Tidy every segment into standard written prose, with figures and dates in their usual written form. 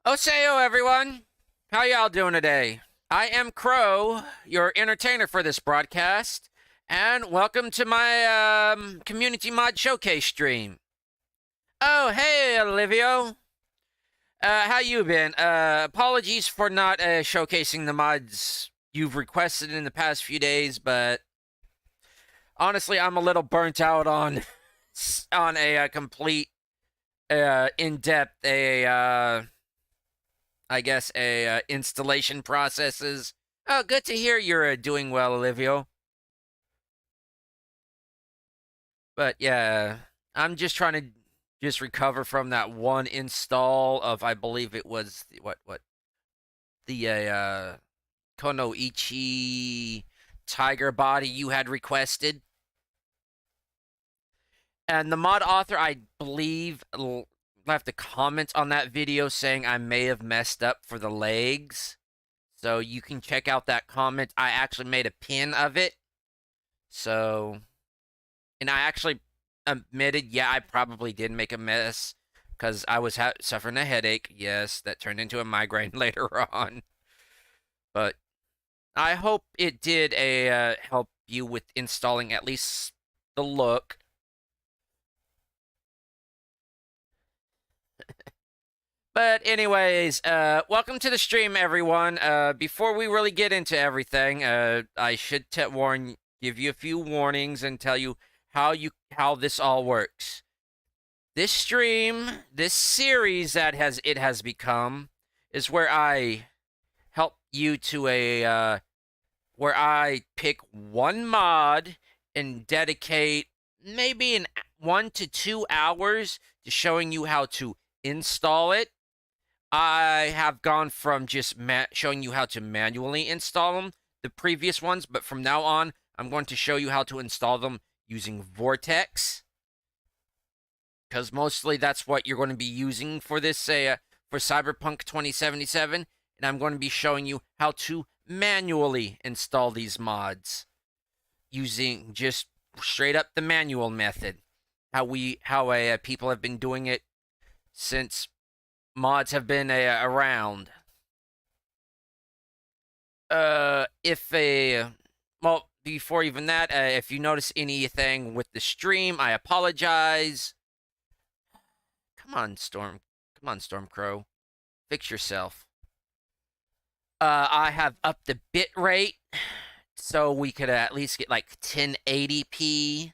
Osayo, everyone! How y'all doing today? I am Crow, your entertainer for this broadcast, and welcome to my community mod showcase stream. Oh, hey, Olivio. How you been? Apologies for not showcasing the mods you've requested in the past few days, but honestly, I'm a little burnt out on on a complete, in-depth, I guess, installation processes. Oh, good to hear you're doing well, Olivio. But yeah, I'm just trying to just recover from that one install of, I believe it was what the Konoichi tiger body you had requested. And the mod author, I believe, left a comment on that video saying I may have messed up for the legs. So you can check out that comment. I actually made a pin of it. So, and I actually admitted, yeah, I probably did make a mess because I was suffering a headache. Yes, that turned into a migraine later on. But I hope it did help you with installing at least the look. But anyways, welcome to the stream, everyone. Before we really get into everything, I should give you a few warnings and tell you how this all works. This stream, this series that it has become, is where I help you to where I pick one mod and dedicate maybe 1 to 2 hours to showing you how to install it. I have gone from just showing you how to manually install them, the previous ones, but from now on, I'm going to show you how to install them using Vortex, because mostly that's what you're going to be using for this, for Cyberpunk 2077, and I'm going to be showing you how to manually install these mods using just straight up the manual method, how people have been doing it since mods have been around. If a well, before even that, if you notice anything with the stream, I apologize. Come on, Stormcrow, fix yourself. I have upped the bit rate so we could at least get like 1080p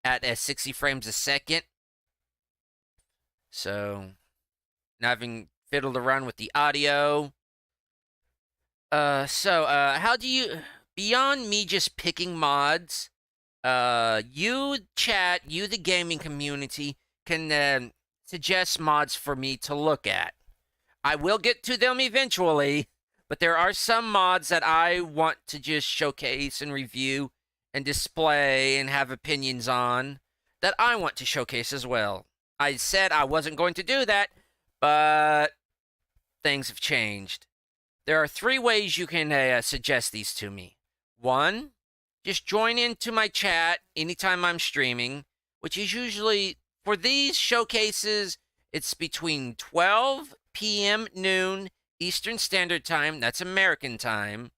at 60 frames a second. So, having fiddled around with the audio. How do you, beyond me just picking mods, you the gaming community, can suggest mods for me to look at. I will get to them eventually, but there are some mods that I want to just showcase and review and display and have opinions on that I want to showcase as well. I said I wasn't going to do that, but things have changed. There are 3 ways you can suggest these to me. 1, just join into my chat anytime I'm streaming, which is usually, for these showcases, it's between 12 p.m. noon Eastern Standard Time, that's American time,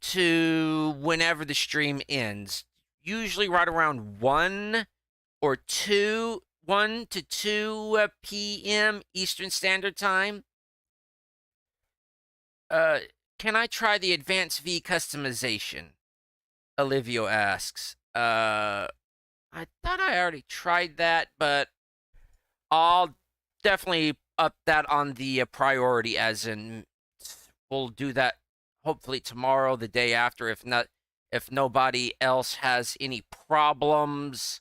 to whenever the stream ends. Usually right around 1 to 2 p.m. Eastern Standard Time. Can I try the Advanced V customization? Olivio asks. I thought I already tried that, but I'll definitely up that on the priority, as in we'll do that hopefully tomorrow, the day after, if nobody else has any problems.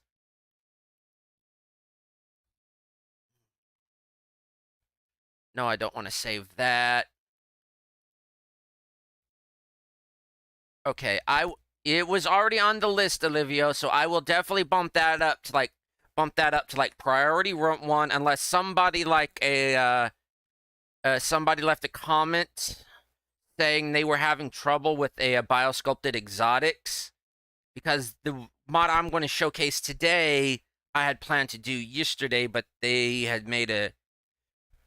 No, I don't want to save that. Okay, it was already on the list, Olivio, so I will definitely bump that up to like priority 1, unless somebody somebody left a comment saying they were having trouble with a biosculpted exotics, because the mod I'm going to showcase today I had planned to do yesterday, but they had made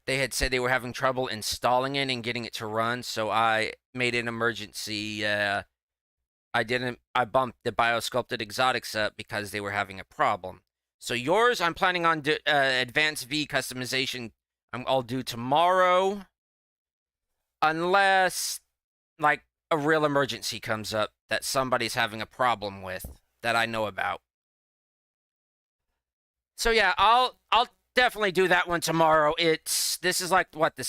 they had said they were having trouble installing it and getting it to run, so I made an emergency. I bumped the biosculpted exotics up because they were having a problem. So yours, I'm planning on advanced V customization. I'll do tomorrow, unless like a real emergency comes up that somebody's having a problem with that I know about. So yeah, I'll definitely do that one tomorrow. This is like what the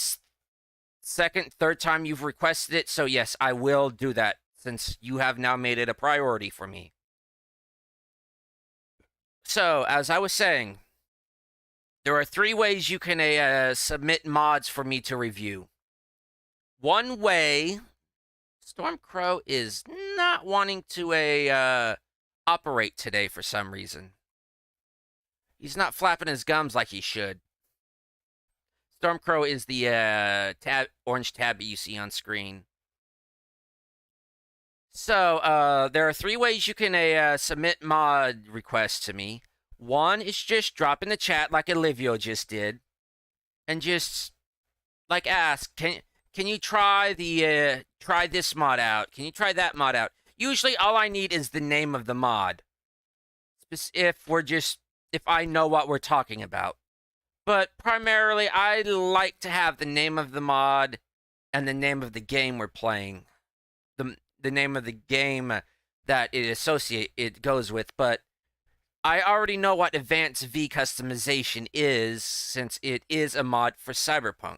second, third time you've requested it. So yes, I will do that since you have now made it a priority for me. So as I was saying, there are 3 ways you can submit mods for me to review. One way, Stormcrow is not wanting to operate today for some reason. He's not flapping his gums like he should. Stormcrow is the orange tab that you see on screen. So there are 3 ways you can submit mod requests to me. One is just drop in the chat like Olivio just did, and just like ask, can you try try this mod out? Can you try that mod out? Usually all I need is the name of the mod. If I know what we're talking about. But primarily I like to have the name of the mod and the name of the game we're playing. The name of the game that it goes with, but I already know what Advanced V customization is since it is a mod for Cyberpunk.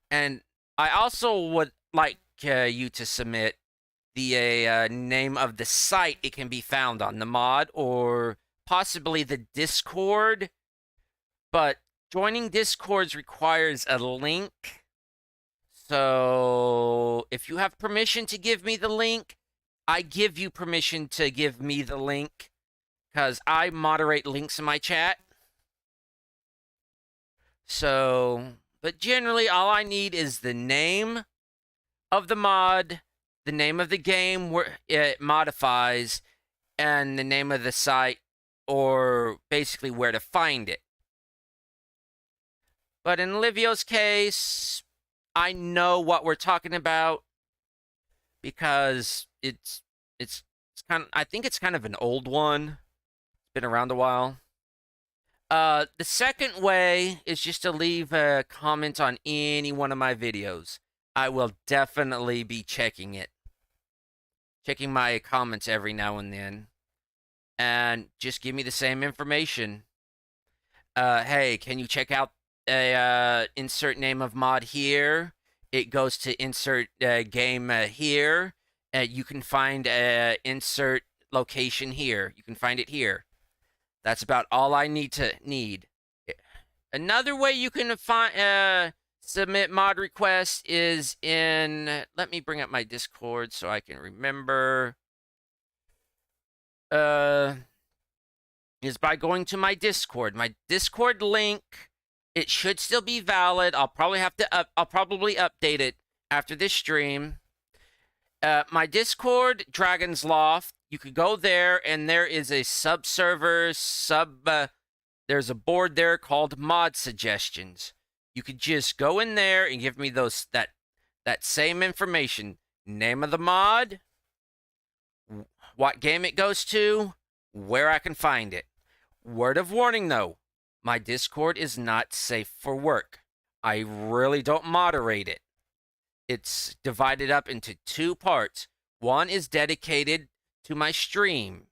And I also would like you to submit the name of the site it can be found on, the mod, or possibly the Discord. But joining Discords requires a link. So if you have permission to give me the link, I give you permission to give me the link because I moderate links in my chat. So, but generally all I need is the name of the mod, the name of the game where it modifies, and the name of the site, or basically where to find it. But in Livio's case, I know what we're talking about because it's kind of, I think it's kind of an old one. It's been around a while. The second way is just to leave a comment on any one of my videos. I will definitely be checking it. Checking my comments every now and then. And just give me the same information. Hey, can you check out insert name of mod here? It goes to insert game here. You can find insert location here. You can find it here. That's about all I need. Another way you can submit mod requests is in. Let me bring up my Discord so I can remember. Is by going to my Discord. My Discord link. It should still be valid. I'll probably update it after this stream. My Discord, Dragon's Loft. You could go there, and there is a subserver there's a board there called Mod Suggestions. You could just go in there and give me that same information: name of the mod, what game it goes to, where I can find it. Word of warning, though. My Discord is not safe for work. I really don't moderate it. It's divided up into 2 parts. One is dedicated to my streams,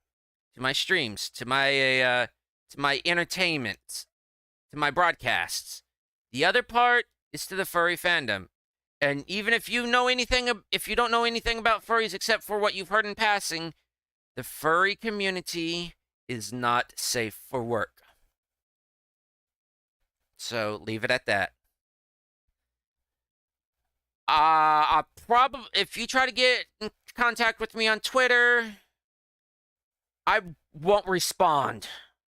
to my entertainment, to my broadcasts. The other part is to the furry fandom. And even if you don't know anything about furries except for what you've heard in passing, the furry community is not safe for work. So leave it at that. If you try to get in contact with me on Twitter, I won't respond.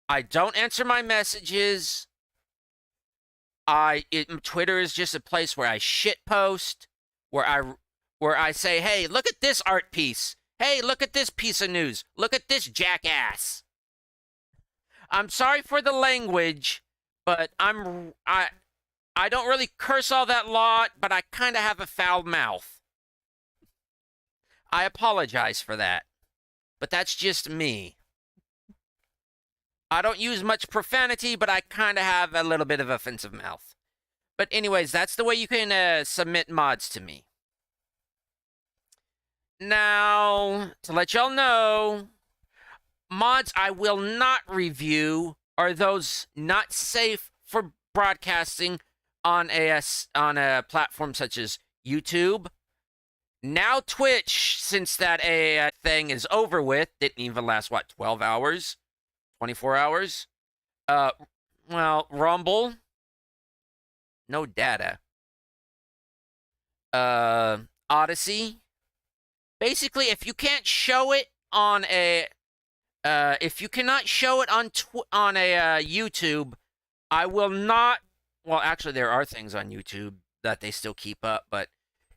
I don't answer my messages. Twitter is just a place where I shitpost, where I say, hey, look at this art piece. Hey, look at this piece of news. Look at this jackass. I'm sorry for the language, but I don't really curse all that lot, but I kind of have a foul mouth. I apologize for that, but that's just me. I don't use much profanity, but I kind of have a little bit of offensive mouth. But anyways, that's the way you can submit mods to me. Now, to let y'all know, mods I will not review are those not safe for broadcasting on a platform such as YouTube. Now Twitch, since that thing is over with, didn't even last, what, 12 hours? 24 hours? Well, Rumble. No data. Odyssey. Basically, if you can't show it on a... if you cannot show it on YouTube, I will not... Well, actually, there are things on YouTube that they still keep up, but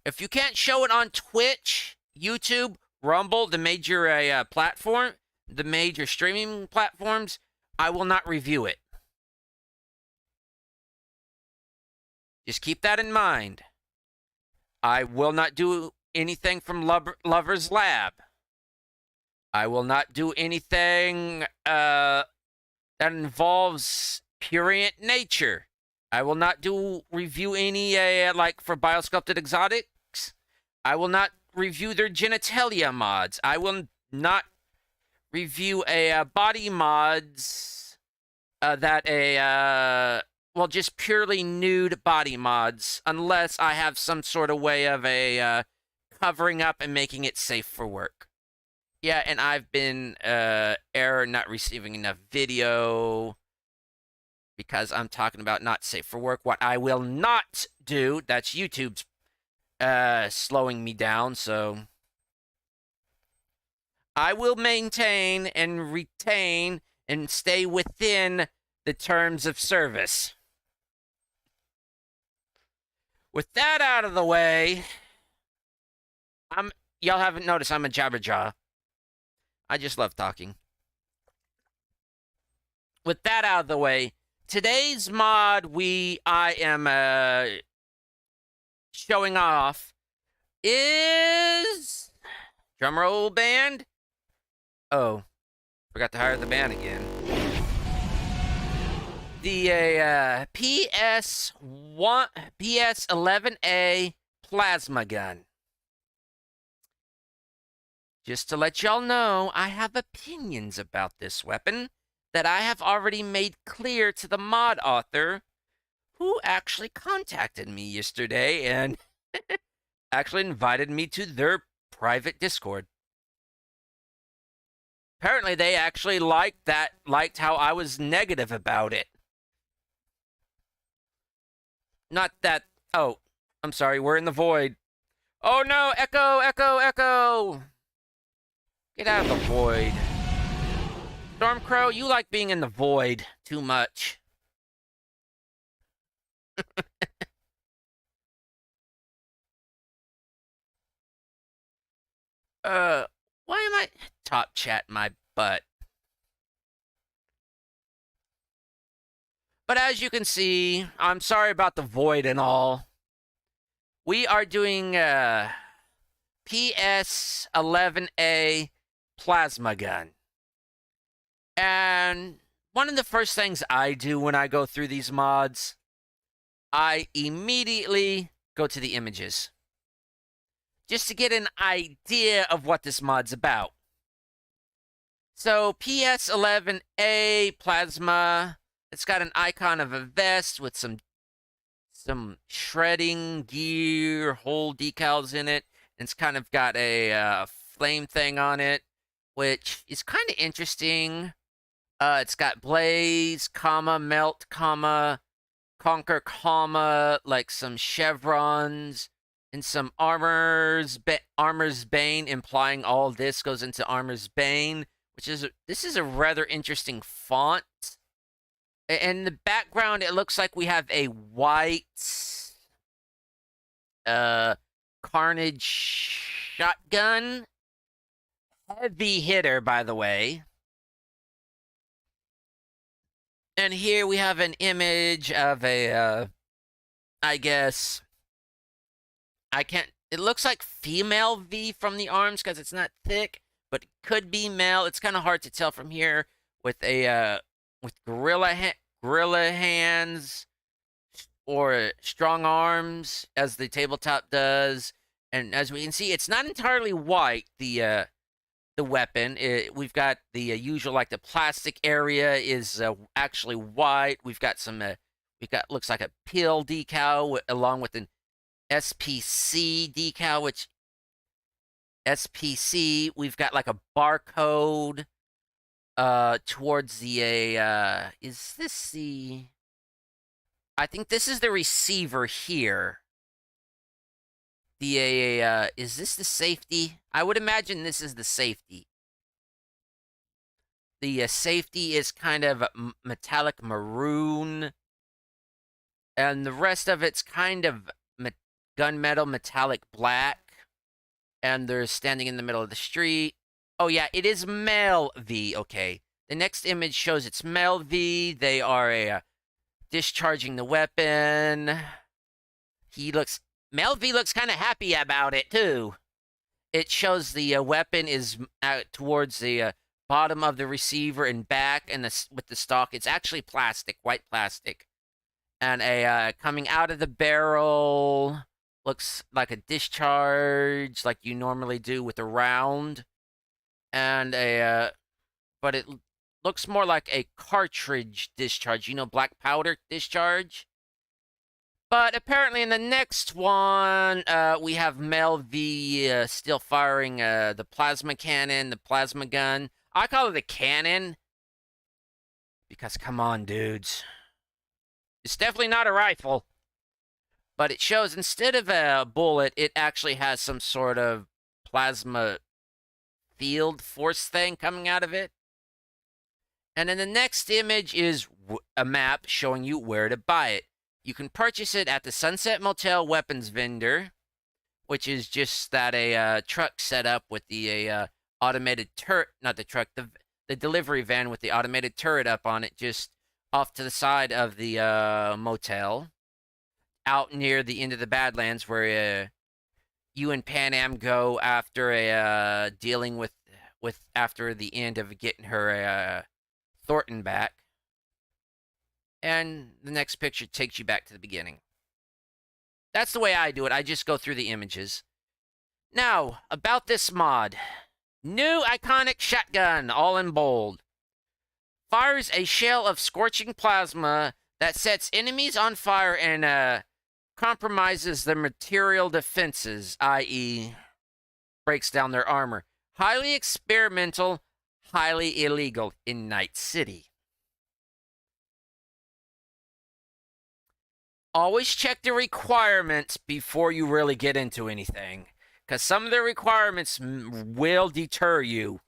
if you can't show it on Twitch, YouTube, Rumble, the major platform, the major streaming platforms, I will not review it. Just keep that in mind. I will not do anything from Lover's Lab. I will not do anything that involves Purient Nature. I will not review any, like for Biosculpted Exotics. I will not review their genitalia mods. I will not review body mods well, just purely nude body mods, unless I have some sort of way of covering up and making it safe for work. Yeah, and I've been error not receiving enough video because I'm talking about not safe for work. What I will not do, that's YouTube's slowing me down, so I will maintain and retain and stay within the terms of service. With that out of the way, y'all haven't noticed I'm a jabberjaw. I just love talking. With that out of the way, today's mod I am showing off is... Drumroll band? Oh, forgot to hire the band again. The PS-11A Plasma Gun. Just to let y'all know, I have opinions about this weapon that I have already made clear to the mod author, who actually contacted me yesterday and actually invited me to their private Discord. Apparently, they actually liked how I was negative about it. Not that... Oh, I'm sorry, we're in the void. Oh no, echo, echo, echo! Get out of the void. Stormcrow, you like being in the void too much. Why am I... Top chat my butt. But as you can see, I'm sorry about the void and all. We are doing PS-11A Plasma Gun. And one of the first things I do when I go through these mods, I immediately go to the images. Just to get an idea of what this mod's about. So, PS-11A Plasma... It's got an icon of a vest with some shredding gear, hole decals in it. And it's kind of got a flame thing on it, which is kind of interesting. It's got blaze, comma, melt, comma, conquer, comma, like some chevrons, and some armor's bane, implying all this goes into armor's bane, which is this is a rather interesting font. In the background, it looks like we have a white Carnage shotgun. Heavy hitter, by the way. And here we have an image of a I guess I can't. It looks like female V from the arms because it's not thick, but it could be male. It's kind of hard to tell from here with a with gorilla hands or strong arms as the tabletop does. And as we can see, it's not entirely white. The weapon. We've got the usual, like the plastic area is actually white. We've got some. We've got looks like a pill decal along with an SPC decal, which SPC. We've got like a barcode towards the is this the I think this is the receiver here. The is this the safety? I would imagine this is the safety. The safety is kind of metallic maroon, and the rest of it's kind of gunmetal metallic black. And they're standing in the middle of the street. Oh yeah, it is male V. Okay, the next image shows it's male V. They are discharging the weapon. Male V looks kind of happy about it too. It shows the weapon is towards the bottom of the receiver and back, and with the stock, it's actually plastic, white plastic, and coming out of the barrel looks like a discharge, like you normally do with a round, and but it looks more like a cartridge discharge. You know, black powder discharge. But apparently in the next one, we have Mel V still firing the plasma cannon, the plasma gun. I call it a cannon because, come on, dudes. It's definitely not a rifle. But it shows instead of a bullet, it actually has some sort of plasma field force thing coming out of it. And then the next image is a map showing you where to buy it. You can purchase it at the Sunset Motel weapons vendor, which is just that a truck set up with the automated turret, not the truck, the delivery van with the automated turret up on it, just off to the side of the motel, out near the end of the Badlands, where you and Pan Am go after dealing with after the end of getting her Thornton back. And the next picture takes you back to the beginning. That's the way I do it. I just go through the images. Now, about this mod. New iconic shotgun, all in bold. Fires a shell of scorching plasma that sets enemies on fire and compromises their material defenses, i.e., breaks down their armor. Highly experimental, highly illegal in Night City. Always check the requirements before you really get into anything, because some of the requirements will deter you.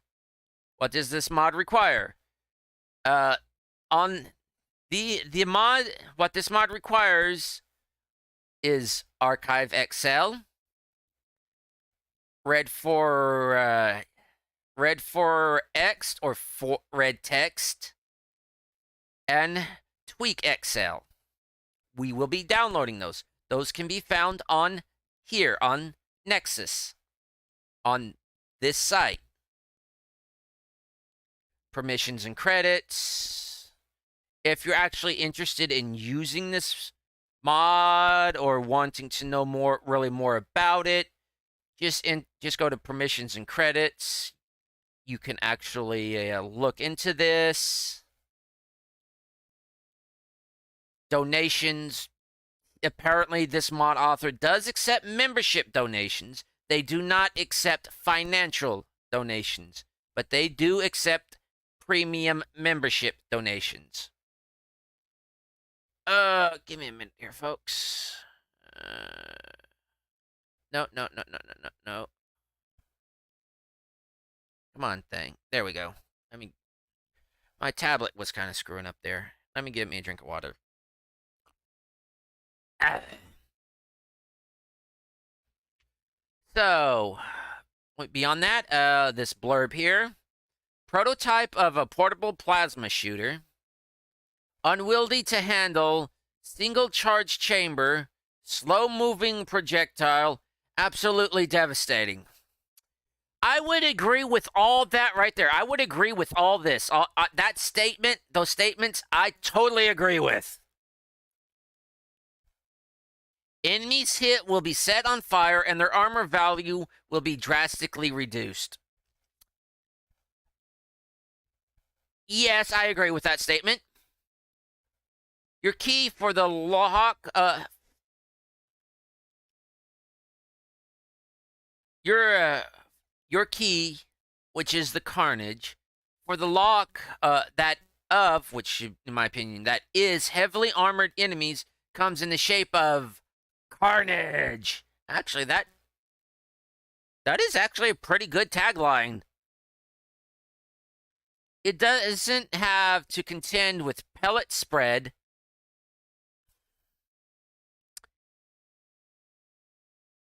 What does this mod require? On the mod, what this mod requires is Archive XL, Red for X or for red text, and Tweak XL. We will be downloading those. Those can be found on here, on Nexus, on this site. Permissions and credits. If you're actually interested in using this mod or wanting to know more about it, just go to permissions and credits. You can actually look into this. Donations. Apparently, this mod author does accept membership donations. They do not accept financial donations, but they do accept premium membership donations. Give me a minute here, folks. No. Come on, thing. There we go. My tablet was kind of screwing up there. Let me get me a drink of water. So, beyond that, this blurb here. Prototype of a portable plasma shooter. Unwieldy to handle, single charge chamber, Slow-moving projectile, absolutely devastating. I would agree with all that right there. I would agree with all this. That statement, those statements, I totally agree with. Enemies hit will be set on fire and their armor value will be drastically reduced. Yes, I agree with that statement. Your key for the lock, your key, which is the carnage, for the lock, which in my opinion, that is heavily armored enemies, comes in the shape of carnage. Actually, that is actually a pretty good tagline. It doesn't have to contend with pellet spread.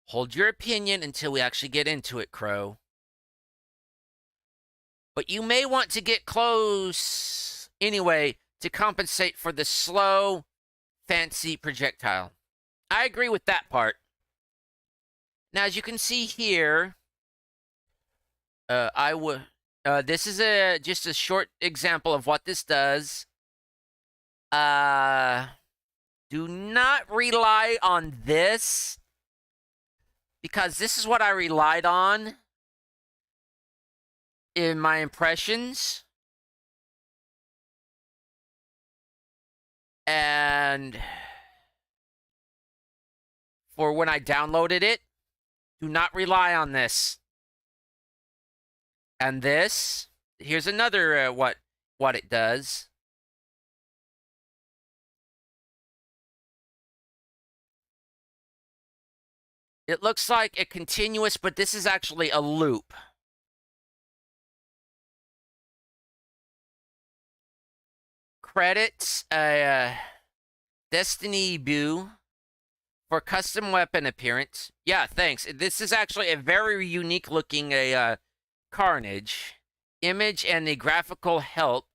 Hold your opinion until we actually get into it, Crow. But you may want to get close anyway to compensate for the slow, fancy projectile. I agree with that part. Now, as you can see here, this is just a short example of what this does. Do not rely on this, because this is what I relied on in my impressions. And for when I downloaded it, do not rely on this. And this, here's another what it does. It looks like a continuous, but this is actually a loop. Credits Destiny Boo for custom weapon appearance. Yeah, thanks. This is actually a very unique looking carnage. Image and the graphical help.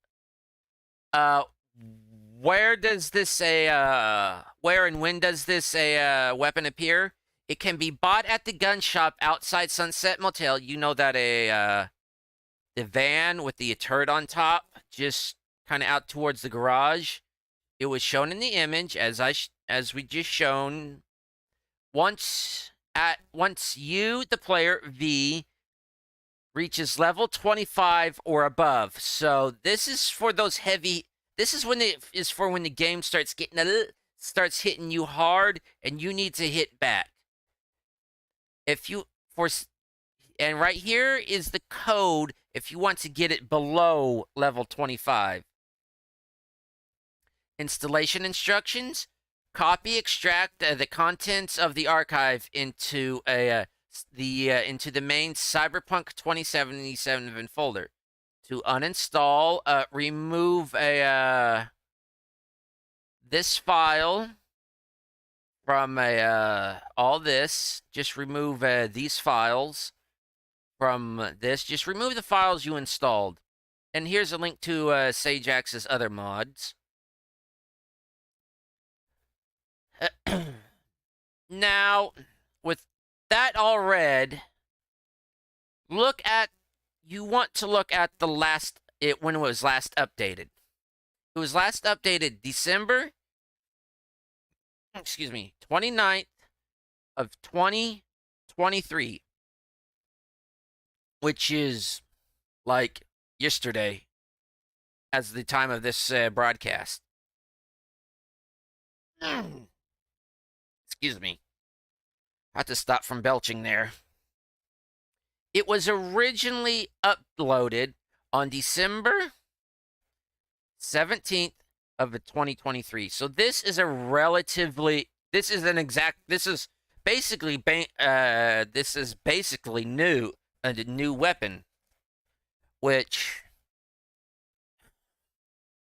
Where does this where and when does this weapon appear? It can be bought at the gun shop outside Sunset Motel. You know that the van with the turret on top, just kind of out towards the garage. It was shown in the image as we just shown. Once you, the player V, reaches level 25 or above. So this is for those heavy. This is when when the game starts hitting you hard and you need to hit back. And right here is the code if you want to get it below level 25. Installation instructions: copy, extract the contents of the archive into the main Cyberpunk 2077 folder. To uninstall, remove this file from all this. Just remove these files from this. Just remove the files you installed. And here's a link to Sajax's other mods. Now, with that all read, you want to look at when it was last updated. It was last updated December 29th of 2023, which is like yesterday as the time of this broadcast. Excuse me. I had to stop from belching there. It was originally uploaded on December 17th of 2023. So this is basically new, a new weapon, which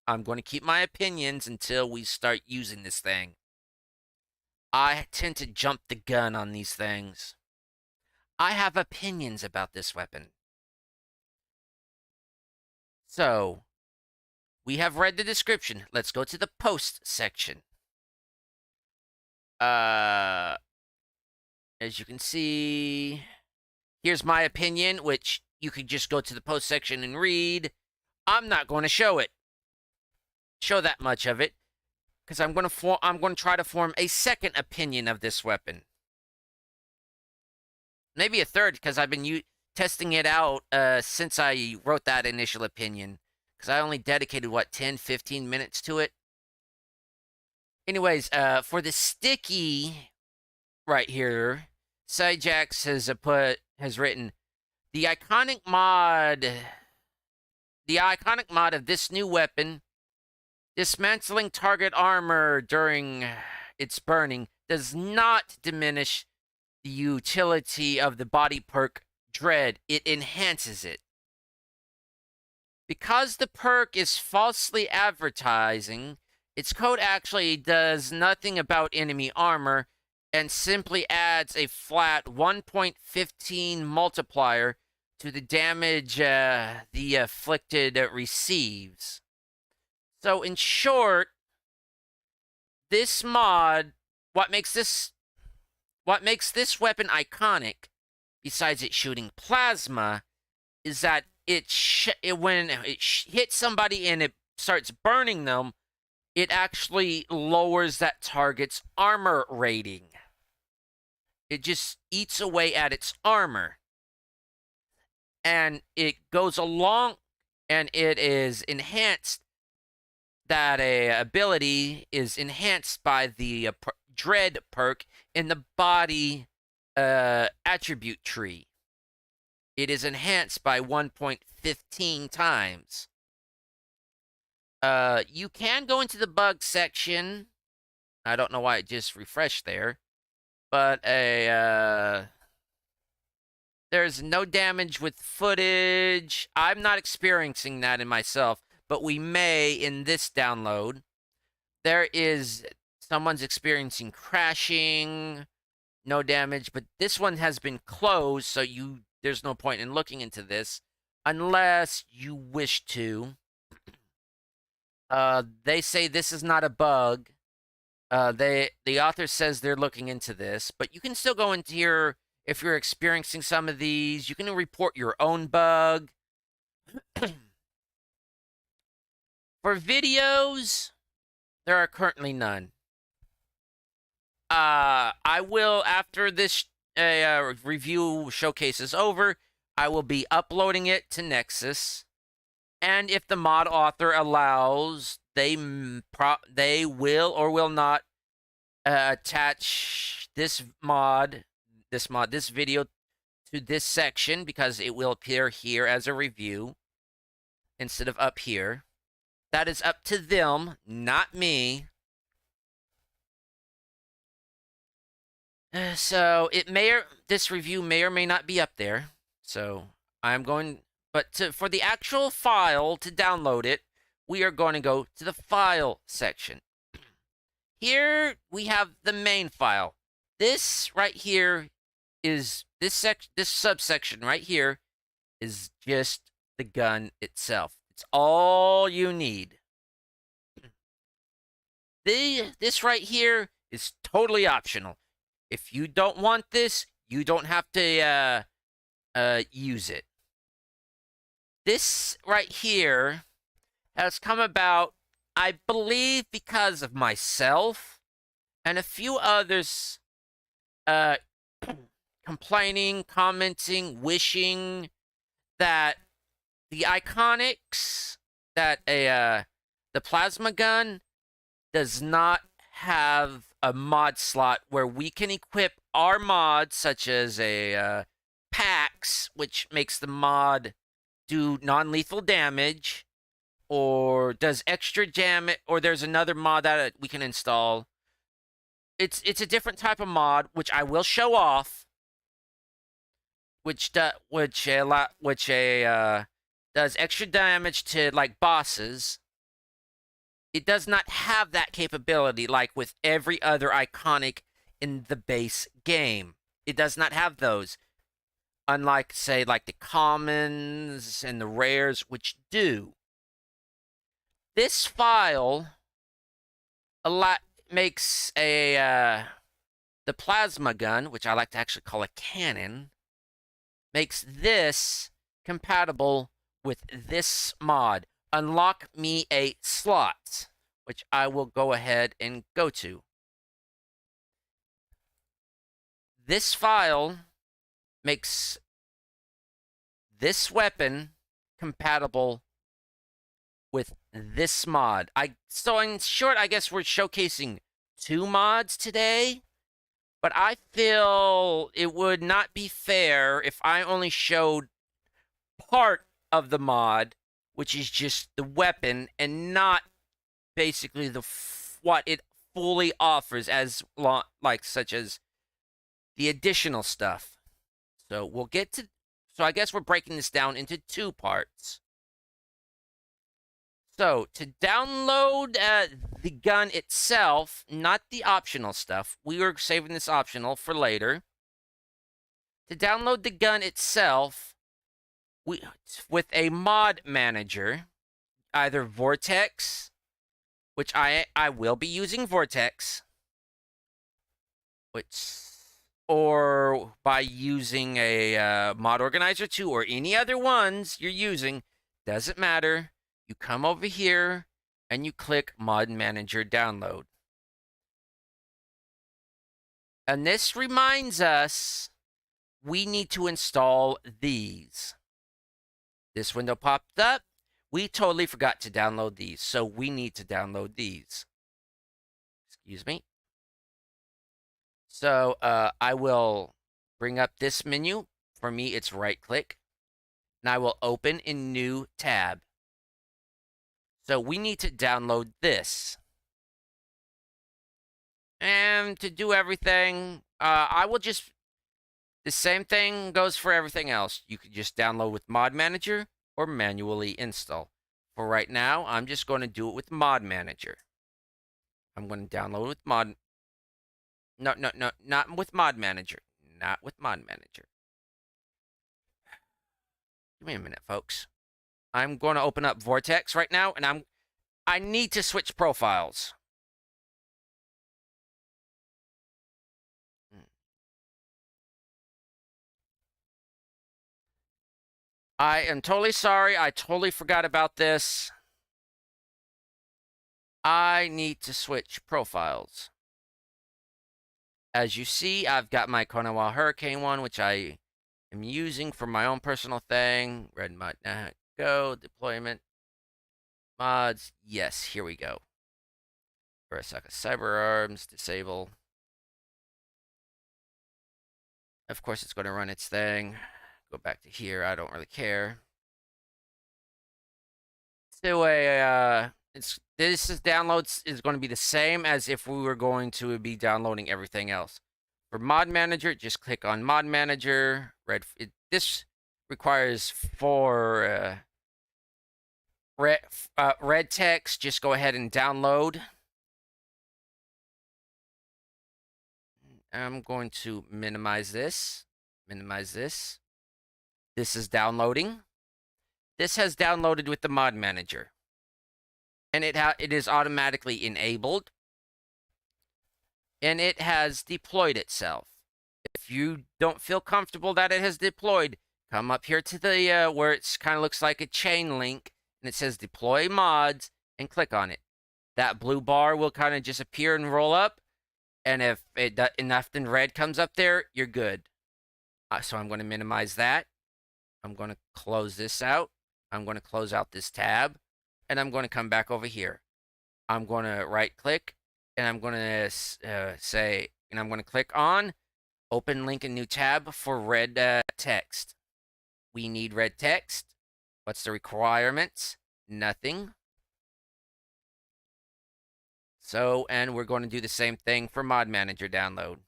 I'm going to keep my opinions until we start using this thing. I tend to jump the gun on these things. I have opinions about this weapon. So, we have read the description. Let's go to the post section. As you can see, here's my opinion, which you could just go to the post section and read. I'm not going to show that much of it, because I'm going to try to form a second opinion of this weapon. Maybe a third, because I've been testing it out since I wrote that initial opinion. Because I only dedicated, 10, 15 minutes to it? Anyways, for the sticky right here, Cyjax has written, the iconic mod of this new weapon, dismantling target armor during its burning, does not diminish the utility of the body perk Dread. It enhances it. Because the perk is falsely advertising, its code actually does nothing about enemy armor and simply adds a flat 1.15 multiplier to the damage the afflicted receives. So in short, this mod, what makes this weapon iconic, besides it shooting plasma, is that when it hits somebody and it starts burning them, it actually lowers that target's armor rating. It just eats away at its armor. And it goes along, and it is enhanced. That ability is enhanced by the Dread perk in the body attribute tree. It is enhanced by 1.15 times. You can go into the bug section. I don't know why it just refreshed there. But there's no damage with footage. I'm not experiencing that in myself, but we may in this download. There is someone's experiencing crashing, no damage, but this one has been closed, so there's no point in looking into this unless you wish to. They say this is not a bug. The author says they're looking into this, but you can still go into here if you're experiencing some of these. You can report your own bug. For videos, there are currently none. I will, after this review showcase is over, I will be uploading it to Nexus. And if the mod author allows, they will or will not attach this video to this section, because it will appear here as a review instead of up here. That is up to them, not me. So this review may or may not be up there. So I'm going, but for the actual file to download it, we are going to go to the file section. Here we have the main file. This right here is this subsection right here is just the gun itself. It's all you need. This right here is totally optional. If you don't want this, you don't have to use it. This right here has come about, I believe, because of myself and a few others complaining, commenting, wishing that the iconics, that the plasma gun does not have a mod slot where we can equip our mods, such as a PAX, which makes the mod do non-lethal damage, or does extra damage, or there's another mod that we can install. It's a different type of mod, which I will show off, which does extra damage to, like, bosses. It does not have that capability like with every other iconic in the base game. It does not have those. Unlike, say, like the commons and the rares, which do. This file makes a the plasma gun, which I like to actually call a cannon, makes this compatible with this mod. Unlock me a slot, which I will go ahead and go to. This file makes this weapon compatible with this mod. So in short, I guess we're showcasing 2 mods today, but I feel it would not be fair if I only showed part of the mod, which is just the weapon, and not basically what it fully offers, as such as the additional stuff. So we'll get to. So I guess we're breaking this down into 2 parts. So to download the gun itself, not the optional stuff. We were saving this optional for later. To download the gun itself, with a mod manager, either Vortex, which I will be using Vortex, or by using a mod organizer 2 or any other ones you're using, doesn't matter. You come over here and you click mod manager download. And this reminds us we need to install these. This window popped up. We totally forgot to download these, so we need to download these. Excuse me. So I will bring up this menu. For me, it's right-click. And I will open a new tab. So we need to download this. And to do everything, I will just... The same thing goes for everything else. You could just download with Mod Manager or manually install. For right now, I'm just going to do it with Mod Manager. I'm going to download with Mod... No, not with Mod Manager. Not with Mod Manager. Give me a minute, folks. I'm going to open up Vortex right now, and I need to switch profiles. I am totally sorry. I totally forgot about this. I need to switch profiles. As you see, I've got my Konawa Hurricane one, which I am using for my own personal thing. Red mod, go, deployment, mods. Yes, here we go. Arasaka Cyber Arms, disable. Of course, it's going to run its thing. Go back to here. I don't really care. So this downloads is going to be the same as if we were going to be downloading everything else. For Mod Manager, just click on Mod Manager. This requires for red text. Just go ahead and download. I'm going to minimize this. Minimize this. This is downloading. This has downloaded with the Mod Manager. And it is automatically enabled. And it has deployed itself. If you don't feel comfortable that it has deployed, come up here to the where it kind of looks like a chain link. And it says deploy mods and click on it. That blue bar will kind of just appear and roll up. And if enough in red comes up there, you're good. So I'm going to minimize that. I'm going to close this out. I'm going to close out this tab. And I'm going to come back over here. I'm going to right click. And I'm going to and I'm going to click on open link in new tab for red text. We need red text. What's the requirements? Nothing. So, and we're going to do the same thing for Mod Manager download.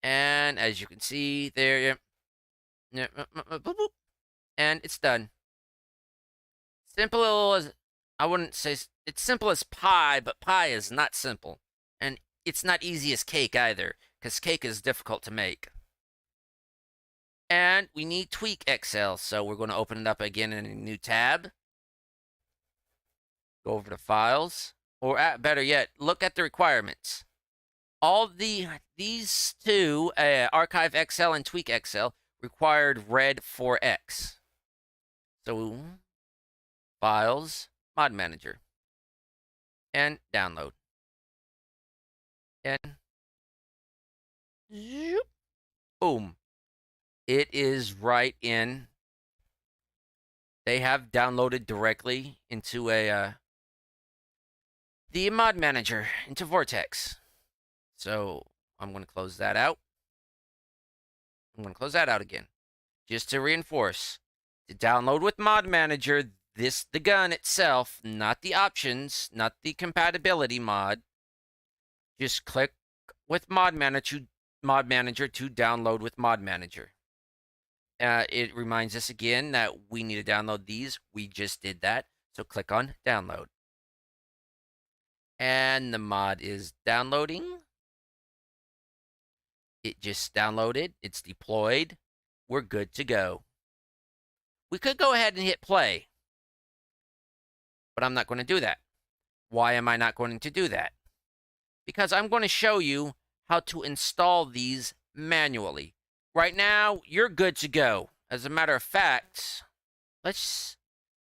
And as you can see there, and it's done. Simple as, I wouldn't say, it's simple as pie, but pie is not simple. And it's not easy as cake either, because cake is difficult to make. And we need Tweak XL, so we're going to open it up again in a new tab. Go over to Files, or better yet, look at the requirements. These two, Archive XL and Tweak XL, required Red 4X. So, Files, Mod Manager, and Download. And zoop, boom. It is right in. They have downloaded directly into the Mod Manager, into Vortex. So, I'm going to close that out. I'm going to close that out again. Just to reinforce. To download with Mod Manager, the gun itself, not the options, not the compatibility mod. Just click with Mod Manager to download with Mod Manager. It reminds us again that we need to download these. We just did that. So click on Download. And the mod is downloading. It just downloaded. It's deployed. We're good to go. We could go ahead and hit play. But I'm not going to do that. Why am I not going to do that? Because I'm going to show you how to install these manually. Right now, you're good to go. As a matter of fact,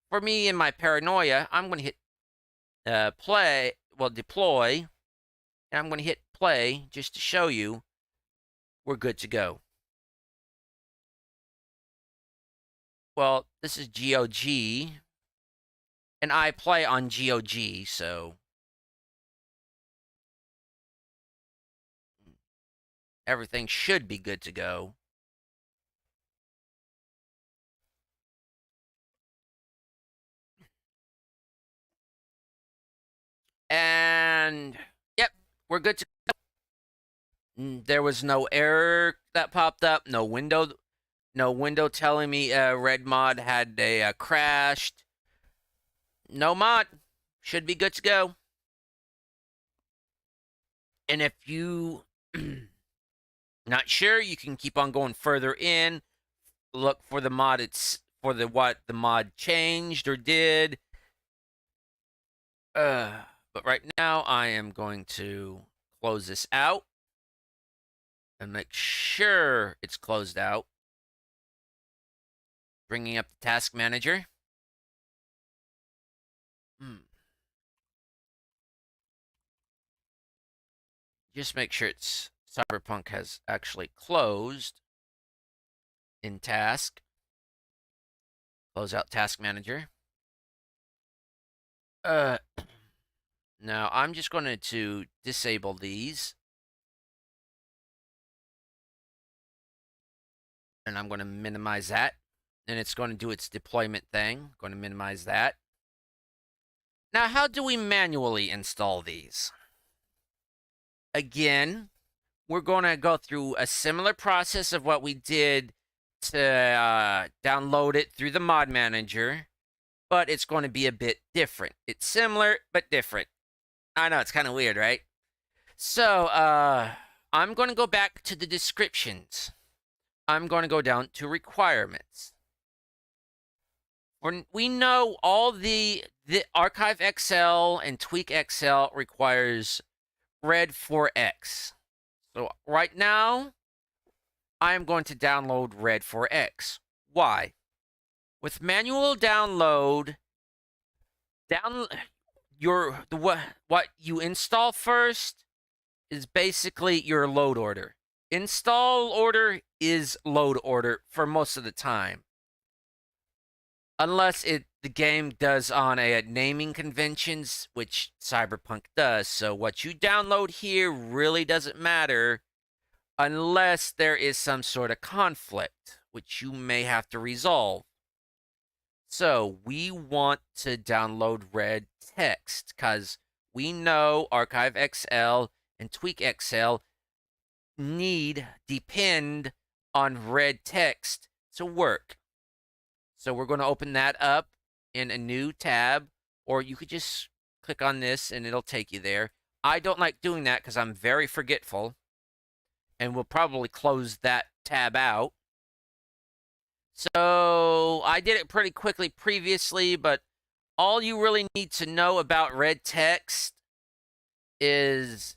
for me and my paranoia, I'm going to hit deploy, and I'm going to hit play just to show you we're good to go. Well, this is GOG, and I play on GOG, so everything should be good to go. And yep, we're good to go. There was no error that popped up, no window telling me red mod had crashed. No mod. Should be good to go. And if you not sure, you can keep on going further in, look for the mod what the mod changed or did. But right now I am going to close this out and make sure it's closed out. Bringing up the task manager. Just make sure Cyberpunk has actually closed in task. Close out task manager. Now I'm just going to disable these. And I'm going to minimize that. And it's going to do its deployment thing. I'm going to minimize that. Now, how do we manually install these? Again, we're going to go through a similar process of what we did to download it through the mod manager, but it's going to be a bit different. It's similar, but different. I know, it's kind of weird, right? So, I'm going to go back to the descriptions. I'm going to go down to requirements. We know all the Archive XL and Tweak XL requires Red 4X. So right now, I am going to download Red 4X. Why? With manual download, what you install first is basically your load order. Install order is load order for most of the time. Unless the game does on a naming conventions, which Cyberpunk does. So what you download here really doesn't matter unless there is some sort of conflict, which you may have to resolve. So we want to download red text because we know Archive XL and Tweak XL depend on red text to work. So we're going to open that up in a new tab, or you could just click on this and it'll take you there. I don't like doing that because I'm very forgetful, and we'll probably close that tab out. So I did it pretty quickly previously, but all you really need to know about red text is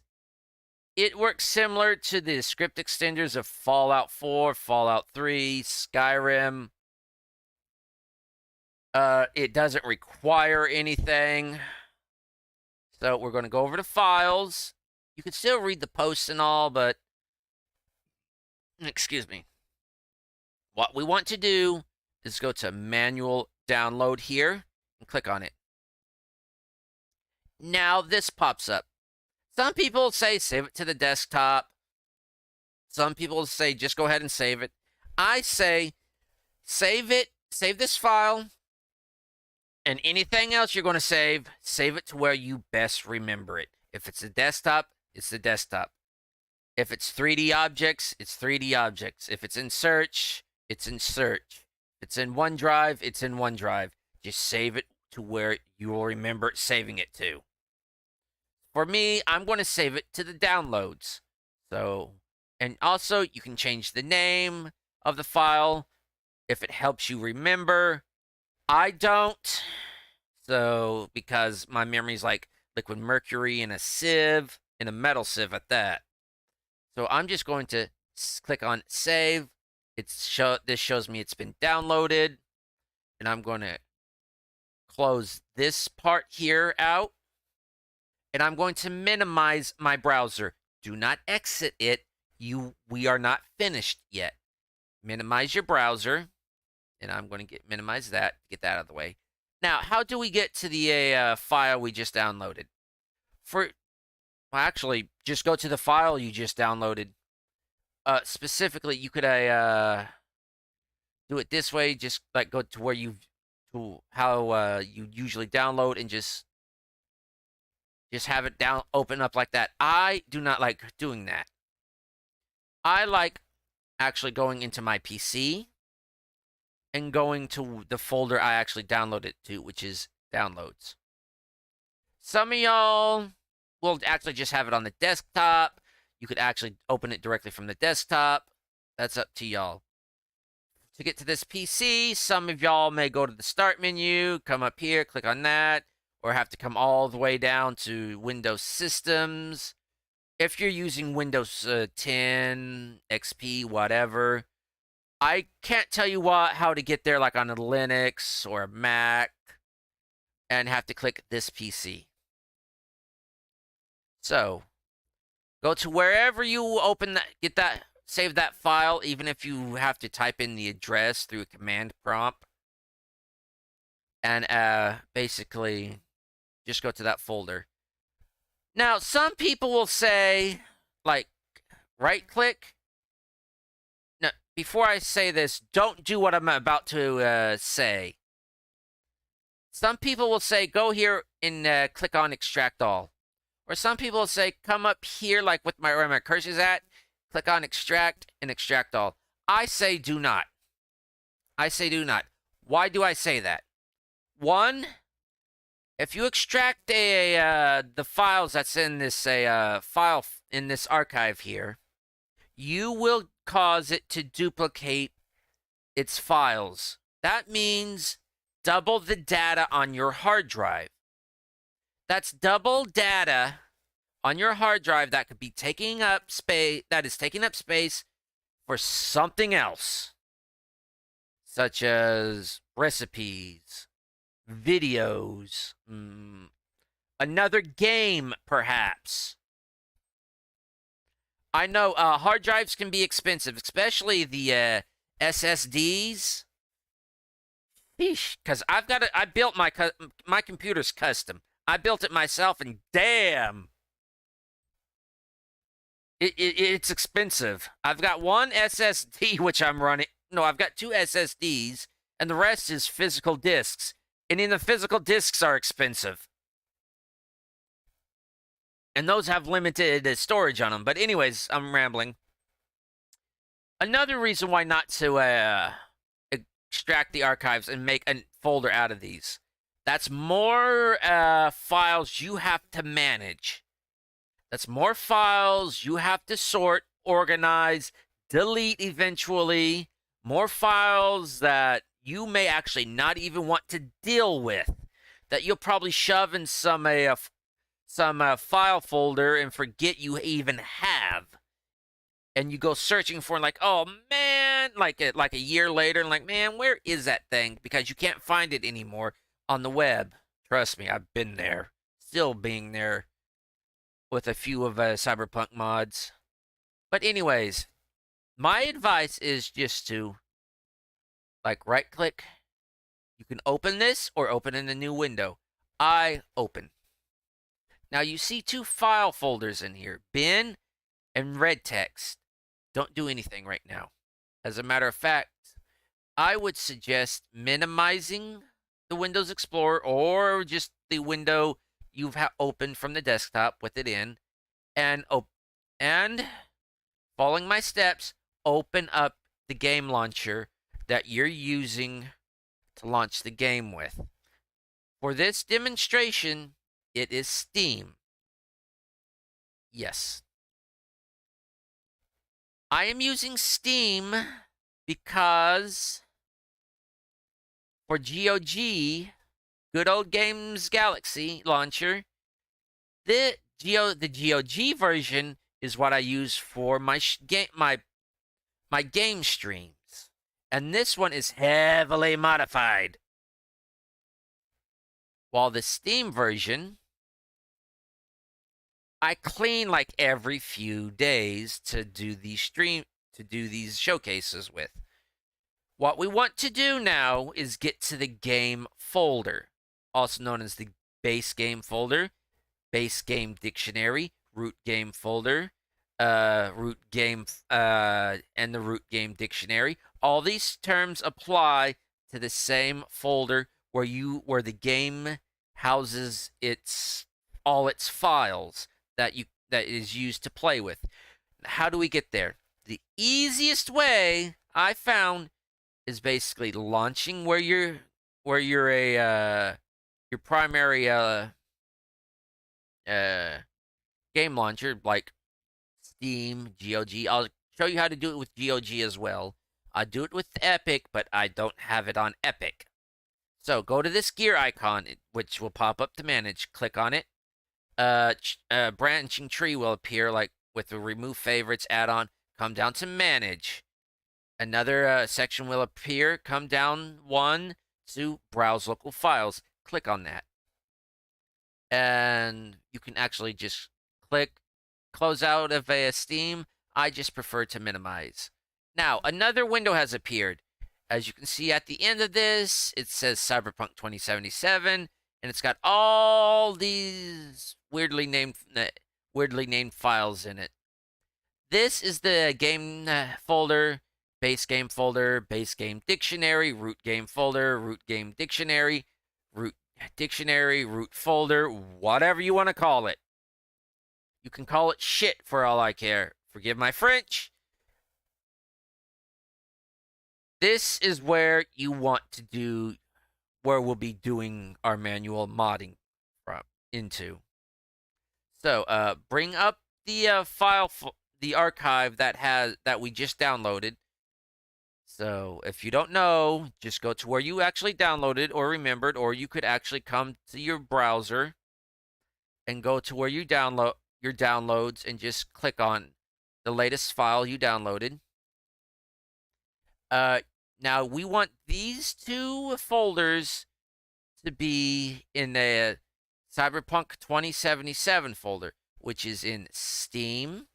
it works similar to the script extenders of Fallout 4, Fallout 3, Skyrim. It doesn't require anything. So we're going to go over to files. You can still read the posts and all, but excuse me. What we want to do is go to manual download here and click on it. Now this pops up. Some people say save it to the desktop. Some people say just go ahead and save it. I say save it, save this file, and anything else you're going to save it to where you best remember it. If it's a desktop, it's the desktop. If it's 3D objects, it's 3D objects. If it's in search, it's in search. If it's in OneDrive, it's in OneDrive. Just save it to where you will remember saving it to. For me, I'm going to save it to the downloads. So, and also you can change the name of the file if it helps you remember. I don't. So, because my memory's like liquid mercury in a sieve, in a metal sieve at that. So I'm just going to click on save. This shows me it's been downloaded. And I'm going to close this part here out. And I'm going to minimize my browser. Do not exit it. We are not finished yet. Minimize your browser. And I'm going to minimize that, get that out of the way. Now, how do we get to the file we just downloaded? Well, actually, just go to the file you just downloaded. Specifically, you could do it this way. Just like go to where how you usually download and just have it open up like that. I do not like doing that. I like actually going into my PC and going to the folder I actually downloaded it to, which is downloads. Some of y'all will actually just have it on the desktop. You could actually open it directly from the desktop. That's up to y'all. To get to this PC, some of y'all may go to the start menu, come up here, click on that, or have to come all the way down to Windows systems. If you're using Windows 10, XP, whatever, I can't tell you how to get there like on a Linux or a Mac and have to click this PC. So, go to wherever you open that, save that file, even if you have to type in the address through a command prompt. And basically, just go to that folder. Now, some people will say, like, right-click. No, before I say this, don't do what I'm about to say. Some people will say, go here and click on Extract All. Or some people will say, come up here, like with where my cursor's at, click on Extract and Extract All. I say do not. I say do not. Why do I say that? One, if you extract the files that's in this file in this archive here, you will cause it to duplicate its files. That means double the data on your hard drive. That's double data on your hard drive that could be taking up space. That is taking up space for something else, such as recipes, videos, another game, perhaps. I know hard drives can be expensive, especially the SSDs. Because I built my computer's custom. I built it myself, and damn, it's expensive. I've got one SSD which I'm running. No, I've got two SSDs, and the rest is physical disks. And then the physical disks are expensive. And those have limited storage on them. But anyways, I'm rambling. Another reason why not to extract the archives and make a folder out of these. That's more files you have to manage. That's more files you have to sort, organize, delete eventually. More files that you may actually not even want to deal with, that you'll probably shove in some some file folder and forget you even have, and you go searching for, like, oh man, like a year later, and like, man, where is that thing? Because you can't find it anymore on the web. Trust me, I've been there, still being there with a few of Cyberpunk mods. But anyways, my advice is just to, like, right click. You can open this or open in a new window. I open. Now you see two file folders in here, bin and red text. Don't do anything right now. As a matter of fact, I would suggest minimizing the Windows Explorer or just the window you've opened from the desktop with it in, and following my steps, open up the game launcher that you're using to launch the game with. For this demonstration, it is Steam. Yes. I am using Steam because for GOG, Good Old Games Galaxy launcher, the GOG version is what I use for my game streams, and this one is heavily modified. While the Steam version, I clean like every few days to do these showcases with. What we want to do now is get to the game folder, also known as the base game folder, base game dictionary, root game folder, root game, and the root game dictionary. All these terms apply to the same folder where the game houses all its files that is used to play with. How do we get there? The easiest way I found is basically launching where your primary game launcher, like Steam, GOG. I'll show you how to do it with GOG as well. I do it with Epic, but I don't have it on Epic. So go to this gear icon, which will pop up to manage. Click on it. Branching tree will appear, like with the remove favorites add-on. Come down to manage. Another section will appear. Come down one to browse local files. Click on that. And you can actually just click close out of Steam. I just prefer to minimize. Now, another window has appeared. As you can see at the end of this, it says Cyberpunk 2077, and it's got all these weirdly named files in it. This is the game folder, base game folder, base game dictionary, root game folder, root game dictionary, root dictionary, root folder, whatever you want to call it. You can call it shit for all I care. Forgive my French. This is where you want to do, where we'll be doing our manual modding into. So, bring up the the archive that we just downloaded. So, if you don't know, just go to where you actually downloaded or remembered, or you could actually come to your browser and go to where you download your downloads and just click on the latest file you downloaded. Now we want these two folders to be in the Cyberpunk 2077 folder, which is in Steam,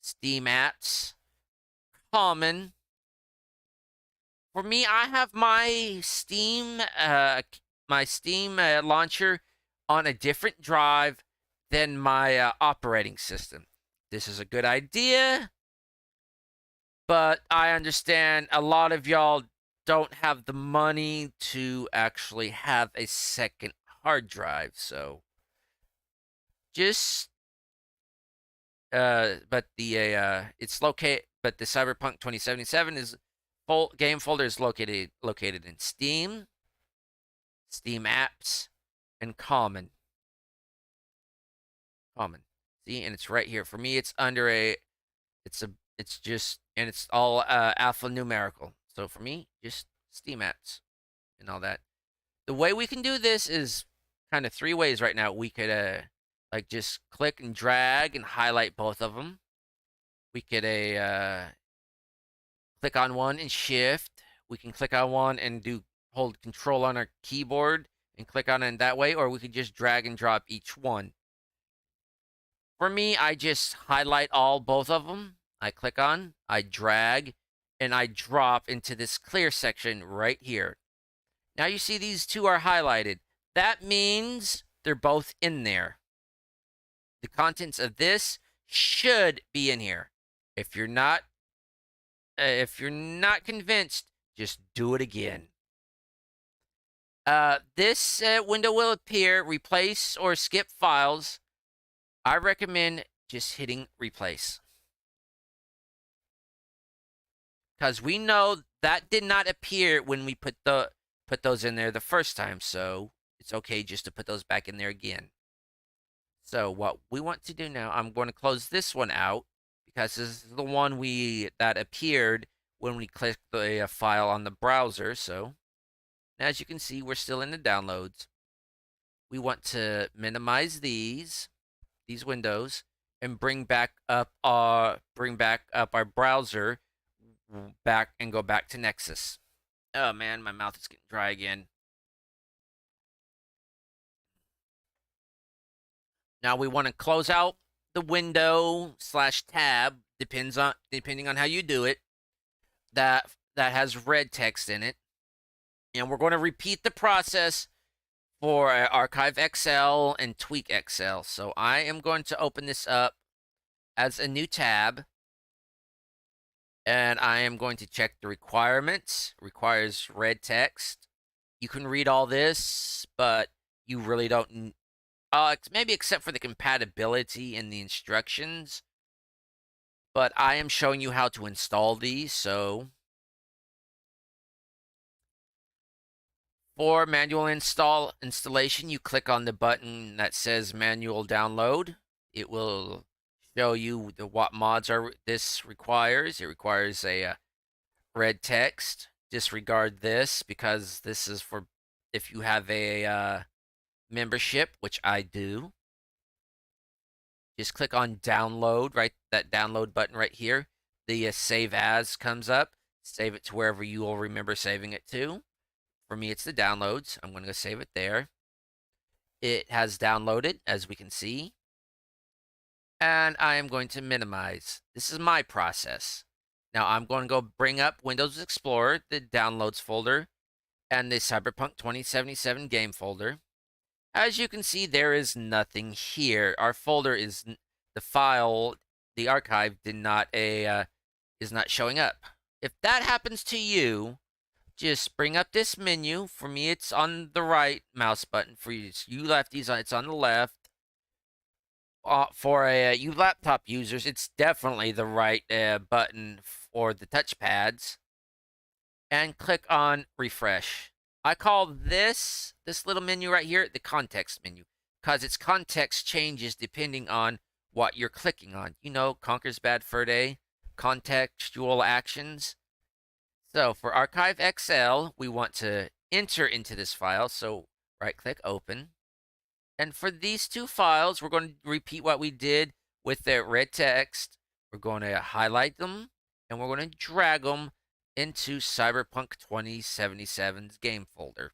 Steam Apps, Common. For me, I have my Steam launcher on a different drive than my operating system. This is a good idea, but I understand a lot of y'all don't have the money to actually have a second hard drive, so just but it's located, but the Cyberpunk 2077 game folder is located in Steam, Steam Apps, and Common. See, and it's right here. For me, it's under it's all alphanumerical. So for me, just Steam Apps and all that. The way we can do this is kind of three ways right now. We could like just click and drag and highlight both of them. We could click on one and shift. We can click on one and hold control on our keyboard and click on it that way, or we could just drag and drop each one. For me, I just highlight both of them. I click on, I drag, and I drop into this clear section right here. Now you see these two are highlighted. That means they're both in there. The contents of this should be in here. If you're not convinced, just do it again. This window will appear, replace or skip files. I recommend just hitting replace. Because we know that did not appear when we put those in there the first time, so it's okay just to put those back in there again. So what we want to do now, I'm going to close this one out because this is the one that appeared when we clicked the file on the browser. So as you can see, we're still in the downloads. We want to minimize these windows and bring back up our browser back and go back to Nexus. Oh man, my mouth is getting dry again. Now we want to close out the window / tab, depending on how you do it, that has red text in it. And we're going to repeat the process for Archive XL and Tweak XL. So I am going to open this up as a new tab. And I am going to check the requirements. Requires red text. You can read all this, but you really don't. Maybe except for the compatibility and the instructions. But I am showing you how to install these, so for manual installation, you click on the button that says manual download. It will show you what mods this requires. It requires a red text. Disregard this because this is for if you have a membership, which I do. Just click on download, right? That download button right here. The save as comes up. Save it to wherever you will remember saving it to. For me, it's the downloads. I'm going to save it there. It has downloaded, as we can see. And I am going to minimize. This is my process. Now I'm going to go bring up Windows Explorer, the downloads folder, and the Cyberpunk 2077 game folder. As you can see, there is nothing here. Our folder is the file, the archive is not showing up. If that happens to you, just bring up this menu. For me, it's on the right mouse button. For you lefties, it's on the left. For you laptop users, it's definitely the right button for the touchpads. And click on refresh. I call this little menu right here the context menu because its context changes depending on what you're clicking on. You know, Conker's Bad Fur Day, contextual actions. So for Archive XL, we want to enter into this file. So right-click, open. And for these two files, we're going to repeat what we did with the red text. We're going to highlight them, and we're going to drag them into Cyberpunk 2077's game folder.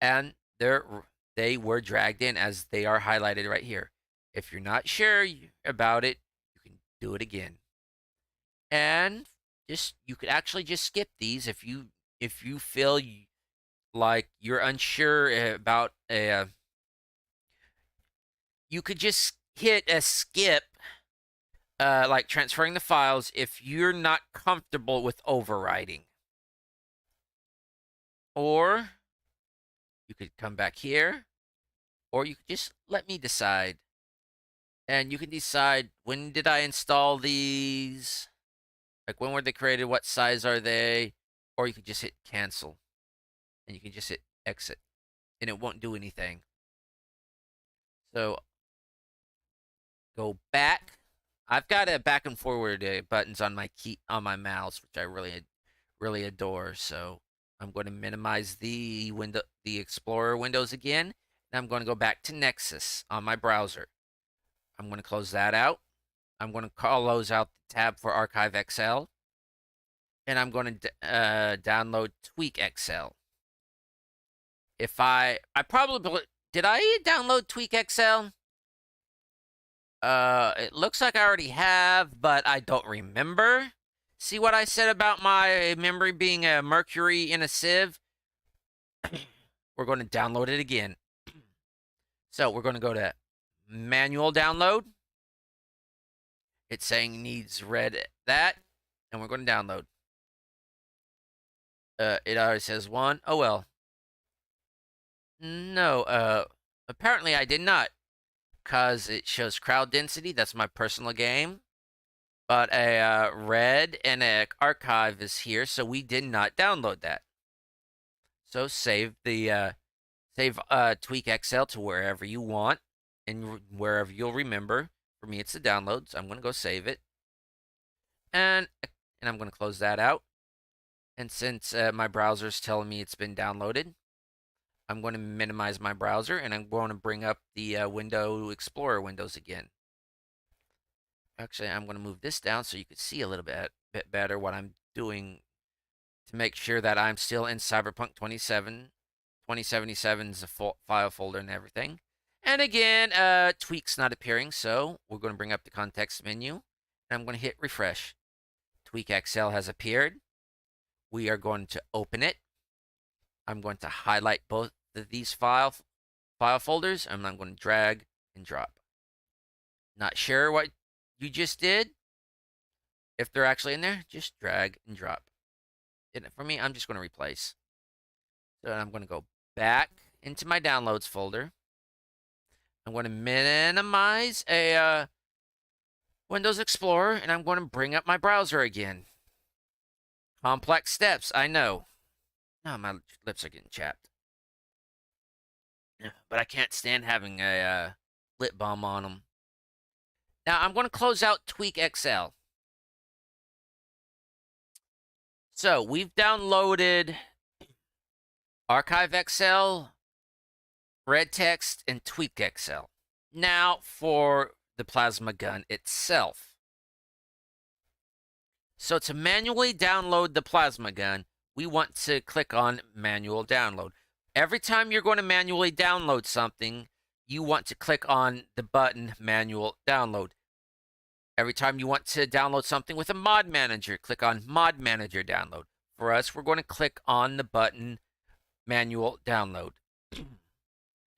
And they were dragged in as they are highlighted right here. If you're not sure about it, you can do it again. And you could actually just skip these if you feel like you're unsure about you could just hit a skip, like transferring the files if you're not comfortable with overwriting. Or you could come back here, or you could just let me decide. And you can decide, when did I install these? Like, when were they created? What size are they? Or you could just hit cancel. And you can just hit exit. And it won't do anything. So, go back. I've got a back and forward buttons on my mouse, which I really adore. So, I'm going to minimize the Explorer windows again. And I'm going to go back to Nexus on my browser. I'm going to close that out. I'm going to close out the tab for Archive XL. And I'm going to download Tweak XL. If I probably, did I download Tweak XL? It looks like I already have, but I don't remember. See what I said about my memory being a mercury in a sieve? We're going to download it again. So we're going to go to manual download. It's saying needs read that, and we're going to download. It already says 1. Oh well. No, apparently I did not, because it shows crowd density. That's my personal game. But a red and a archive is here, so we did not download that. So save the Tweak XL to wherever you want and wherever you'll remember. For me, it's the downloads. I'm gonna go save it, and I'm gonna close that out. And since my browser's telling me it's been downloaded, I'm going to minimize my browser, and I'm going to bring up the Window Explorer windows again. Actually, I'm going to move this down so you can see a little bit better what I'm doing to make sure that I'm still in Cyberpunk 2077's file folder and everything. And again, Tweak's not appearing, so we're going to bring up the context menu, and I'm going to hit refresh. Tweak XL has appeared. We are going to open it. I'm going to highlight both of these file folders, and I'm going to drag and drop. Not sure what you just did. If they're actually in there, just drag and drop. And for me, I'm just going to replace. So I'm going to go back into my downloads folder. I'm going to minimize a Windows Explorer, and I'm going to bring up my browser again. Complex steps, I know. No, my lips are getting chapped. But I can't stand having a lip balm on them. Now, I'm going to close out Tweak XL. So, we've downloaded Archive XL, Red Text, and Tweak XL. Now, for the Plasma Gun itself. So, to manually download the Plasma Gun, we want to click on Manual Download. Every time you're going to manually download something, you want to click on the button Manual Download. Every time you want to download something with a mod manager, click on Mod Manager Download. For us, we're going to click on the button Manual Download. And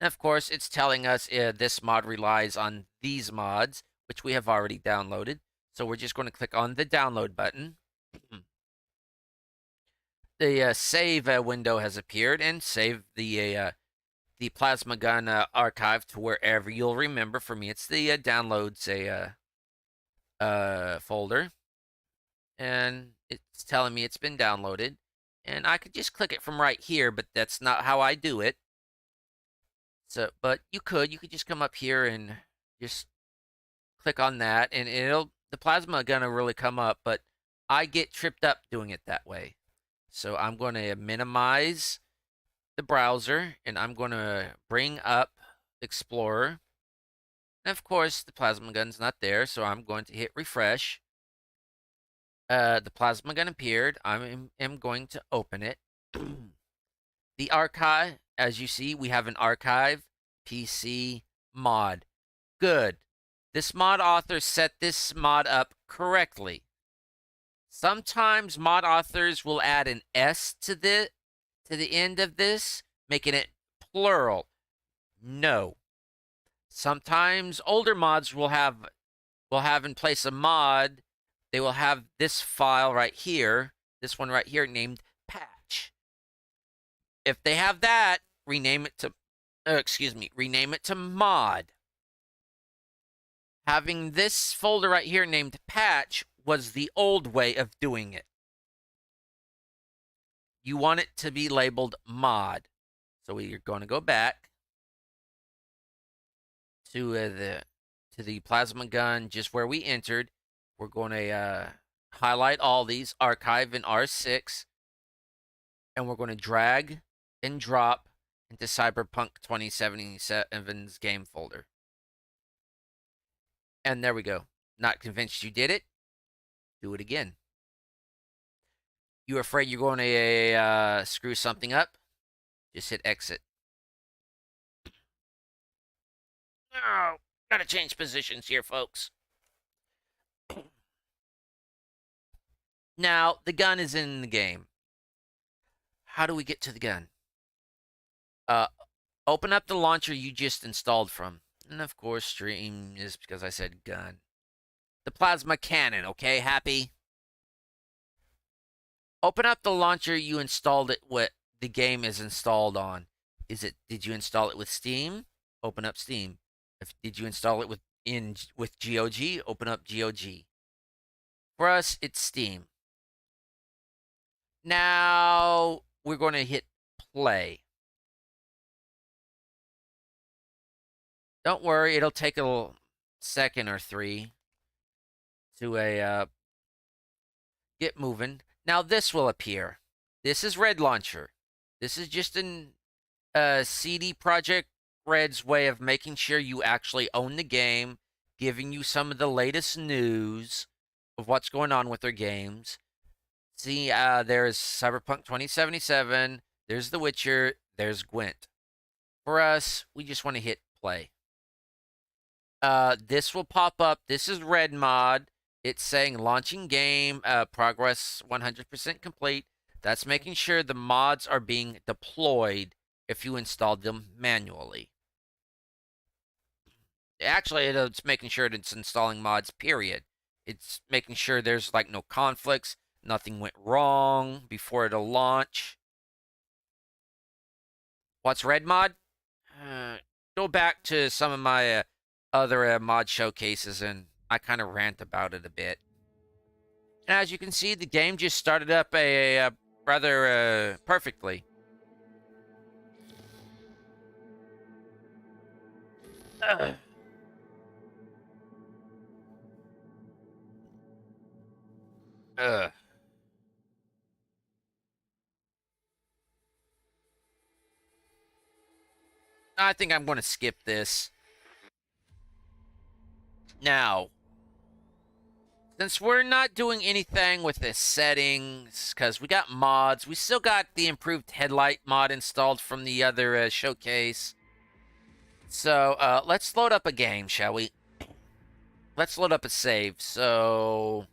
of course, it's telling us this mod relies on these mods, which we have already downloaded. So we're just going to click on the download button. The save window has appeared, and save the Plasma Gun archive to wherever you'll remember. For me, it's the downloads folder, and it's telling me it's been downloaded. And I could just click it from right here, but that's not how I do it. So, but you could just come up here and just click on that, and the Plasma Gun will really come up. But I get tripped up doing it that way. So I'm going to minimize the browser, and I'm going to bring up Explorer. And of course, the Plasma Gun's not there, so I'm going to hit refresh. The Plasma Gun appeared. I am going to open it. The archive, as you see, we have an archive PC mod. Good. This mod author set this mod up correctly. Sometimes mod authors will add an S to the end of this, making it plural. No. Sometimes older mods will have in place a mod, they will have this file right here, this one right here named patch. If they have that, rename it to mod. Having this folder right here named patch was the old way of doing it. You want it to be labeled mod. So we're going to go back to the Plasma Gun, just where we entered. We're going to highlight all these, archive in R6. and we're going to drag and drop into Cyberpunk 2077's game folder. And there we go. Not convinced you did it? Do it again. You afraid you're going to screw something up? Just hit exit. Oh, gotta change positions here, folks. Now, the gun is in the game. How do we get to the gun? Open up the launcher you just installed from. And of course, stream is because I said gun. The plasma cannon, okay? Happy? Open up the launcher you installed it with. The game is installed on. Did you install it with Steam? Open up Steam. Did you install it with GOG? Open up GOG. For us, it's Steam. Now we're going to hit play. Don't worry, it'll take a second or three to get moving. Now this will appear. This is Red Launcher. This is just an CD Projekt Red's way of making sure you actually own the game, giving you some of the latest news of what's going on with their games. See, there's Cyberpunk 2077, there's The Witcher, there's Gwent. For us, we just want to hit play. This will pop up. This is Red Mod. It's saying launching game, progress 100% complete. That's making sure the mods are being deployed if you installed them manually. Actually, it's making sure that it's installing mods, period. It's making sure there's like no conflicts, nothing went wrong before it'll launch. What's Red Mod? Go back to some of my other mod showcases and I kind of rant about it a bit. And as you can see, the game just started up rather perfectly. I think I'm going to skip this. Now, since we're not doing anything with the settings, because we got mods, we still got the improved headlight mod installed from the other showcase. So, let's load up a game, shall we? Let's load up a save. So,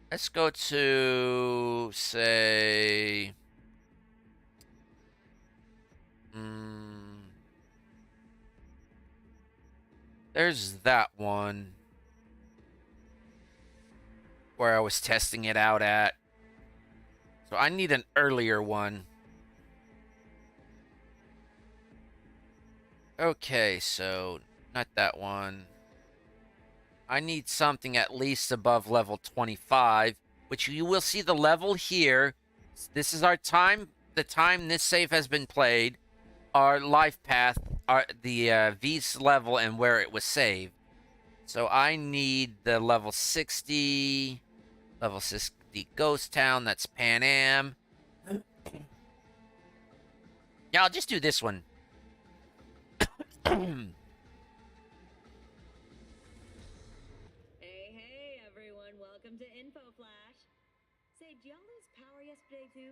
let's go to, say... There's that one where I was testing it out at. So I need an earlier one. Okay, so not that one. I need something at least above level 25, which you will see the level here. This is our time, the time this save has been played. Our life path, the V's level, and where it was saved. So I need the level 60, level 60 Ghost Town, that's Pan Am. Yeah, I'll just do this one. Hey, everyone, welcome to Info Flash. Say, did y'all lose power yesterday, too?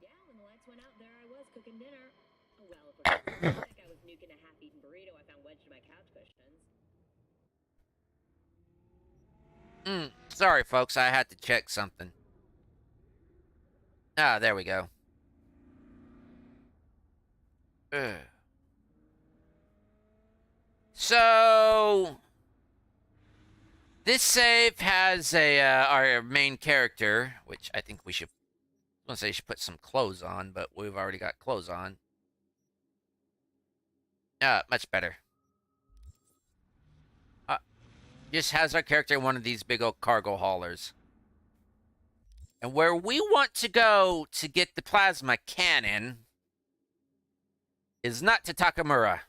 Yeah, when the lights went out, there I was cooking dinner. Oh, well, if it was like I was nuking a half-eaten burrito I found wedged in my couch cushions. Sorry, folks, I had to check something. Ah, there we go. So, this save has our main character, which I think we should... I was going to say you should put some clothes on, but we've already got clothes on. Much better. Just has our character in one of these big old cargo haulers. And where we want to go to get the plasma cannon is not to Takamura.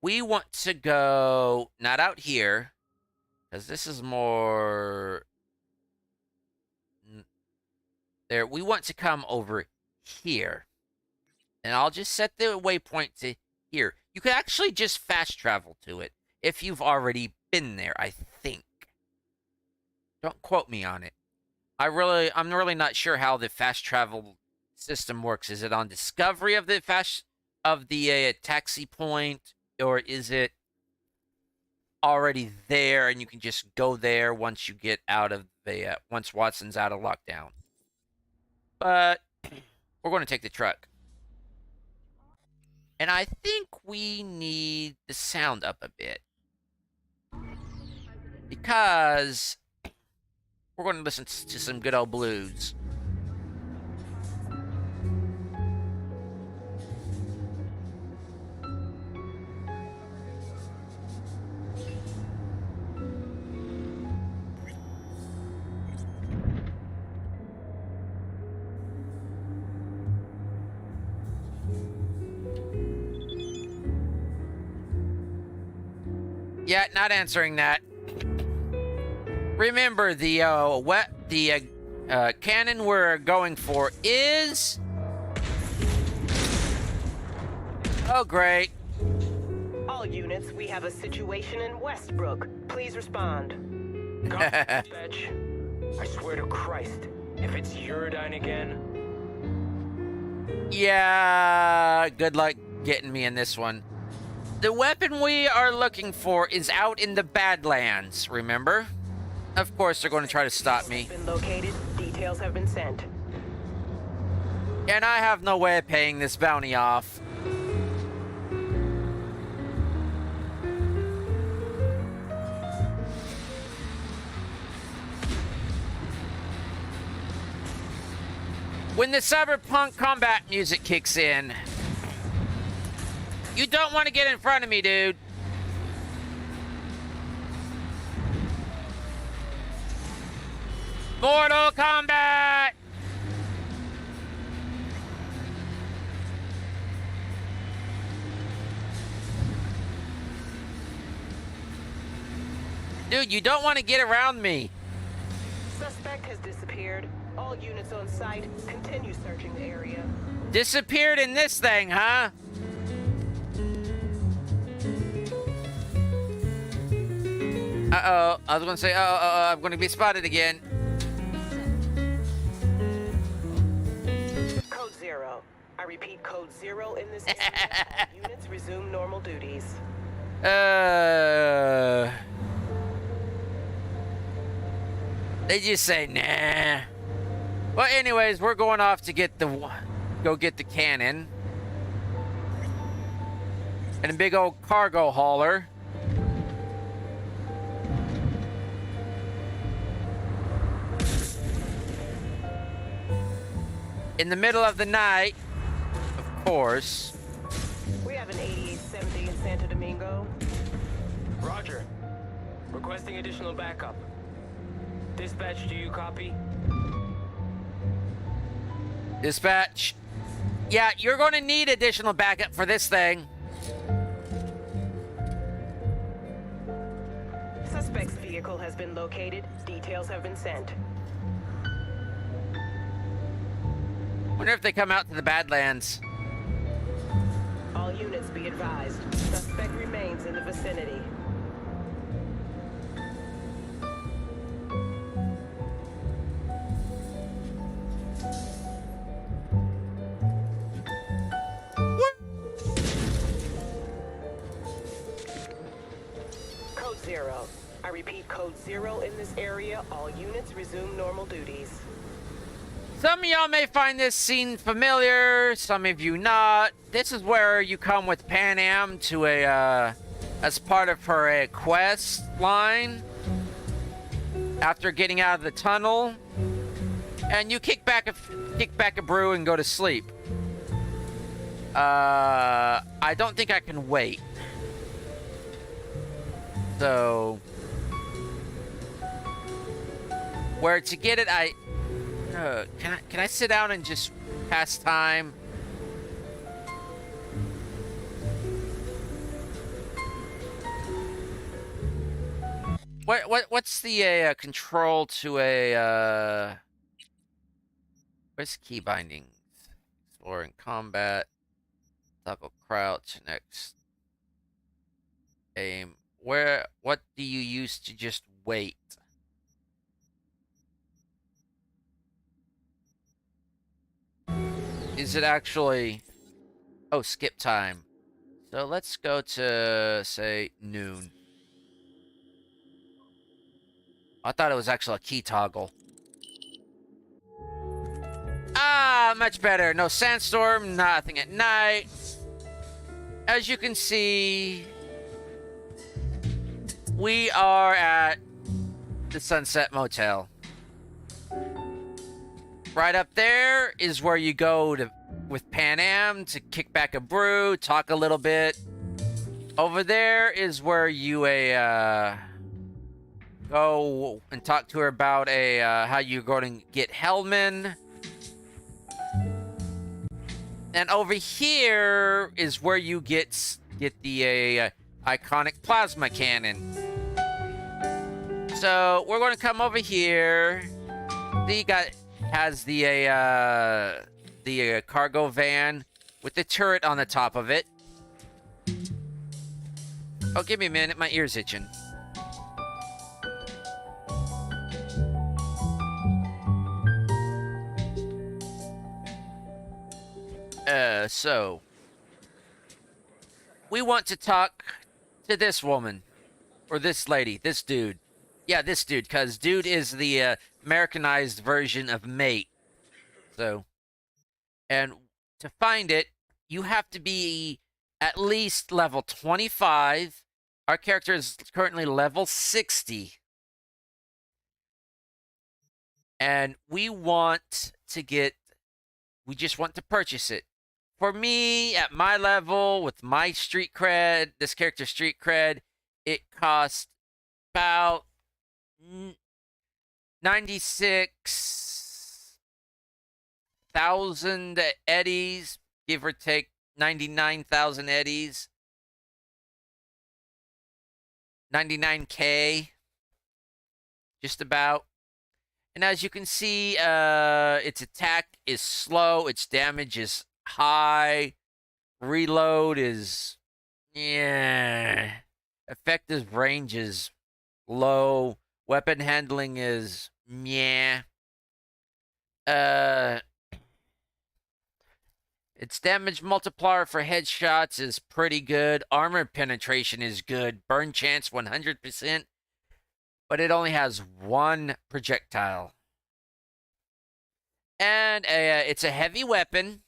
We want to go not out here, because this is more... there. We want to come over here. And I'll just set the waypoint to here. You could actually just fast travel to it if you've already been there, I think. Don't quote me on it. I'm really not sure how the fast travel system works. Is it on discovery of the taxi point, or is it already there and you can just go there once you get out of the once Watson's out of lockdown? But we're going to take the truck. And I think we need the sound up a bit. Because we're going to listen to some good old blues. Yeah, not answering that. Remember, the cannon we're going for is... Oh, great. All units, we have a situation in Westbrook. Please respond. Dispatch. I swear to Christ, if it's Uridine again... Yeah, good luck getting me in this one. The weapon we are looking for is out in the Badlands, remember? Of course, they're going to try to stop me. Been located. Details have been sent. And I have no way of paying this bounty off. When the Cyberpunk combat music kicks in, you don't want to get in front of me, dude. Mortal Kombat! Dude, you don't want to get around me. Suspect has disappeared. All units on site, continue searching the area. Disappeared in this thing, huh? Uh-oh. I was going to say, I'm going to be spotted again. Code 0. I repeat, code 0 in this area. All units resume normal duties. They just say, nah. Well, anyways, we're going off to get go get the cannon. And a big old cargo hauler. In the middle of the night, of course. We have an 8870 in Santo Domingo. Roger. Requesting additional backup. Dispatch, do you copy? Dispatch. Yeah, you're going to need additional backup for this thing. Suspect's vehicle has been located. Details have been sent. Wonder if they come out to the Badlands. All units be advised. Suspect remains in the vicinity. Code 0. I repeat, code 0 in this area. All units resume normal duties. Some of y'all may find this scene familiar, some of you not. This is where you come with Pan Am to as part of her quest line after getting out of the tunnel, and you kick back a brew and go to sleep. I don't think I can wait. So, where to get it, can I sit down and just pass time? What's the control to a Where's key bindings? Exploring combat. Toggle crouch. Next. Aim. What do you use to just wait? Is it actually... Oh, skip time. So let's go to, say, noon. I thought it was actually a key toggle. Ah, much better. No sandstorm, nothing at night. As you can see, we are at the Sunset Motel. Right up there is where you go to with Pan Am to kick back a brew, talk a little bit. Over there is where you go and talk to her about how you're going to get Hellman. And over here is where you get the iconic plasma cannon. So we're going to come over here. Has the cargo van with the turret on the top of it. Oh, give me a minute. My ear's itching. So we want to talk to this woman or this lady, this dude. Yeah, this dude, because dude is the Americanized version of mate. So, and to find it, you have to be at least level 25. Our character is currently level 60. And we just want to purchase it. For me, at my level, with my street cred, this character's street cred, it costs about 96,000 eddies, give or take 99,000 eddies. 99k, just about. And as you can see, its attack is slow, its damage is high, reload is, effective range is low, weapon handling is, its damage multiplier for headshots is pretty good, armor penetration is good, burn chance 100%, but it only has one projectile. And it's a heavy weapon.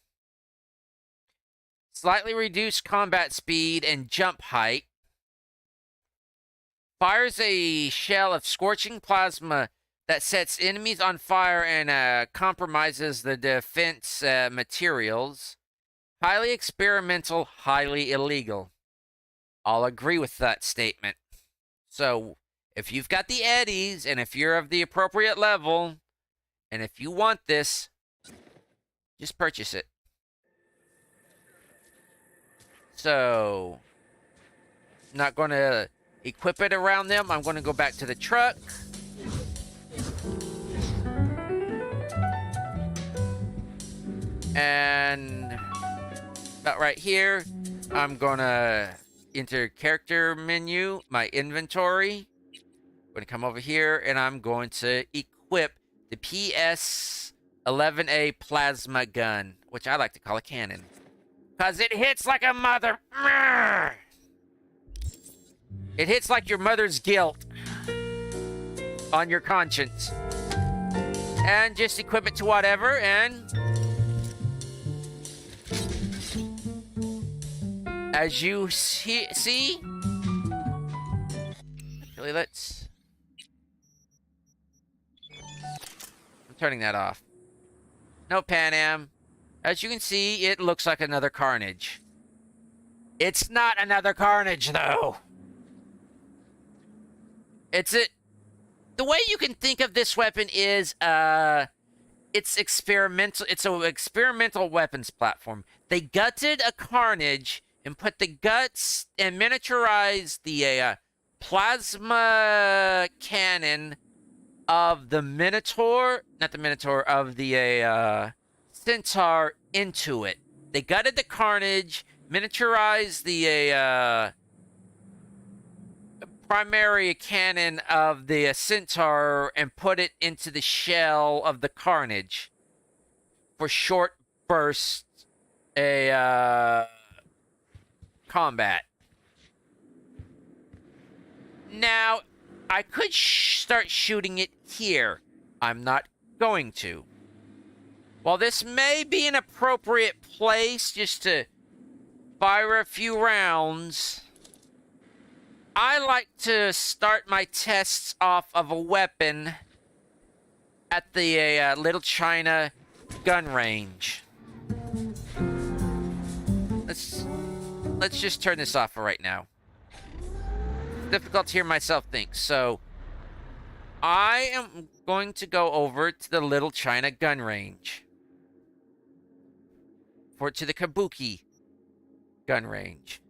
Slightly reduced combat speed and jump height. Fires a shell of scorching plasma that sets enemies on fire and compromises the defense materials. Highly experimental, highly illegal. I'll agree with that statement. So, if you've got the eddies, and if you're of the appropriate level, and if you want this, just purchase it. So, I'm not going to equip it around them. I'm going to go back to the truck. And about right here, I'm going to enter character menu, my inventory. I'm going to come over here, and I'm going to equip the PS-11A Plasma Gun, which I like to call a cannon. Because it hits like a mother... It hits like your mother's guilt on your conscience. And just equip it to whatever, and... As you see... Actually, let's... I'm turning that off. No Pan Am. As you can see, it looks like another Carnage. It's not another Carnage, though. The way you can think of this weapon is, it's experimental. It's an experimental weapons platform. They gutted a Carnage and put the guts and miniaturized the plasma cannon of the Minotaur, not the Minotaur, of the Centaur into it. They gutted the carnage, miniaturized the primary cannon of the Centaur, and put it into the shell of the carnage for short bursts combat. Now, I could start shooting it here. I'm not going to. While this may be an appropriate place just to fire a few rounds, I like to start my tests off of a weapon at the Little China gun range. Let's just turn this off for right now. It's difficult to hear myself think, so I am going to go over to the Little China gun range. To the Kabuki gun range.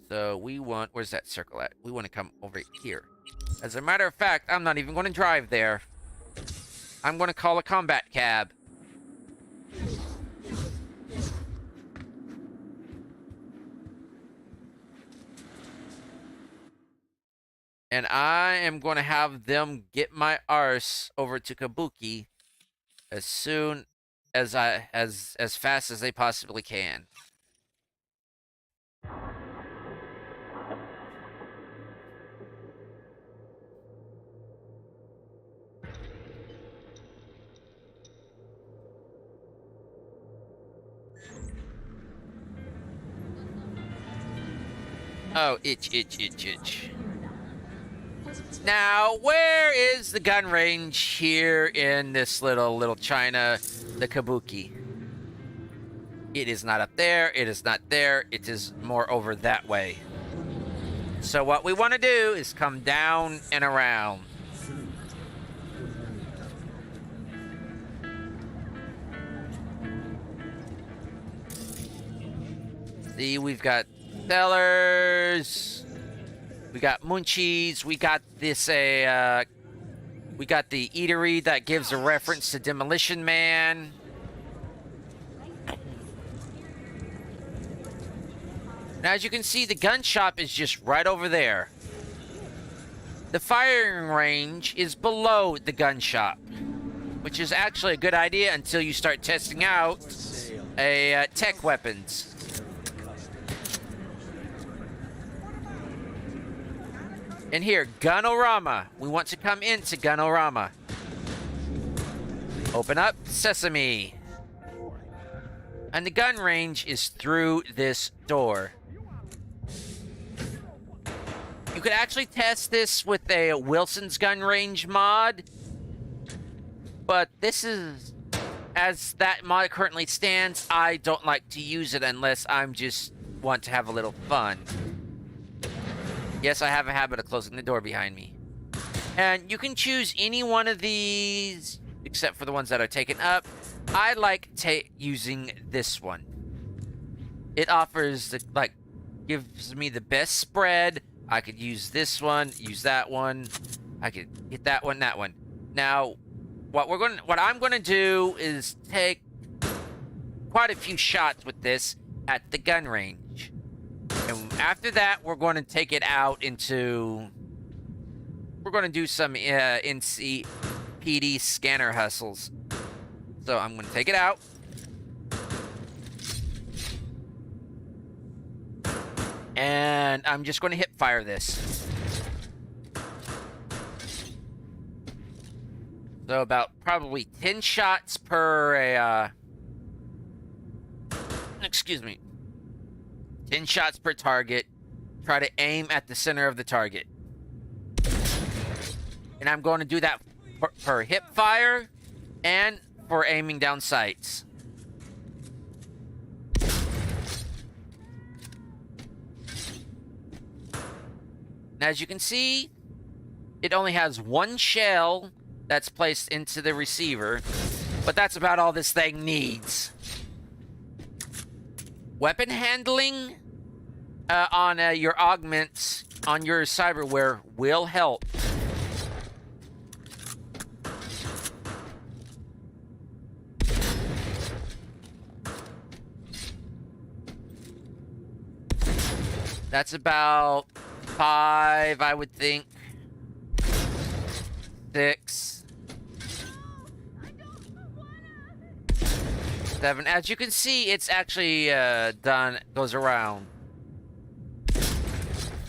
So we want, where's that circle at? We want to come over here. As a matter of fact, I'm not even going to drive there. I'm going to call a combat cab. And I am going to have them get my arse over to Kabuki as soon as as fast as they possibly can. Oh, itch. Now, where is the gun range here in this little China, the Kabuki? It is not up there. It is not there. It is more over that way. So what we want to do is come down and around. See, we've got sellers. We got munchies. We got this we got the eatery that gives a reference to Demolition Man. Now, as you can see, the gun shop is just right over there. The firing range is below the gun shop, which is actually a good idea until you start testing out tech weapons. And here, Gunorama. We want to come into Gunorama. Open up Sesame. And the gun range is through this door. You could actually test this with a Wilson's gun range mod. But this is, as that mod currently stands, I don't like to use it unless I'm just want to have a little fun. Yes, I have a habit of closing the door behind me. And you can choose any one of these, except for the ones that are taken up. I like using this one. It offers, gives me the best spread. I could use this one, use that one. I could hit that one, that one. Now, what I'm going to do is take quite a few shots with this at the gun range. And after that, we're going to take it out into... We're going to do some NCPD scanner hustles. So I'm going to take it out. And I'm just going to hip fire this. So about probably 10 shots per excuse me. 10 shots per target. Try to aim at the center of the target. And I'm going to do that for hip fire and for aiming down sights. And as you can see, it only has one shell that's placed into the receiver, but that's about all this thing needs. Weapon handling on your augments on your cyberware will help. That's about 5, I would think. 6. 7. As you can see, it's actually done. Goes around.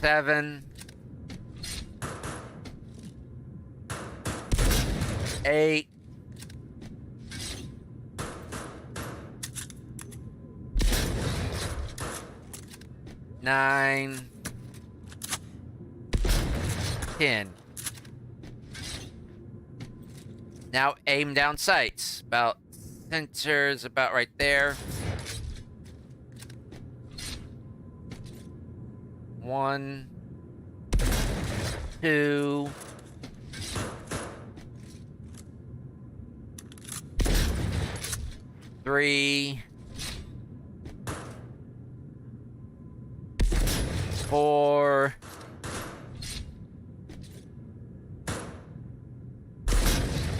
7. 8. 9. 10. Now aim down sights. About sensors about right there. 1, 2, 3, 4,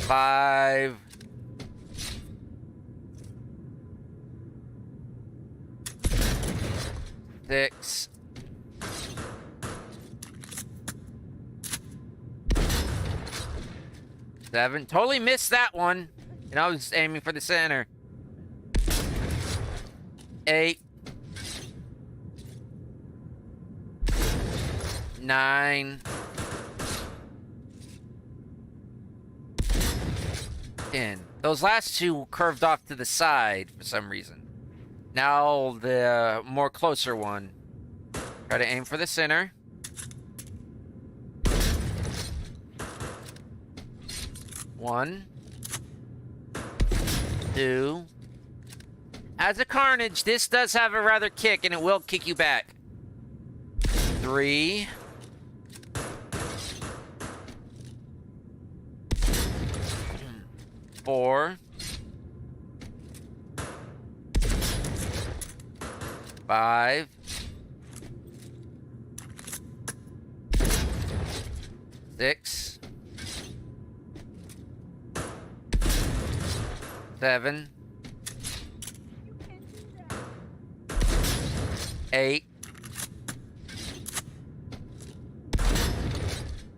5, 6, 7. Totally missed that one. And I was aiming for the center. 8. 9. 10. Those last two curved off to the side for some reason. Now the more closer one. Try to aim for the center. 1, 2. As a Carnage, this does have a rather kick, and it will kick you back. 3. 4. 5. 6. 7. 8.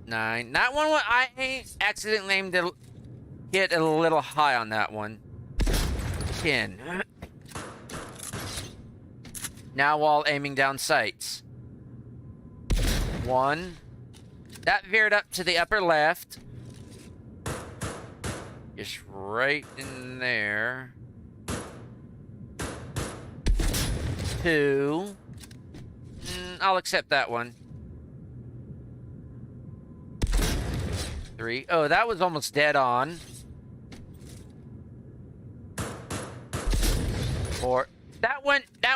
9. That one, I accidentally aimed it, hit a little high on that one. 10. Now while aiming down sights. 1. That veered up to the upper left. Just right in there. 2. I'll accept that one. 3. Oh, that was almost dead on. 4. That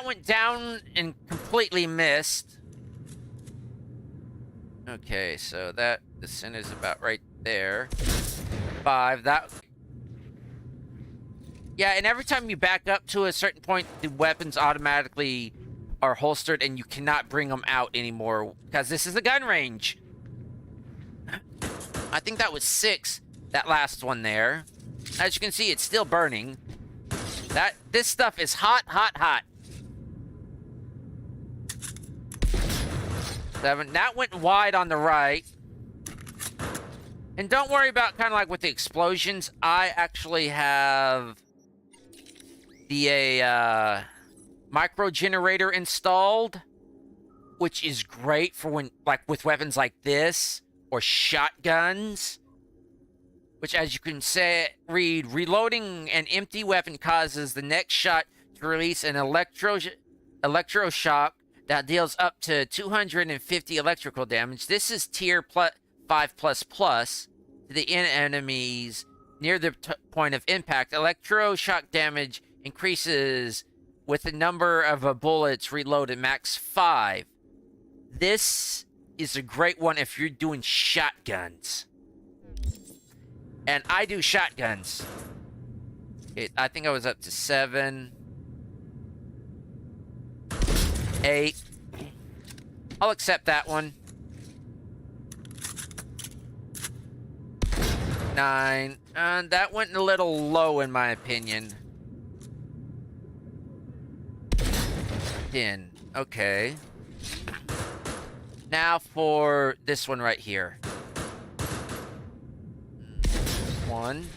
went down and completely missed. Okay, so the sin is about right there. 5. Yeah, and every time you back up to a certain point, the weapons automatically are holstered and you cannot bring them out anymore because this is a gun range. I think that was 6, that last one there. As you can see, it's still burning. This stuff is hot, hot, hot. 7. That went wide on the right. And don't worry about kind of like with the explosions. I actually have the micro generator installed, which is great for when, like, with weapons like this or shotguns. Which, as you can read, reloading an empty weapon causes the next shot to release an electroshock that deals up to 250 electrical damage. This is tier 5++ to the enemies near the point of impact. Electroshock damage increases with the number of bullets reloaded, max 5. This is a great one if you're doing shotguns. And I do shotguns. Okay, I think I was up to 7. 8. I'll accept that one. 9. That went a little low in my opinion. 10. Okay. Now for this one right here. 1.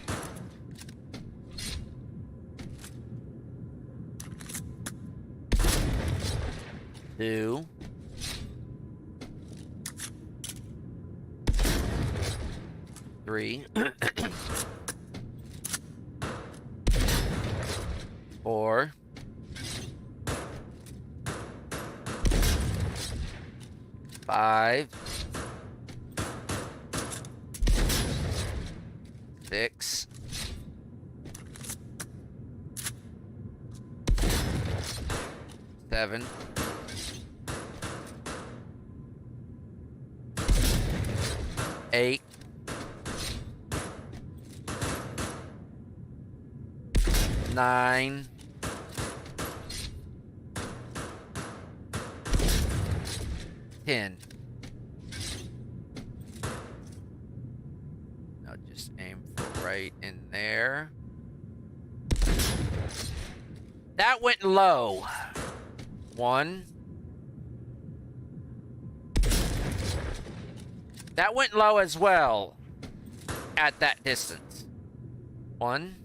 2. 3. 4. 5. 6. 7. 8. 9. 10. Now just aim for right in there. That went low. 1. That went low as well at that distance. 1.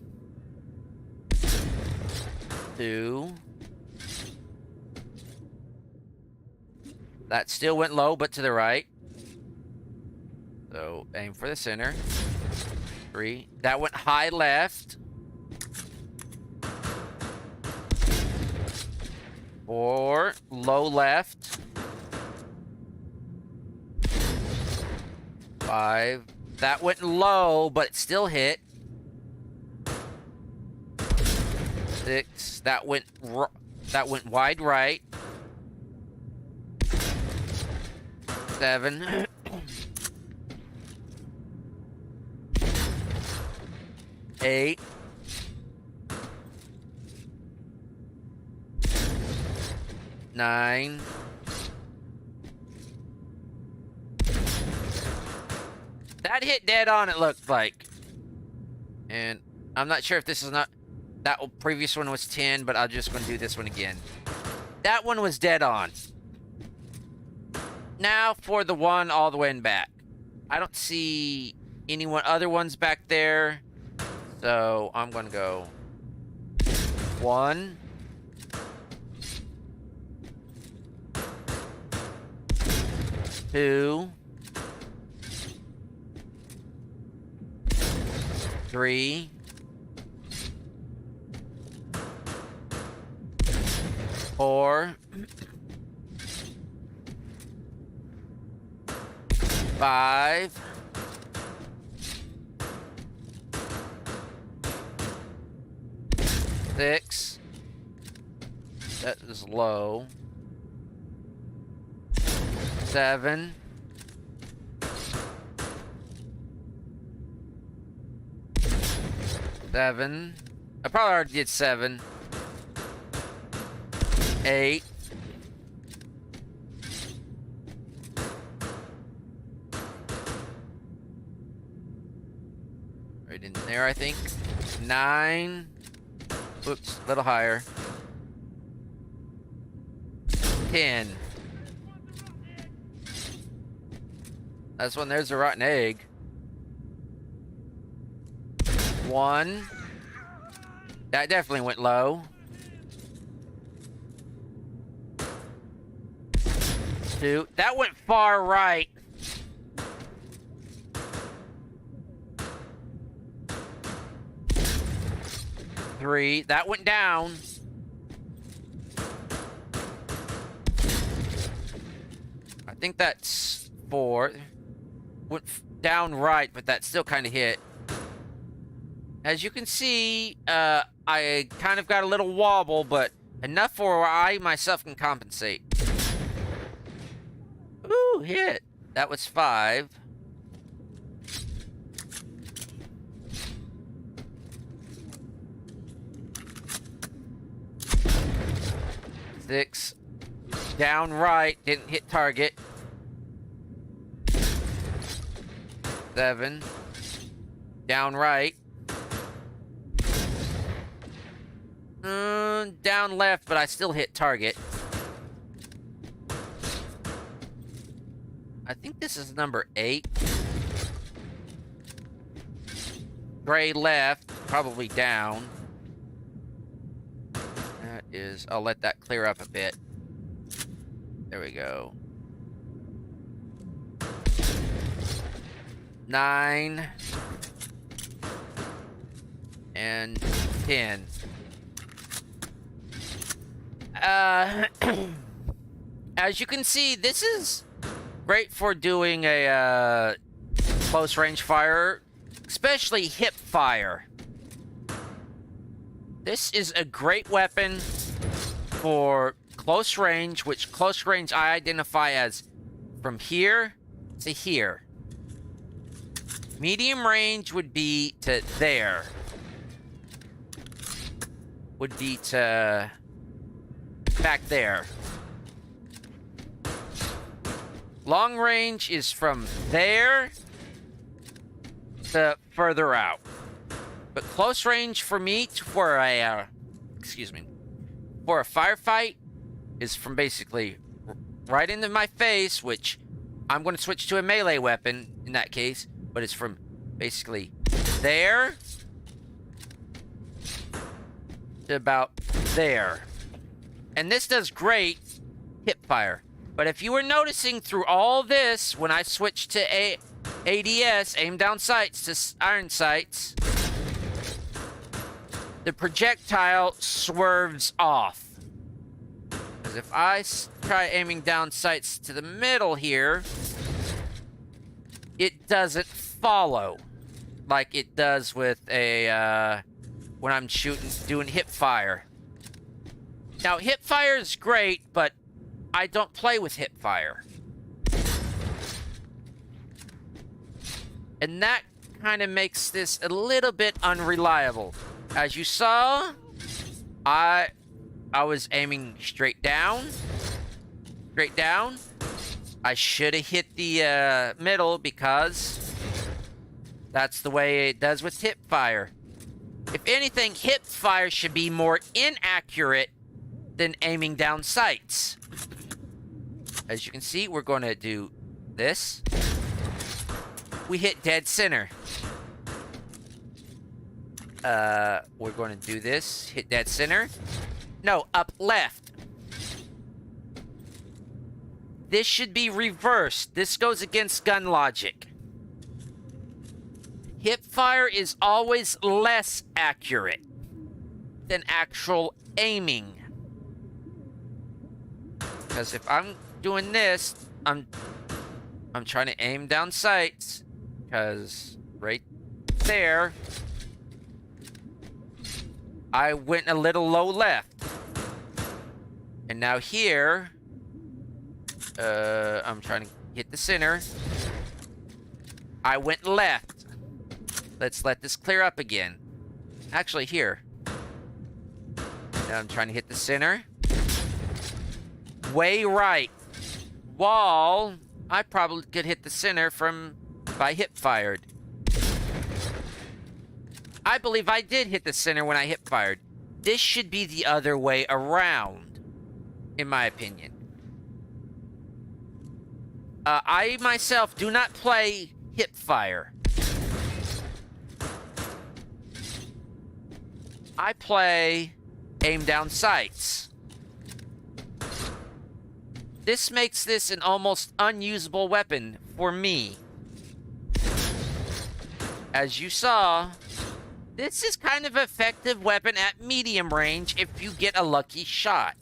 2. That still went low, but to the right. So aim for the center. 3. That went high left. 4. Low left. 5. That went low, but it still hit. 6. That went wide right. 7. 8. 9. 10. That hit dead on, it looked like. And I'm not sure if this is not... That previous one was 10, but I'm just going to do this one again. That one was dead on. Now for the one all the way in back. I don't see any other ones back there. So I'm going to go 1. 2. 3. 4. 5. 6. That is low. 7. 7. I probably already did 7. 8. 'Right in there, I think. 9. Whoops, a little higher. 10. That's when there's a rotten egg. 1. That definitely went low. 2. That went far right. 3. That went down. 'I think that's 4. Went down right, but that still kind of hit. As you can see, I kind of got a little wobble, but enough for where I myself can compensate. Ooh, hit. That was 5. 6. Down right, didn't hit target. 7. Down right. Down left, but I still hit target. I think this is number 8. Gray left, probably down. That is, I'll let that clear up a bit. There we go. 9 and 10. As you can see, this is great for doing a close range fire, especially hip fire. This is a great weapon for close range, which close range I identify as from here to here. Medium range would be to there. Would be to back there. Long range is from there to further out. But close range for me for a for a firefight is from basically right into my face, which I'm going to switch to a melee weapon in that case, but it's from basically there to about there. And this does great hip fire. But if you were noticing through all this, when I switched to ADS, aim down sights, to iron sights, the projectile swerves off. Because if I try aiming down sights to the middle here, it doesn't follow like it does with a when I'm doing hip fire. Now, hip fire is great, but I don't play with hip fire. And that kind of makes this a little bit unreliable. As you saw, I was aiming straight down. Straight down. I should have hit the middle because that's the way it does with hip fire. If anything, hip fire should be more inaccurate than aiming down sights. As you can see, we're going to do this. We hit dead center. We're going to do this. Hit dead center. No, up left. This should be reversed. This goes against gun logic. Hip fire is always less accurate than actual aiming. Because if I'm doing this, I'm trying to aim down sights. Because right there, I went a little low left. And now here, I'm trying to hit the center. I went left. Let's let this clear up again. Actually, here. Now I'm trying to hit the center. Way right. Wall. I probably could hit the center if I hip fired. I believe I did hit the center when I hip fired. This should be the other way around, in my opinion. I myself do not play hip fire. I play aim down sights. This makes this an almost unusable weapon for me. As you saw, this is kind of an effective weapon at medium range if you get a lucky shot.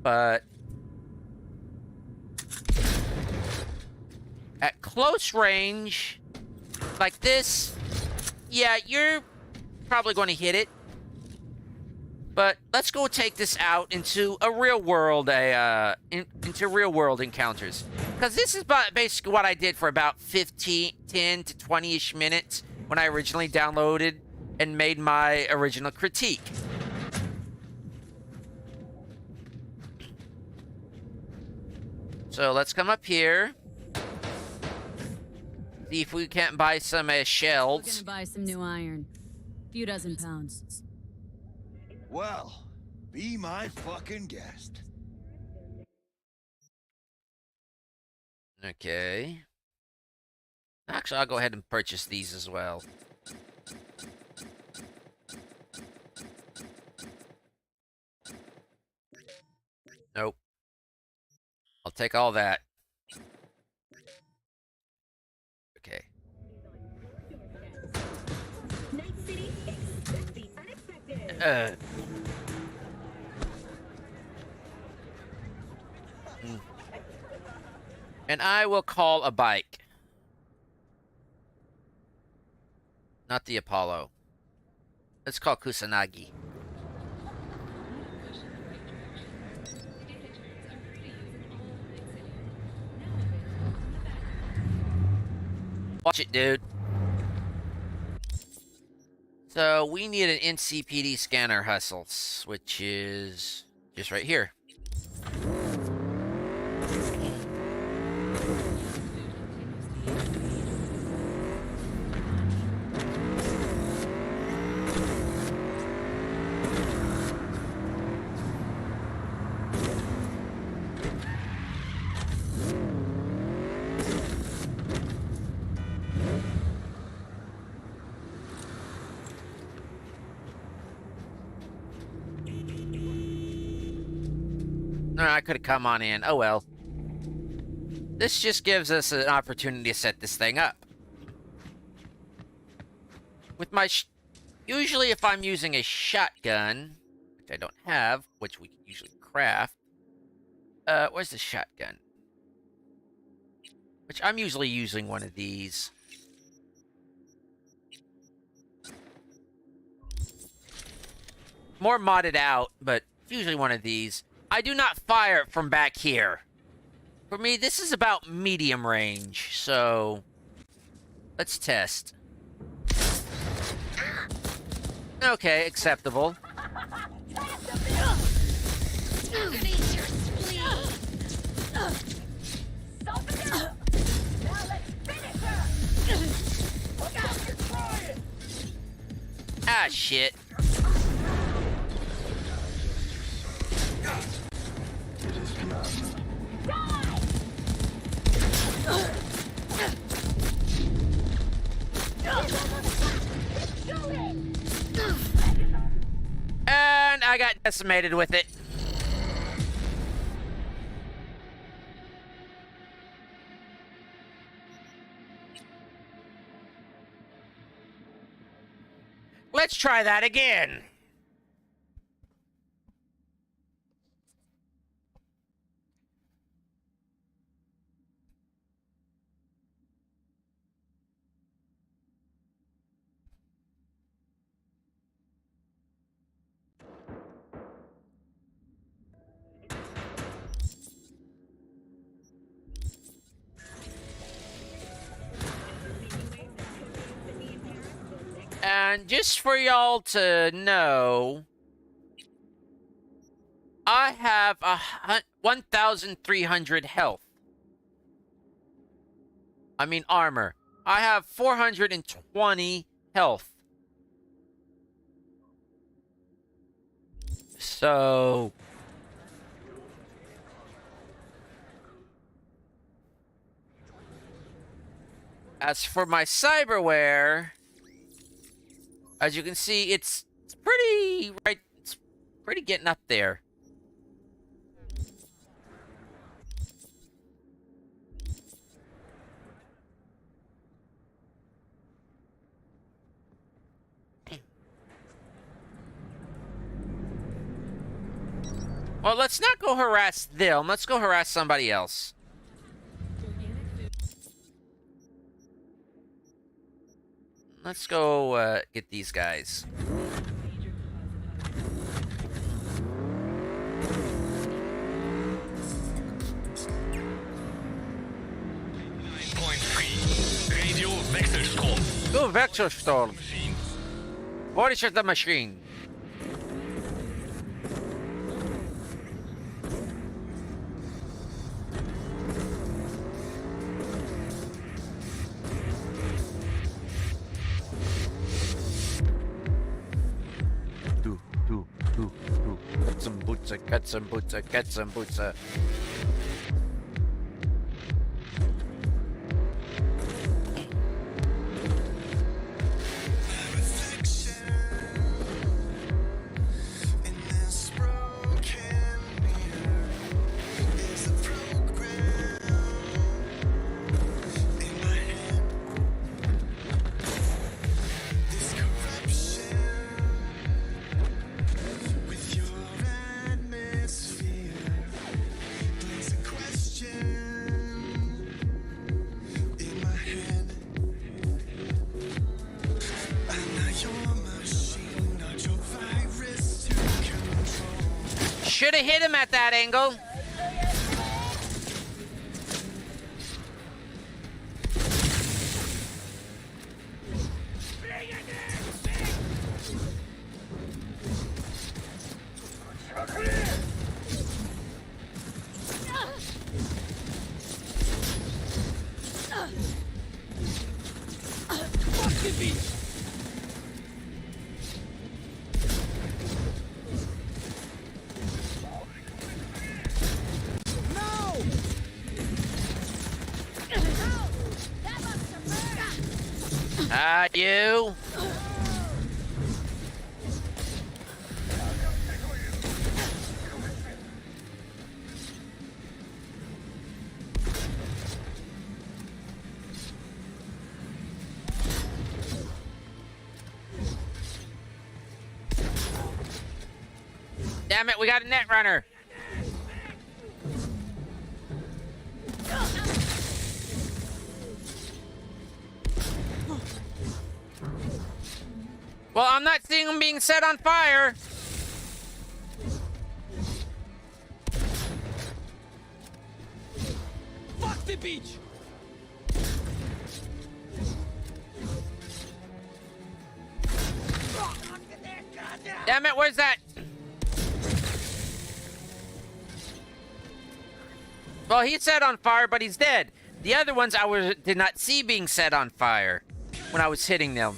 But at close range, like this, yeah, you're probably going to hit it. But let's go take this out into a real world, into real world encounters. Because this is basically what I did for about 10 to 20-ish minutes when I originally downloaded and made my original critique. So let's come up here. See if we can't buy some shells. We're gonna buy some new iron. Few dozen pounds. Well, be my fucking guest. Okay. Actually, I'll go ahead and purchase these as well. Nope. I'll take all that. Okay. Night City, expect the unexpected. And I will call a bike. Not the Apollo. Let's call Kusanagi. Watch it, dude. So we need an NCPD scanner hustles, which is just right here. I could have come on in. Oh well. This just gives us an opportunity to set this thing up. With my... usually if I'm using a shotgun, which I don't have, which we can usually craft. Where's the shotgun? Which I'm usually using one of these. More modded out, but usually one of these. I do not fire it from back here. For me, this is about medium range, so let's test. Okay, acceptable. Ah, shit. And I got decimated with it. Let's try that again. And just for y'all to know, I have 1,300 health. I mean armor. I have 420 health. So... as for my cyberware... as you can see, it's pretty it's pretty getting up there. Well, let's not go harass them. Let's go harass somebody else. Let's go get these guys. Radio Wechselstrom. Oh, Wechselstrom. What is the machine? Get some boots. should have hit him at that angle. You. Damn it, we got a net runner. Well, I'm not seeing him being set on fire. Fuck the beach! Damn it, where's that? Well, he's set on fire, but he's dead. The other ones did not see being set on fire when I was hitting them.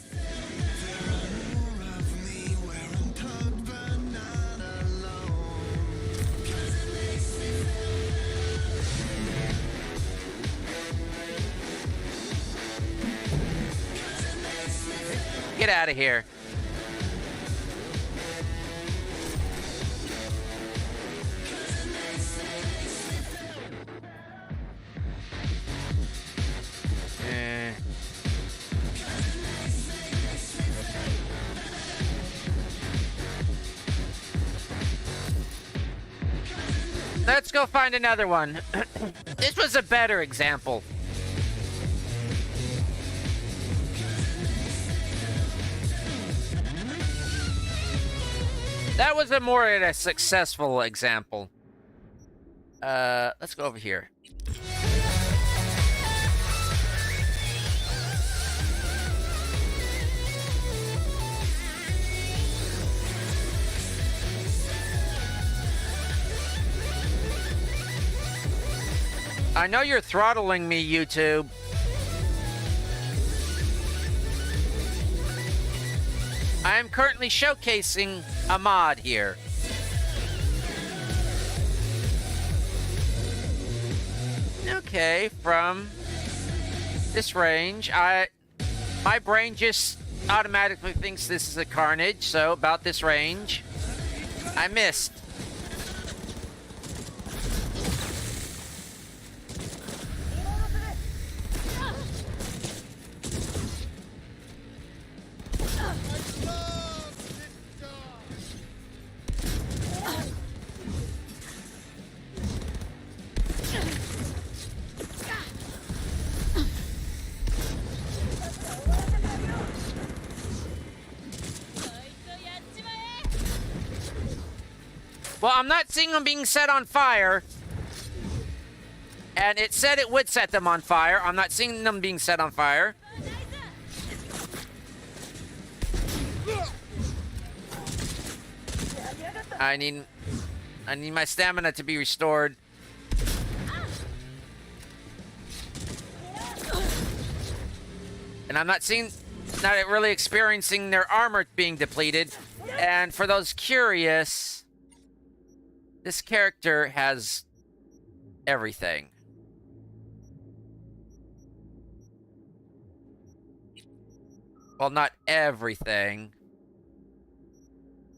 Get out of here. Let's go find another one. This was a better example. That was a successful example. Let's go over here. I know you're throttling me, YouTube. I am currently showcasing a mod here. Okay, from this range, my brain just automatically thinks this is a Carnage, so about this range, I missed. Well, I'm not seeing them being set on fire. And it said it would set them on fire. I'm not seeing them being set on fire. I need my stamina to be restored. And I'm not really experiencing their armor being depleted. And for those curious, this character has everything. Well, not everything.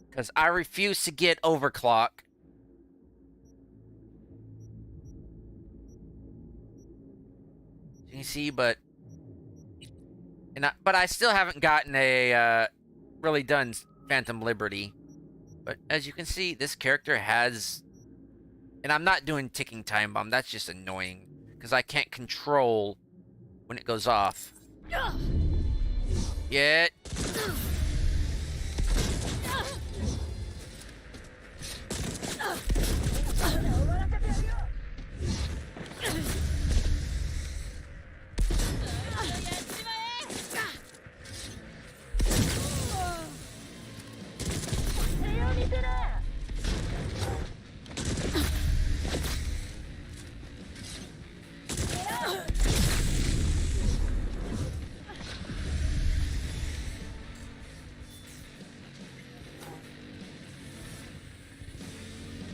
Because I refuse to get overclock. You see, but I still haven't gotten a really done Phantom Liberty. But as you can see, this character has, and I'm not doing ticking time bomb. That's just annoying because I can't control when it goes off. Get.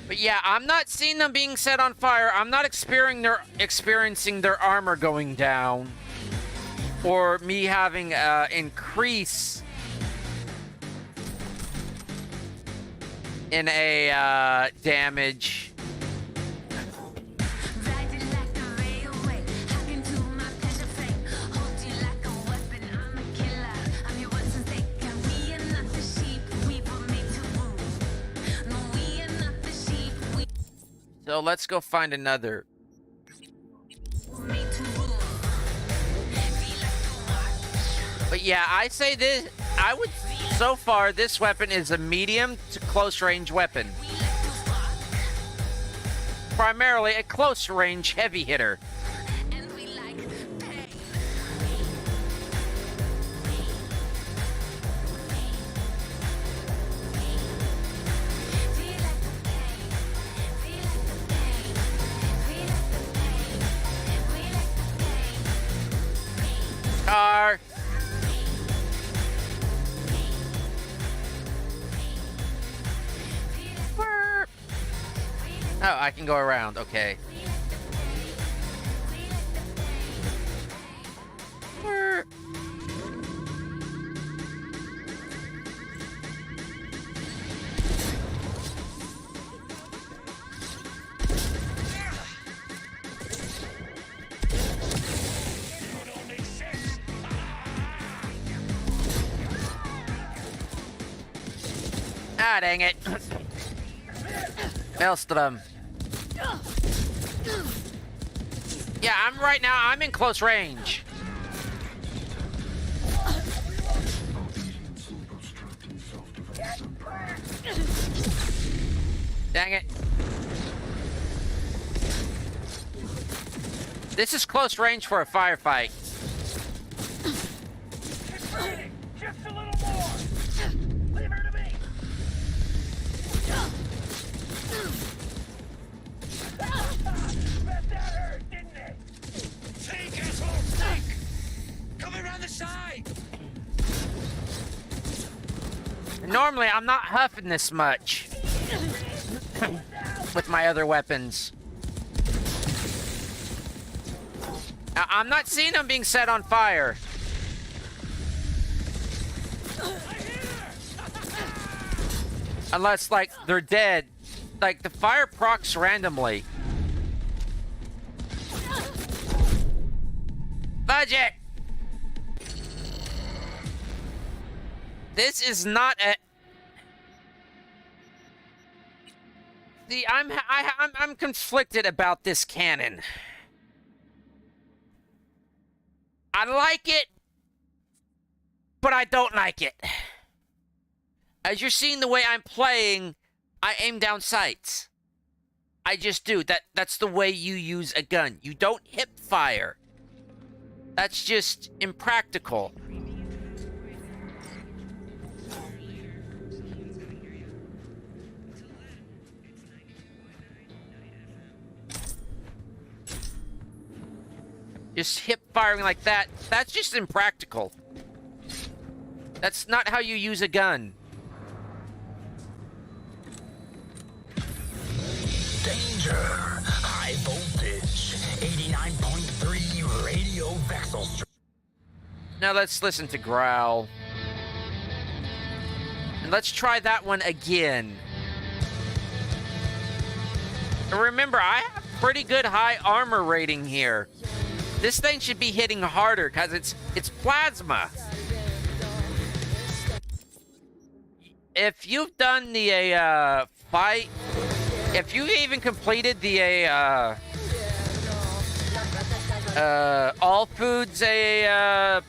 But yeah, I'm not seeing them being set on fire. I'm not experiencing their armor going down. Or me having increase in a damage. So let's go find another. But yeah, I say this, so far, this weapon is a medium to close range weapon. Primarily a close range heavy hitter. Car. Oh, I can go around. Okay. Ah, dang it. Maelstrom. Yeah, I'm in close range. Dang it. This is close range for a firefight. Just a little more. Leave her to me. Bet that hurt, didn't it? Take, asshole, take! Come around the side! Normally, I'm not huffing this much with my other weapons. I'm not seeing them being set on fire. Unless, like, they're dead. Like, the fire procs randomly. Budget! This is not a... See, I'm conflicted about this cannon. I like it, but I don't like it. As you're seeing the way I'm playing, I aim down sights. I just do. That's the way you use a gun. You don't hip fire. That's just impractical. Just hip firing like that, that's just impractical. That's not how you use a gun. Danger! High voltage! 89.3 radio vexel. Now let's listen to Growl. And let's try that one again. And remember, I have pretty good high armor rating here. This thing should be hitting harder because it's plasma. If you've done the fight, if you even completed the all foods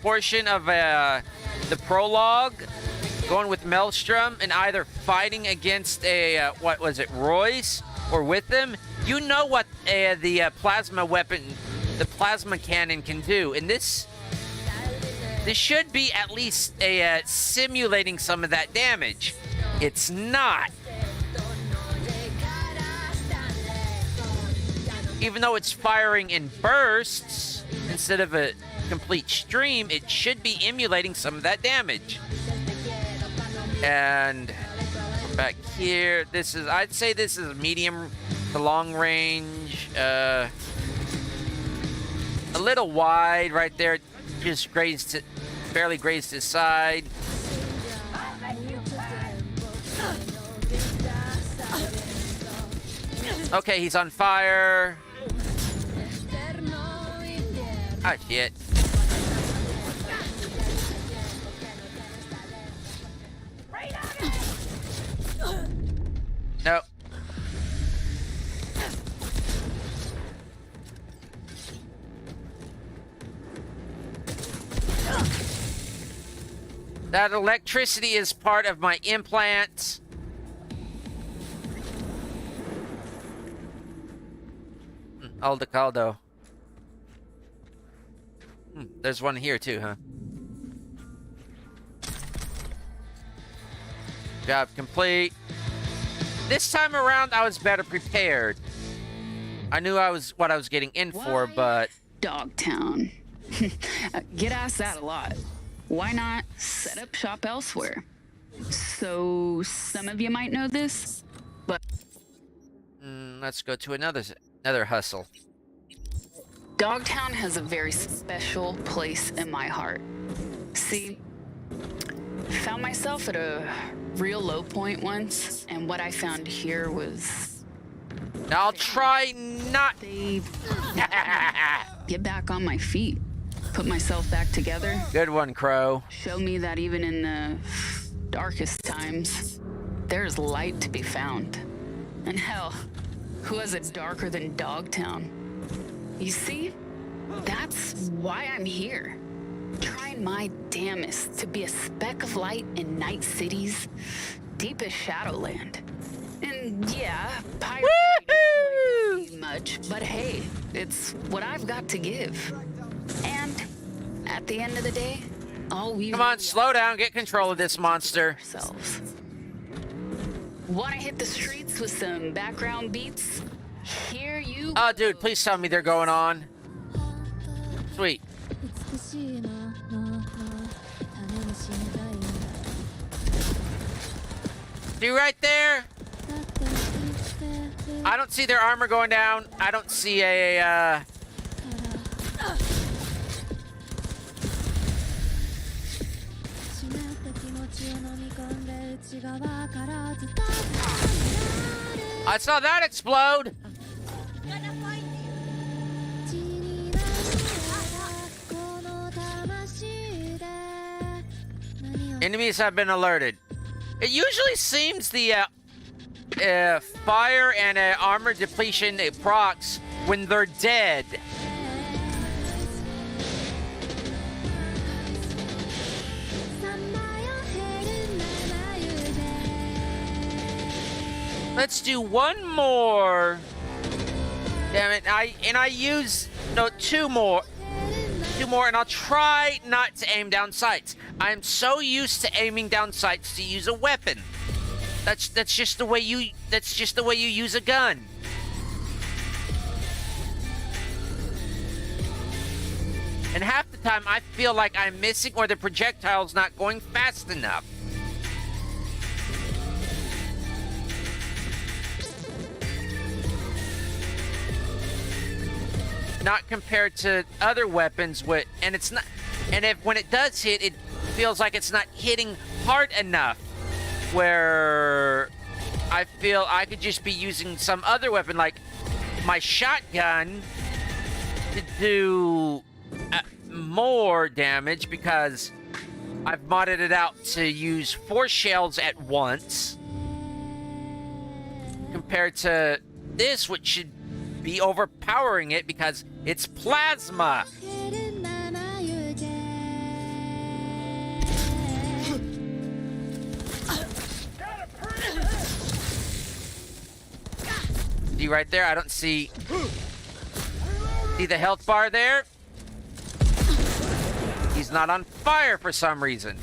portion of the prologue, going with Maelstrom and either fighting against a what was it, Royce, or with them, you know what the plasma weapon. The plasma cannon can do, and this should be at least simulating some of that damage. It's not. Even though it's firing in bursts instead of a complete stream, it should be emulating some of that damage. And Back here, this is, I'd say this is medium to long range. A little wide right there. Just grazed it, barely grazed his side. Okay, he's on fire. Ah, shit. Nope. That electricity is part of my implant. Aldo caldo. There's one here too, huh? Job complete. This time around, I was better prepared. I knew what I was getting in for, but... Dogtown. Get asked that a lot. Why not set up shop elsewhere? So, some of you might know this, but... let's go to another hustle. Dogtown has a very special place in my heart. See, found myself at a real low point once, and what I found here was... Now I'll try not... Get back on my feet. Put myself back together. Good one, Crow. Show me that even in the darkest times, there's light to be found. And hell, who has it darker than Dogtown? You see, that's why I'm here. Trying my damnest to be a speck of light in Night City's deepest Shadowland. And yeah, pirate might not be much, but hey, it's what I've got to give. And at the end of the day, all we Come on, slow down, get control of this monster. Ourselves. Wanna hit the streets with some background beats? Here you Oh, dude, please tell me they're going on. Sweet. See right there? I don't see their armor going down. I don't see a, I saw that explode! Enemies have been alerted. It usually seems the fire and armor depletion procs when they're dead. Let's do one more. Damn it! I use two more, and I'll try not to aim down sights. I'm so used to aiming down sights to use a weapon. That's just the way you use a gun. And half the time I feel like I'm missing or the projectile's not going fast enough. Not compared to other weapons and it's not, and when it does hit, it feels like it's not hitting hard enough, where I feel I could just be using some other weapon like my shotgun to do more damage, because I've modded it out to use 4 shells at once compared to this, which should be overpowering it because it's plasma. See right there? I don't see the health bar there? He's not on fire for some reason.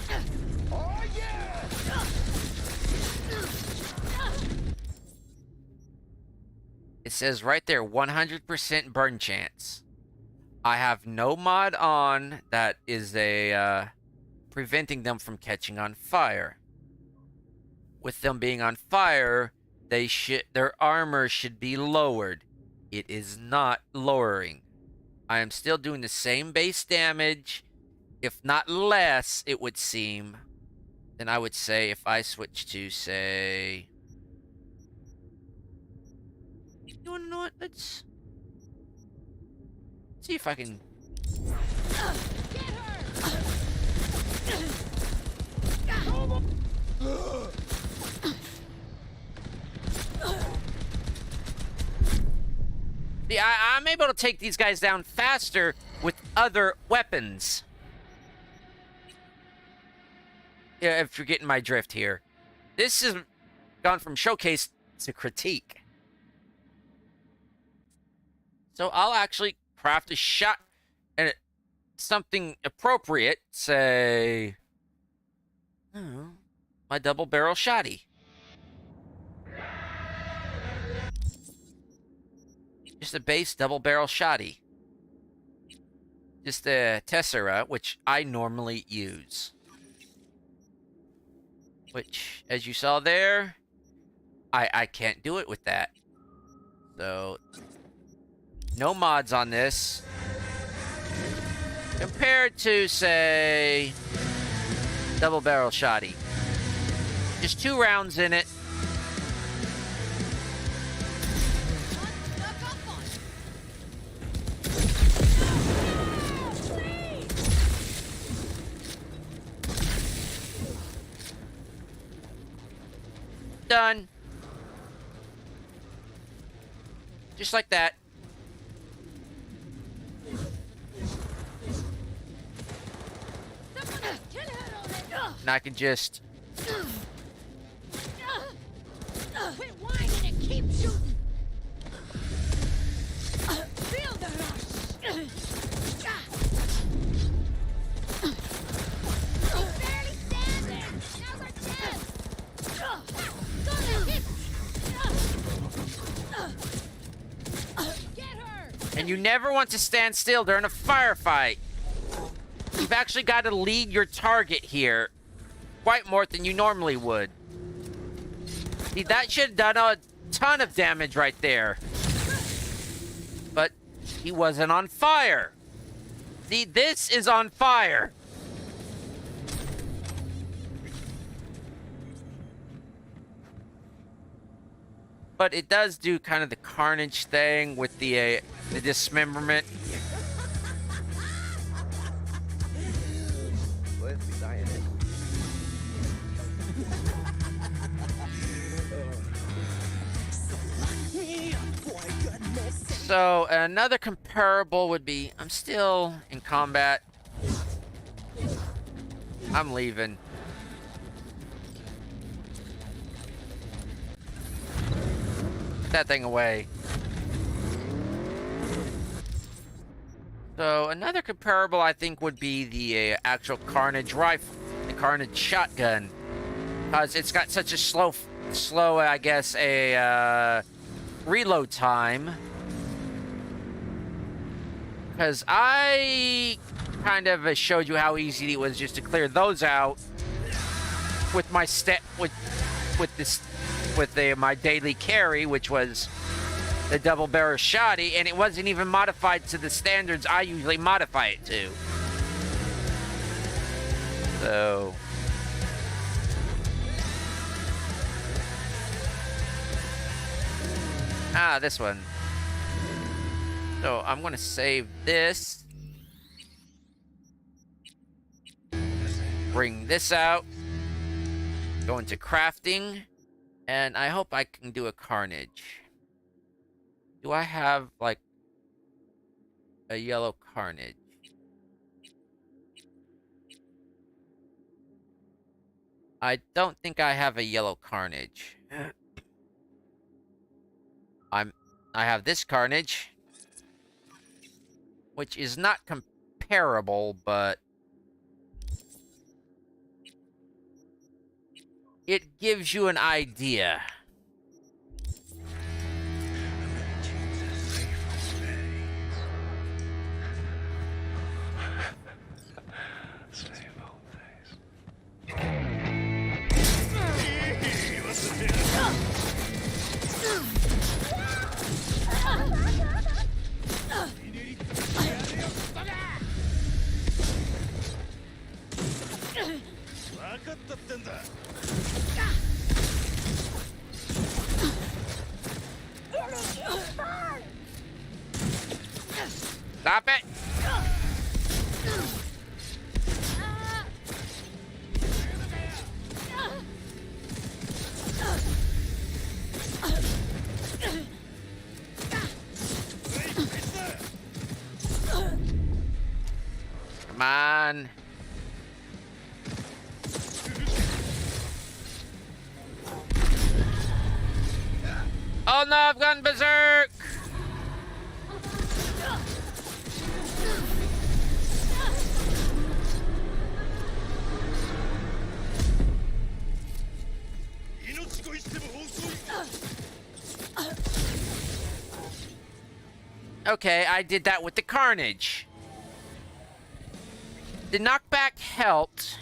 It says right there, 100% burn chance. I have no mod on that is preventing them from catching on fire. with them being on fire, their armor should be lowered. It is not lowering. I am still doing the same base damage, if not less, it would seem. Then I would say if I switch to, say... You wanna know what? Let's see if I can... See, I'm able to take these guys down faster with other weapons. Yeah, if you're getting my drift here. This has gone from showcase to critique. So I'll actually craft a shot and something appropriate, say, I don't know, my double barrel shotty. Just a base double barrel shotty. Just a Tessera, which I normally use. Which, as you saw there, I can't do it with that. So, no mods on this. Compared to, say, double barrel shotty. Just 2 rounds in it. Done. Just like that. And I can just... Quit whining and keep shooting. Feel the rush. Barely stand there. Now's our chance. Gonna hit. Get her. And you never want to stand still during a firefight. You've actually got to lead your target here quite more than you normally would. See, that should have done a ton of damage right there. But he wasn't on fire. See, this is on fire. But it does do kind of the carnage thing with the dismemberment. So another comparable would be, I'm still in combat. I'm leaving. Put that thing away. So another comparable I think would be the actual Carnage rifle, the Carnage shotgun, because it's got such a slow, I guess, a reload time. Because I kind of showed you how easy it was just to clear those out with my my daily carry, which was the double barrel shotty, and it wasn't even modified to the standards I usually modify it to. So this one. So I'm gonna save this. Bring this out. Go into crafting. And I hope I can do a Carnage. Do I have, like, a yellow Carnage? I don't think I have a yellow Carnage. I have this Carnage, which is not comparable, but it gives you an idea. Stop it! Come on. Oh no, I've gone berserk! Okay, I did that with the Carnage. The knockback helped.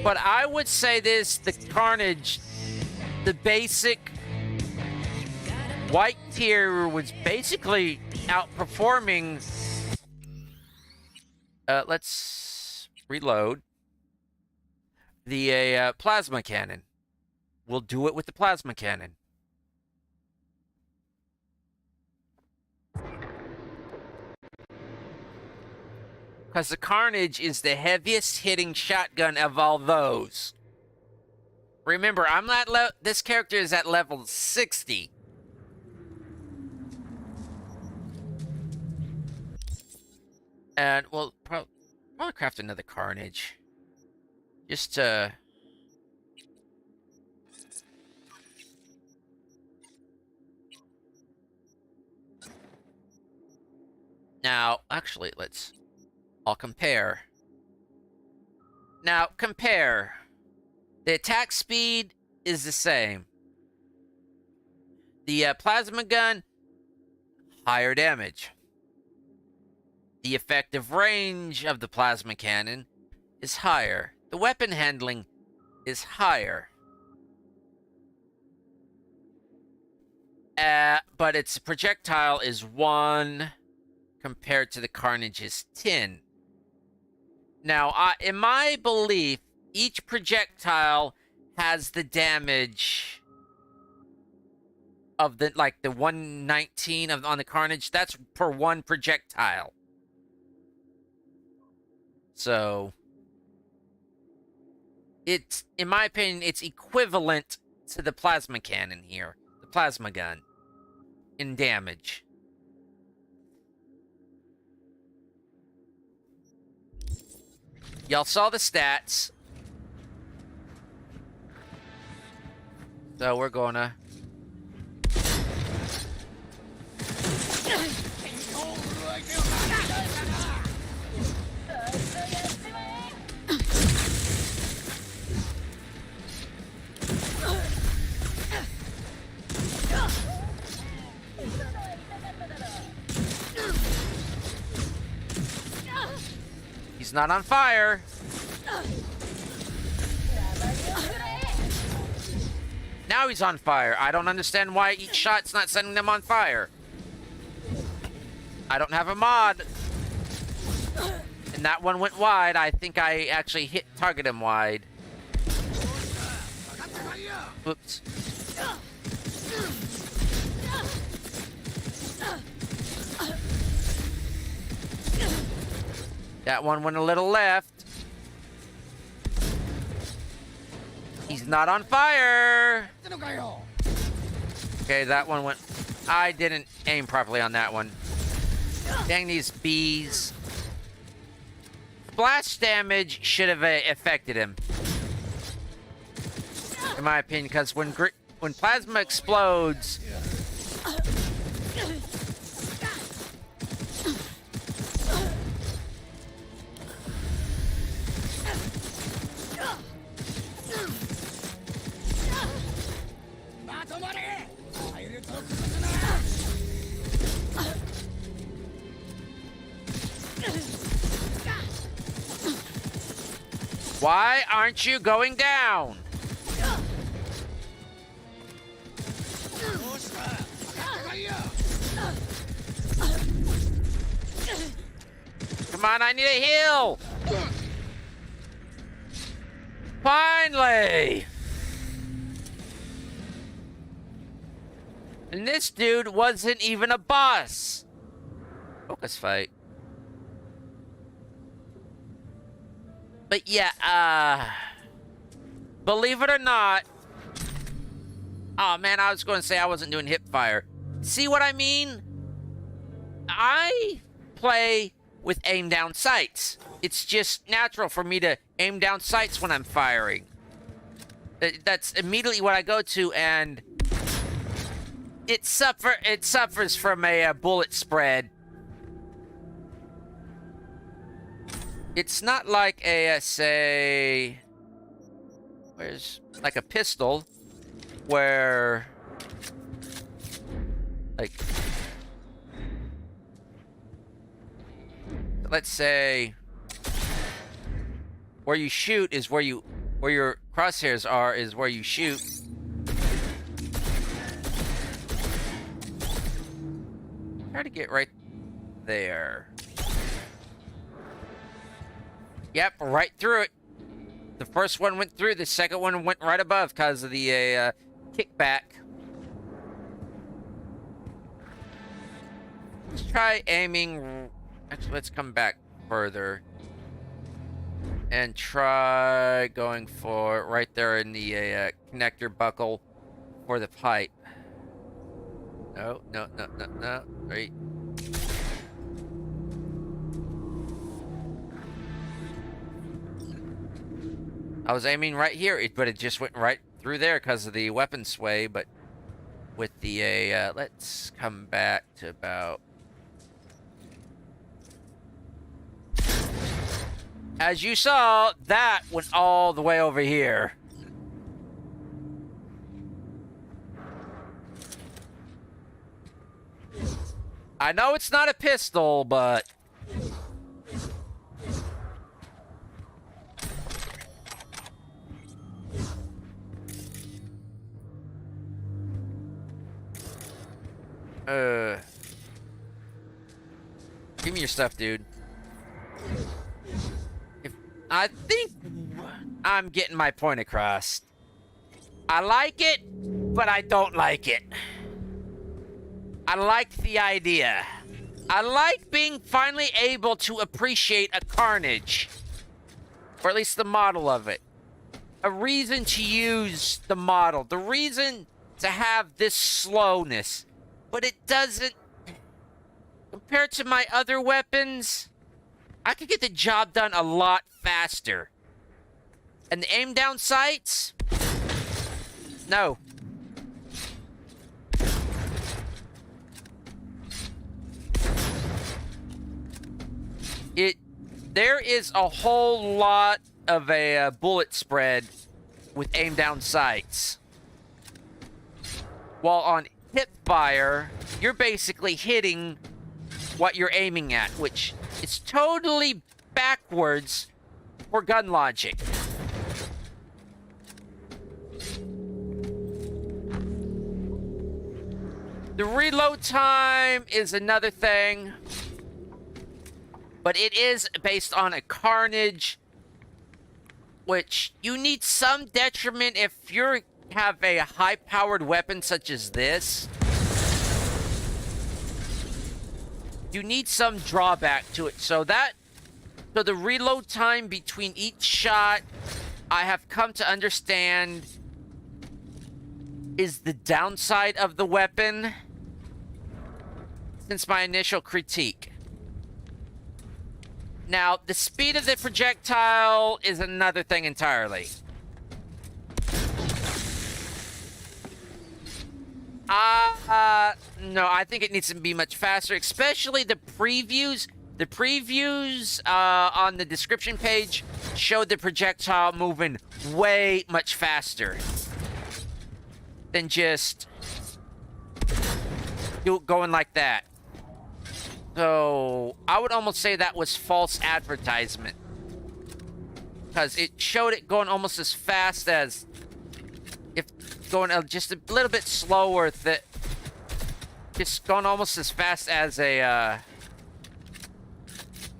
But I would say this, the Carnage, the basic white tier was basically outperforming. Let's reload. The plasma cannon. We'll do it with the plasma cannon. Because the Carnage is the heaviest hitting shotgun of all those. Remember, I'm not this character is at level 60. And we'll probably craft another Carnage. Just to... Now, actually, I'll compare. Now, compare. The attack speed is the same. The plasma gun, higher damage. The effective range of the plasma cannon is higher. The weapon handling is higher. But its projectile is 1 compared to the Carnage's 10. Now, in my belief, each projectile has the damage of the 119 on the Carnage. That's per one projectile. So, it's, in my opinion, it's equivalent to the plasma cannon here. The plasma gun. In damage. Y'all saw the stats. So we're gonna... He's not on fire. Now he's on fire. I don't understand why each shot's not setting them on fire. I don't have a mod. And that one went wide. I think I actually target him wide. Oops. That one went a little left. He's not on fire. Okay, that one went... I didn't aim properly on that one. Dang these bees. Splash damage should have affected him. In my opinion, because when plasma explodes... Why aren't you going down? Come on, I need a heal! Finally! And this dude wasn't even a boss. Let's fight. But yeah, believe it or not, oh man, I was going to say I wasn't doing hip fire. See what I mean? I play with aim down sights. It's just natural for me to aim down sights when I'm firing. That's immediately what I go to, and it suffers from a bullet spread. It's not like a say, where's like a pistol, where like, let's say, where you shoot is where your crosshairs are is where you shoot. Try to get right there. Yep, right through it. The first one went through, the second one went right above because of the kickback. Let's try aiming. Actually, let's come back further and try going for right there in the connector buckle for the pipe. No. Right. I was aiming right here, but it just went right through there because of the weapon sway. But with the let's come back to about. As you saw, that went all the way over here. I know it's not a pistol, but give me your stuff, dude. I think I'm getting my point across. I like it, but I don't like it. I like the idea. I like being finally able to appreciate a carnage. Or at least the model of it. A reason to use the model. The reason to have this slowness. But it doesn't... Compared to my other weapons, I could get the job done a lot faster. And the aim down sights? No. There is a whole lot of a bullet spread with aim down sights. While on hip fire, you're basically hitting what you're aiming at, which is totally backwards for gun logic. The reload time is another thing. But it is based on a carnage, which you need some detriment if you have a high-powered weapon such as this. You need some drawback to it. So the reload time between each shot, I have come to understand, is the downside of the weapon since my initial critique. Now, the speed of the projectile is another thing entirely. No, I think it needs to be much faster, especially the previews. The previews on the description page showed the projectile moving way much faster than just going like that. So, I would almost say that was false advertisement. Because it showed it going almost as fast as... If going just a little bit slower, just going almost as fast as a...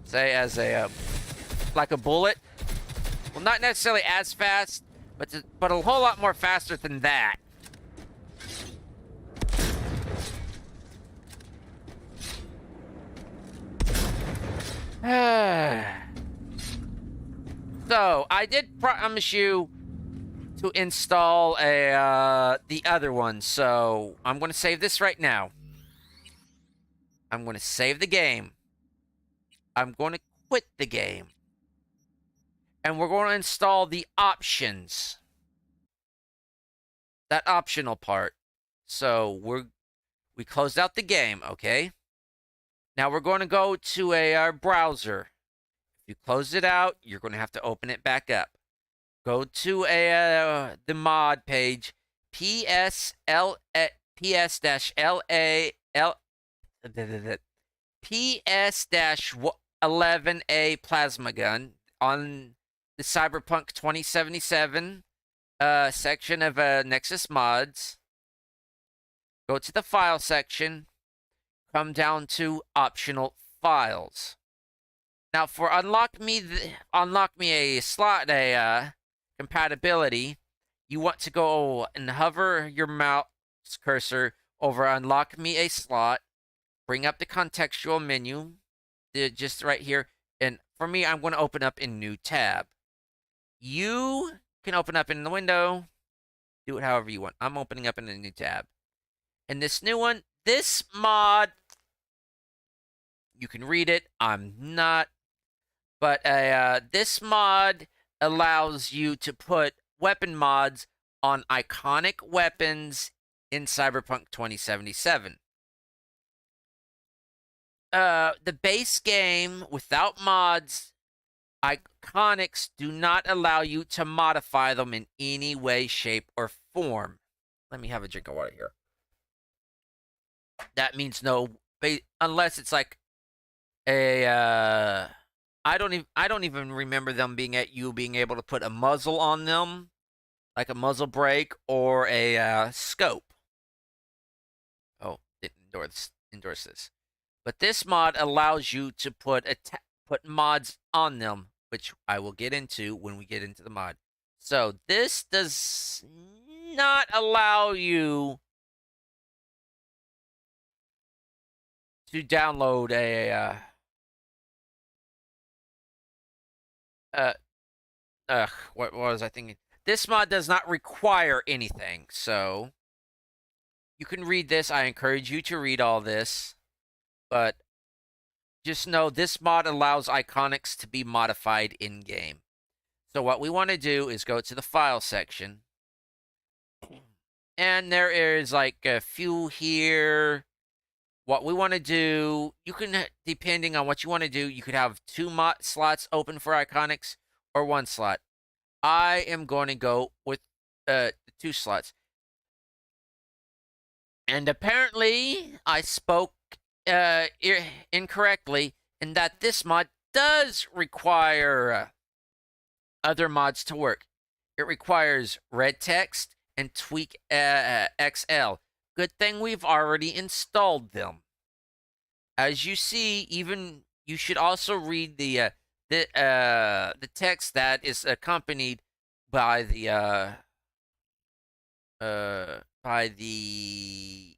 say, as a... like a bullet. Well, not necessarily as fast, but a whole lot more faster than that. So, I did promise you to install the other one, so I'm going to save this right now. I'm going to save the game. I'm going to quit the game. And we're going to install the options. That optional part. So, we closed out the game, okay? Now we're going to go to our browser. If you close it out, you're going to have to open it back up. Go to the mod page, PS-11A Plasma Gun on the Cyberpunk 2077 section of Nexus Mods. Go to the file section. Come down to optional files. Now for unlock me a slot compatibility, you want to go and hover your mouse cursor over unlock me a slot, bring up the contextual menu, just right here, and for me I'm going to open up a new tab. You can open up in the window, do it however you want. I'm opening up in a new tab. And this new one, this mod, you can read it, I'm not. But this mod allows you to put weapon mods on iconic weapons in Cyberpunk 2077. The base game, without mods, iconics do not allow you to modify them in any way, shape, or form. Let me have a drink of water here. That means no, unless it's like a I don't even remember them being able to put a muzzle on them, like a muzzle brake or a scope. Oh, didn't endorse this. But this mod allows you to put mods on them, which I will get into when we get into the mod. So this does not allow you to download a what was I thinking? This mod does not require anything, so you can read this. I encourage you to read all this, but just know this mod allows iconics to be modified in-game. So what we want to do is go to the file section, and there is like a few here. What we want to do, you can, depending on what you want to do, you could have 2 slots open for iconics or 1 slot. I am going to go with the 2 slots. And apparently, I spoke incorrectly in that this mod does require other mods to work. It requires red text and tweak XL. Good thing we've already installed them. As you see, even you should also read the text that is accompanied by the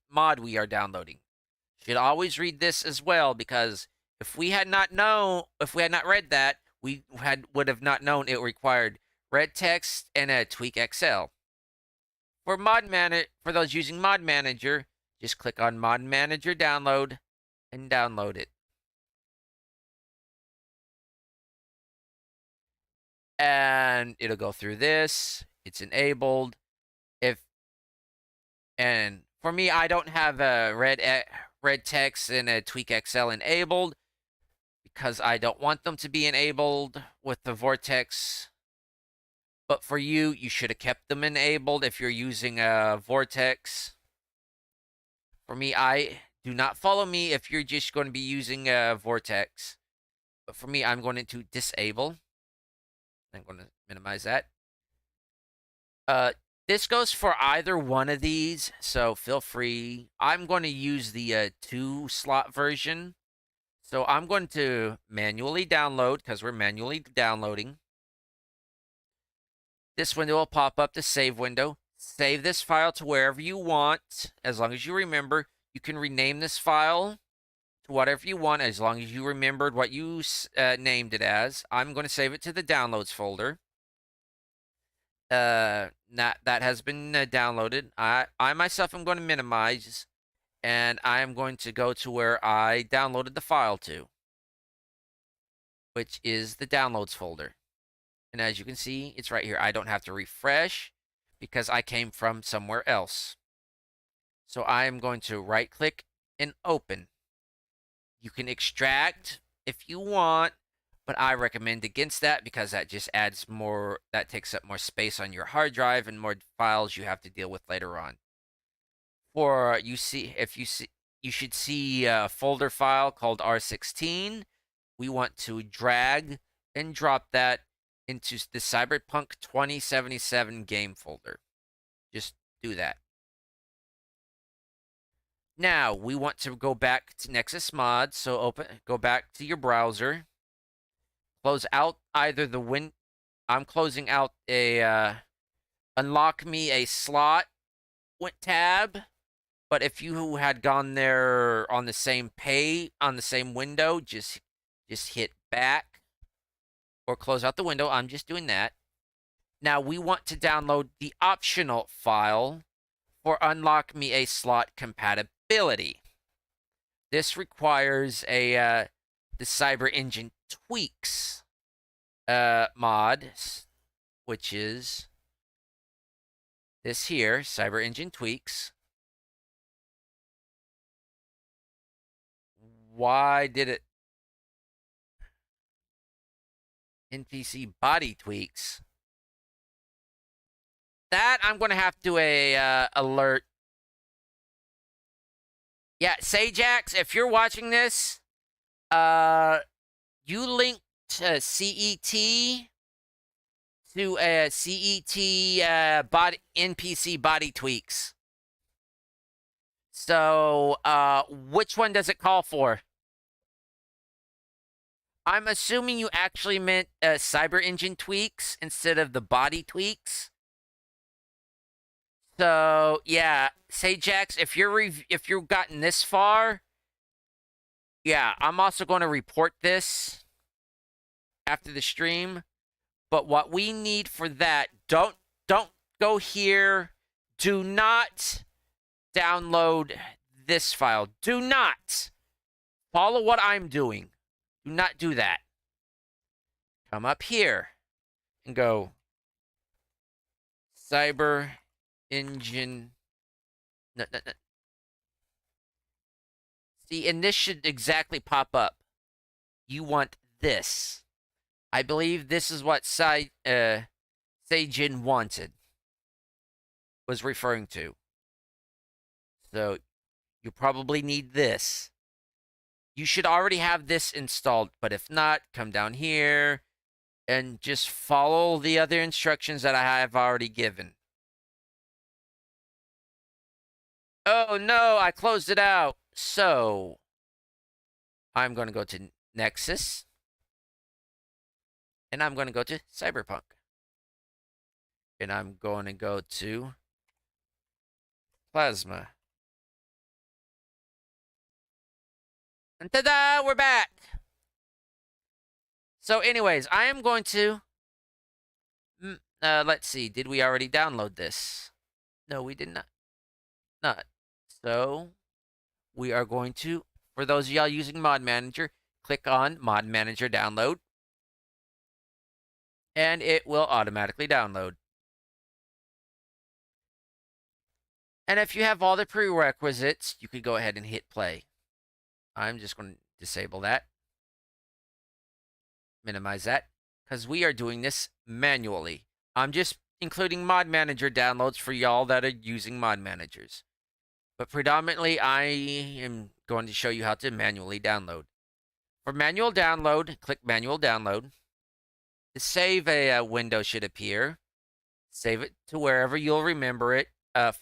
mod we are downloading. Should always read this as well, because if we had not read that, we would have not known it required red text and a tweak XL. For those using Mod Manager, just click on Mod Manager Download and download it. And it'll go through this. It's enabled. And for me, I don't have a red text and a tweak XL enabled because I don't want them to be enabled with the Vortex. But for you, you should have kept them enabled if you're using a Vortex. For me, do not follow me if you're just going to be using a Vortex. But for me, I'm going to disable. I'm going to minimize that. This goes for either one of these, so feel free. I'm going to use the 2-slot version. So I'm going to manually download, because we're manually downloading. This window will pop up, the save window. Save this file to wherever you want. As long as you remember, you can rename this file to whatever you want as long as you remembered what you named it as. I'm going to save it to the downloads folder. That has been downloaded. I myself am going to minimize, and I am going to go to where I downloaded the file to, which is the downloads folder. And as you can see, it's right here. I don't have to refresh because I came from somewhere else. So I am going to right click and open. You can extract if you want, but I recommend against that because that just adds more, that takes up more space on your hard drive and more files you have to deal with later on. You should see a folder file called R16. We want to drag and drop that into the Cyberpunk 2077 game folder. Just do that. Now, we want to go back to Nexus Mod, so go back to your browser. Close out either the I'm closing out a unlock me a slot tab, but if you had gone there on the same window, just hit back or close out the window. I'm just doing that. Now we want to download the optional file for unlock me a slot compatibility. This requires the Cyber Engine Tweaks mod, which is this here, Cyber Engine Tweaks. Why did it? NPC body tweaks. That I'm going to have to alert. Yeah, Sajax, if you're watching this, you linked CET to CET body NPC body tweaks. So, which one does it call for? I'm assuming you actually meant Cyber Engine tweaks instead of the body tweaks. So yeah, Sajax, if you've gotten this far, yeah, I'm also going to report this after the stream. But what we need for that, don't go here. Do not download this file. Do not follow what I'm doing. Do not do that. Come up here and go Cyber Engine. No. See, and this should exactly pop up. You want this. I believe this is what Sajin wanted. Was referring to. So, you probably need this. You should already have this installed, but if not, come down here and just follow the other instructions that I have already given. Oh no, I closed it out. So, I'm going to go to Nexus, and I'm going to go to Cyberpunk. And I'm going to go to Plasma. And ta-da! We're back! So anyways, I am going to... let's see. Did we already download this? No, we did not. So, we are going to... For those of y'all using Mod Manager, click on Mod Manager Download. And it will automatically download. And if you have all the prerequisites, you could go ahead and hit play. I'm just going to disable that. Minimize that. Because we are doing this manually. I'm just including Mod Manager downloads for y'all that are using Mod Managers. But predominantly, I am going to show you how to manually download. For manual download, click Manual Download. The save window should appear. Save it to wherever you'll remember it.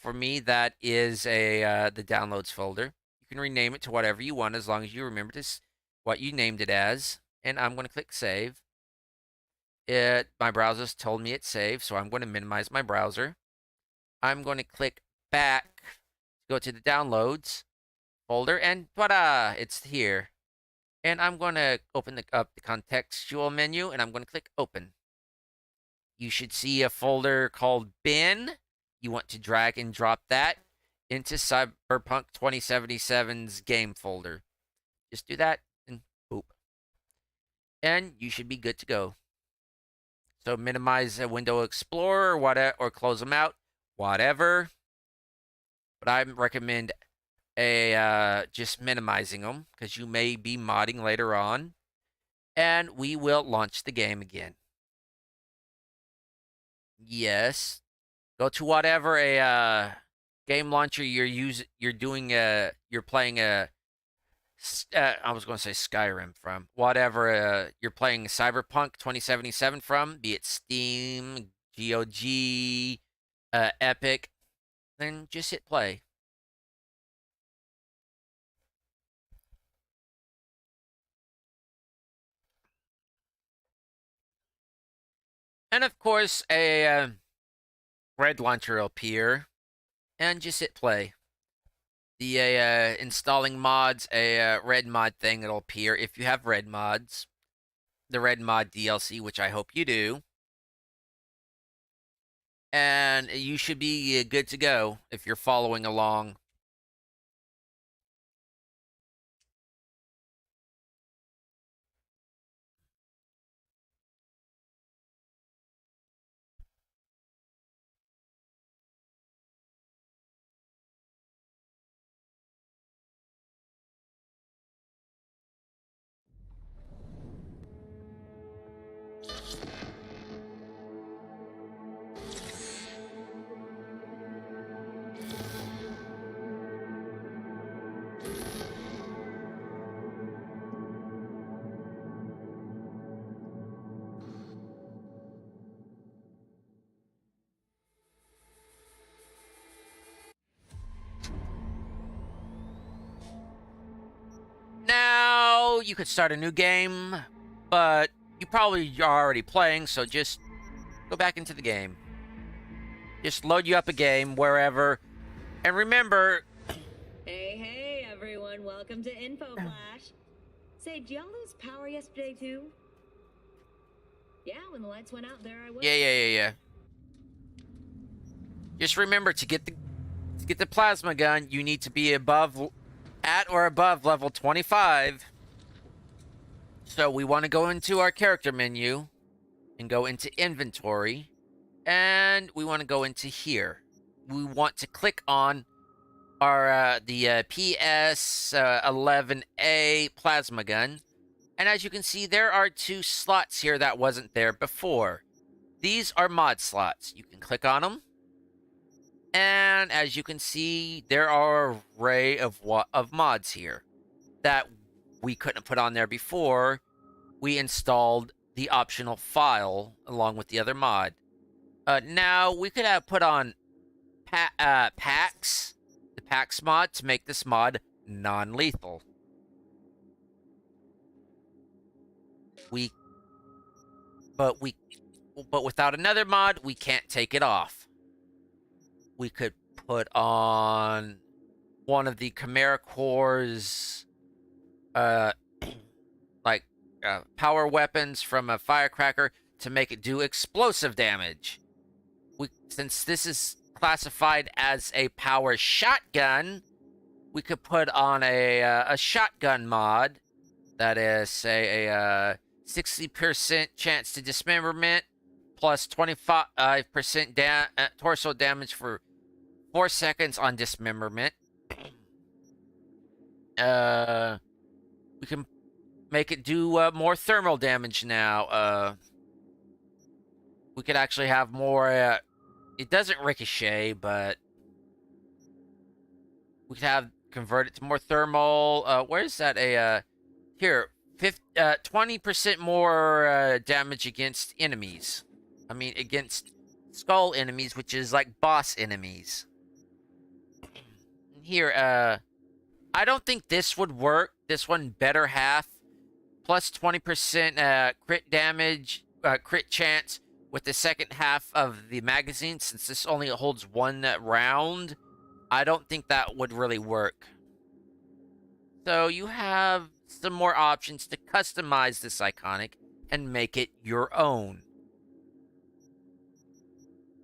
For me, that is the downloads folder. You can rename it to whatever you want as long as you remember what you named it as. And I'm going to click Save. My browser's told me it's saved, so I'm going to minimize my browser. I'm going to click back, go to the downloads, folder, and ta-da! It's here. And I'm going to open up the contextual menu, and I'm going to click Open. You should see a folder called Bin. You want to drag and drop that into Cyberpunk 2077's game folder. Just do that, and boop. And you should be good to go. So minimize a window explorer, or close them out, whatever. But I recommend just minimizing them, because you may be modding later on. And we will launch the game again. Yes. Go to whatever game launcher you're playing I was going to say Skyrim from. Whatever you're playing Cyberpunk 2077 from, be it Steam, GOG, Epic, then just hit play. And of course, a red launcher will appear, and just hit play. The installing mods, a red mod thing that'll appear if you have red mods. The red mod DLC, which I hope you do. And you should be good to go if you're following along. Now, you could start a new game, but you probably are already playing, so just go back into the game. Just load you up a game wherever. And remember... Hey, everyone. Welcome to Info Flash. Say, did y'all lose power yesterday, too? Yeah, when the lights went out, there I was. Yeah. Just remember, to get the plasma gun, you need to be at or above level 25. So we want to go into our character menu and go into inventory, and we want to go into here. We want to click on our the PS-11A Plasma Gun, and as you can see, there are 2 slots here that wasn't there before. These are mod slots. You can click on them, and as you can see, there are an array of mods here that we couldn't put on there before we installed the optional file along with the other mod. Now, we could have put on packs, the packs mod, to make this mod non-lethal. But without another mod, we can't take it off. We could put on one of the Chimera Core's power weapons from a firecracker to make it do explosive damage. Since this is classified as a power shotgun, we could put on a shotgun mod that is, say, a 60% chance to dismemberment plus 25% torso damage for 4 seconds on dismemberment. We can make it do more thermal damage now. We could actually have more... it doesn't ricochet, but... we could convert it to more thermal. Where is that? Here. 20% more damage against enemies. I mean, against skull enemies, which is like boss enemies. Here, I don't think this would work. This one, better half. Plus 20% crit damage, crit chance with the second half of the magazine. Since this only holds 1 round, I don't think that would really work. So you have some more options to customize this iconic and make it your own.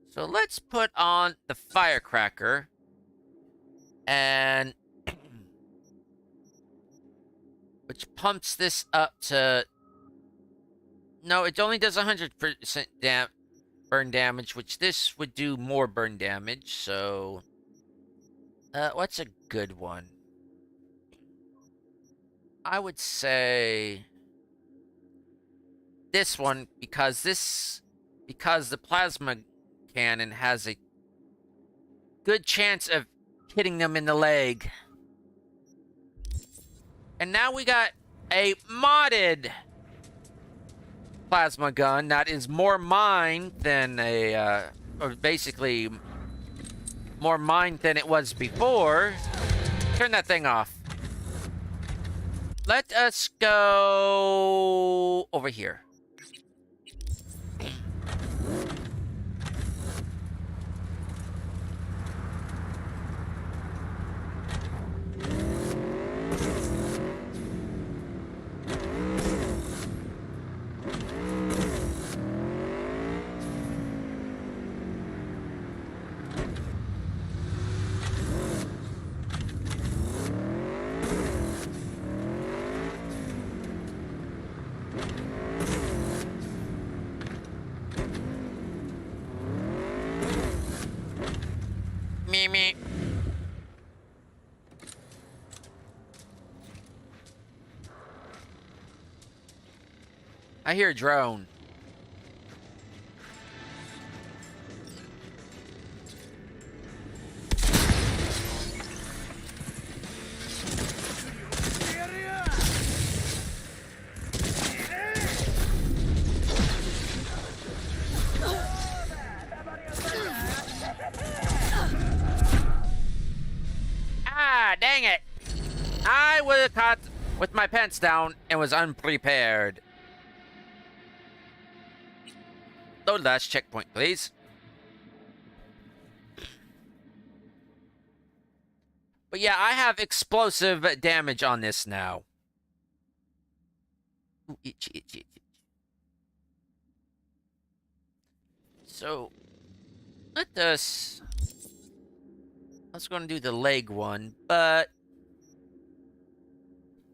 So let's put on the firecracker and which pumps this up to, no, it only does 100% burn damage, which this would do more burn damage. So what's a good one? I would say this one, because the plasma cannon has a good chance of hitting them in the leg. And now we got a modded plasma gun that is more mine than or basically more mine than it was before. Turn that thing off. Let us go over here. Me. I hear a drone. Ah, dang it! I was caught with my pants down and was unprepared. Load last checkpoint, please. But yeah, I have explosive damage on this now. Ooh, itch. So, let's go and do the leg one, but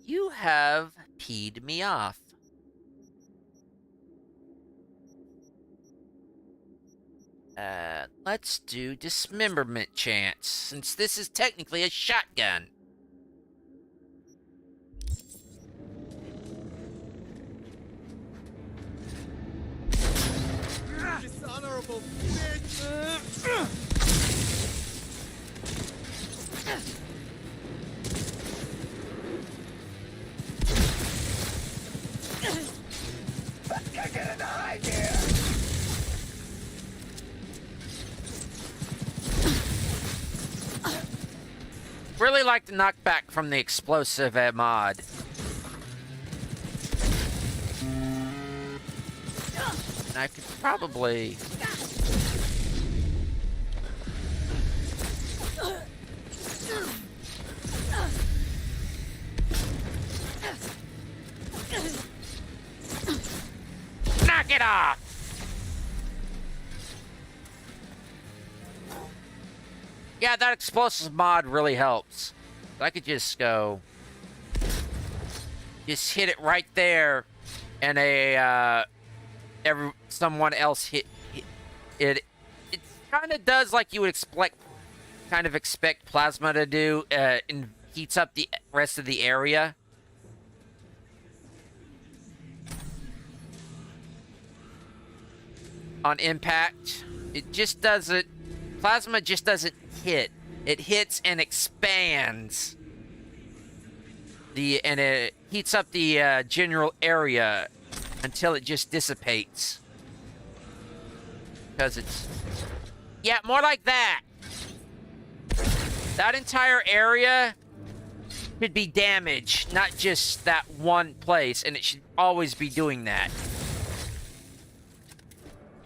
you have peed me off. Let's do dismemberment chance, since this is technically a shotgun. Dishonorable bitch! Get in the high gear! Really like the knockback from the explosive mod. And I could probably... knock it off! Yeah, that explosive mod really helps. I could just go... just hit it right there, and someone else hit it. It kind of does like you would expect plasma to do, and heats up the rest of the area. On impact, it just doesn't... plasma just doesn't hit. It hits and expands. And it heats up the general area until it just dissipates. Because it's... yeah, more like that. That entire area should be damaged, not just that one place, and it should always be doing that.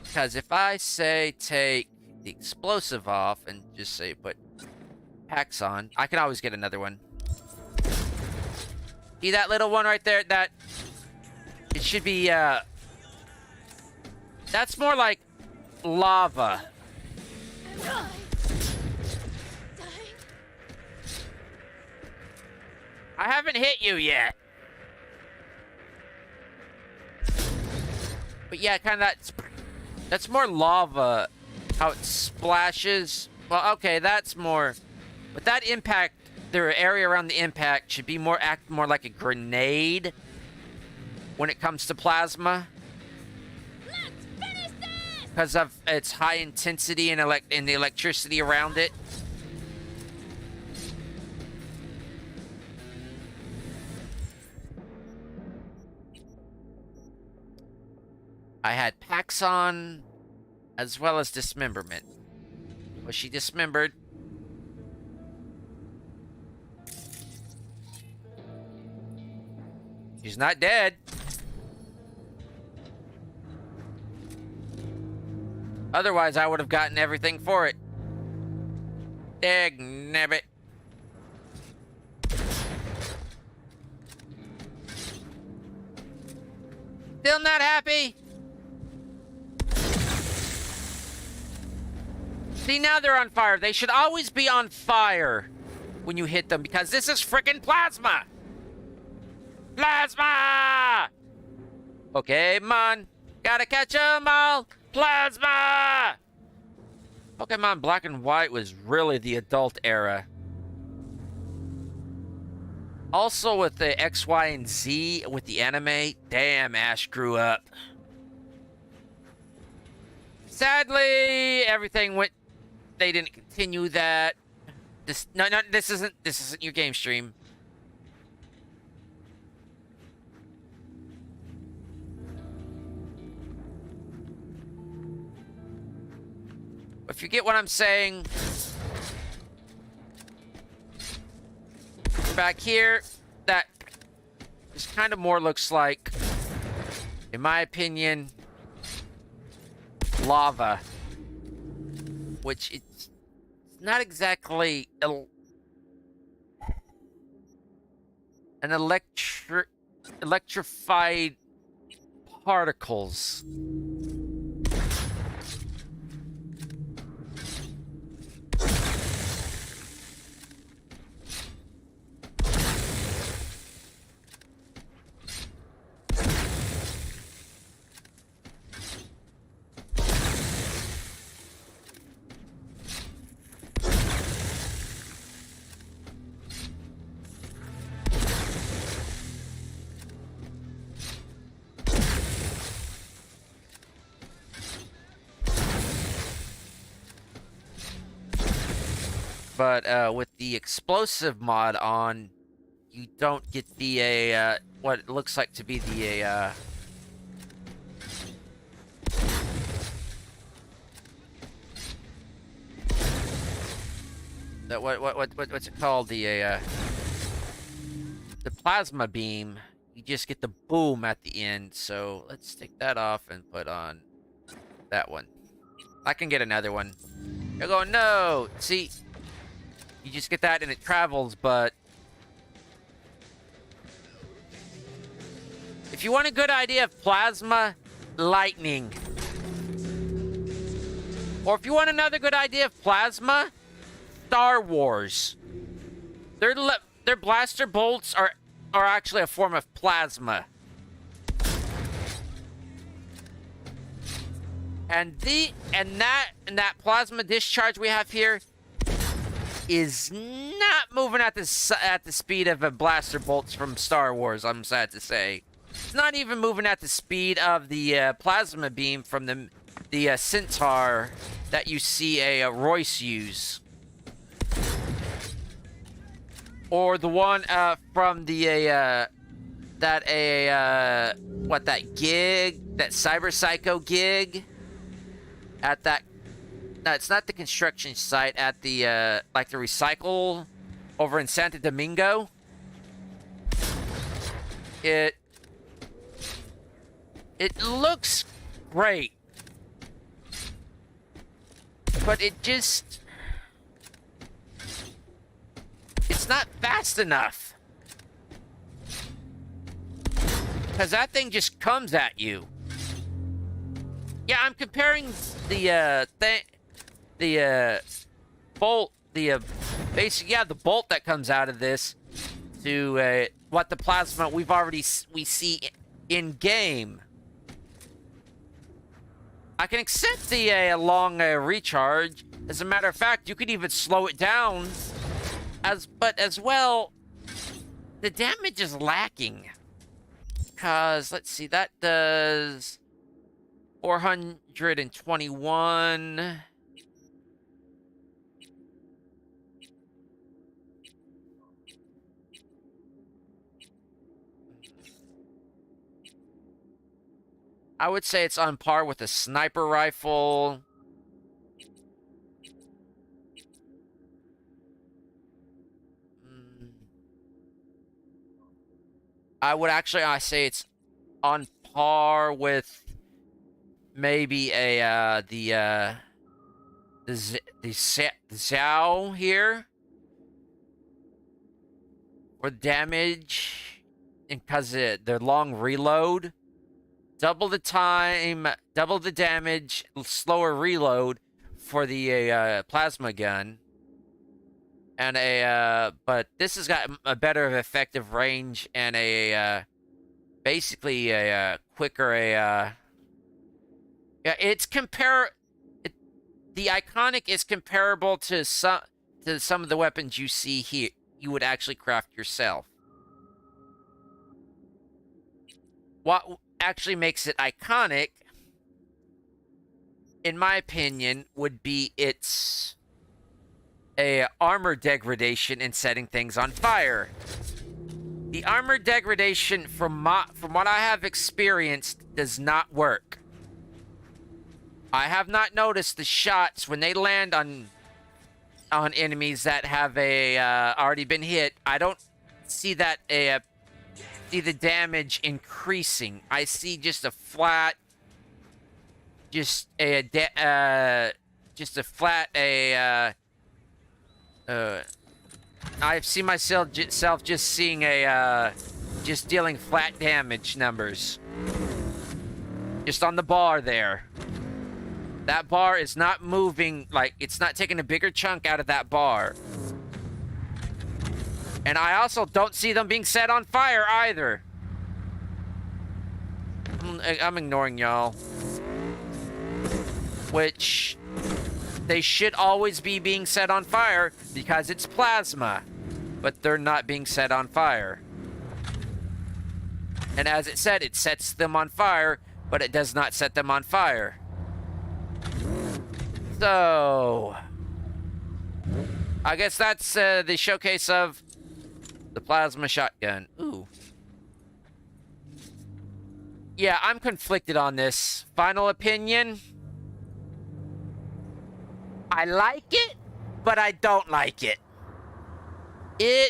Because if I say take the explosive off and just say put packs on, I can always get another one. See that little one right there? That it should be. That's more like lava. I haven't hit you yet. But yeah, kind of that's more lava. How it splashes. Well, okay, that's more. But that impact, the area around the impact should be act more like a grenade when it comes to plasma. Because of its high intensity and the electricity around it. I had Paxson as well as dismemberment. Was she dismembered? She's not dead. Otherwise, I would have gotten everything for it. Dagnabbit. Still not happy? See, now they're on fire. They should always be on fire when you hit them, because this is freaking plasma! Plasma! Okay, man. Gotta catch 'em all! Plasma! Pokemon Black and White was really the adult era. Also with the X, Y, and Z with the anime, damn, Ash grew up. Sadly, everything went. They didn't continue that. This isn't your game stream. If you get what I'm saying, back here, that just kind of more looks like, in my opinion, lava, which it's not exactly an electrified particles. But with the explosive mod on, you don't get the what it looks like to be the what's it called, the plasma beam. You just get the boom at the end. So let's take that off and put on that one. I can get another one. You're going, no. See, you just get that and it travels, but if you want a good idea of plasma, lightning. Or if you want another good idea of plasma, Star Wars. Their blaster bolts are actually a form of plasma. And that plasma discharge we have here is not moving at the speed of a blaster bolts from Star Wars, I'm sad to say. It's not even moving at the speed of the plasma beam from the Centaur that you see a Royce use. Or the one from the that gig, that Cyber Psycho gig at that. No, it's not the construction site, at the like the recycle over in Santo Domingo. It looks great, but it's not fast enough. Because that thing just comes at you. Yeah, I'm comparing the bolt, the bolt that comes out of this to what the plasma we see in game. I can accept the long recharge. As a matter of fact, you could even slow it down. But as well, the damage is lacking. Cause let's see, that does 421. I would say it's on par with a sniper rifle. I say it's on par with maybe the Zhao here for damage, and because the long reload, double the time, double the damage, slower reload for the plasma gun. And but this has got a better effective range and basically a quicker yeah, it's the Iconic is comparable to some of the weapons you see here. You would actually craft yourself. What actually makes it iconic, in my opinion, would be its armor degradation and setting things on fire. The armor degradation, from what I have experienced, does not work. I have not noticed the shots when they land on enemies that have already been hit. I don't see that see the damage increasing. I see just a flat, I've seen myself just seeing just dealing flat damage numbers. Just on the bar there. That bar is not moving, like, it's not taking a bigger chunk out of that bar. And I also don't see them being set on fire either. I'm ignoring y'all. Which, they should always be being set on fire because it's plasma. But they're not being set on fire. And as it said, it sets them on fire, but it does not set them on fire. So, I guess that's the showcase of the plasma shotgun. Ooh. Yeah, I'm conflicted on this. Final opinion. I like it, but I don't like it.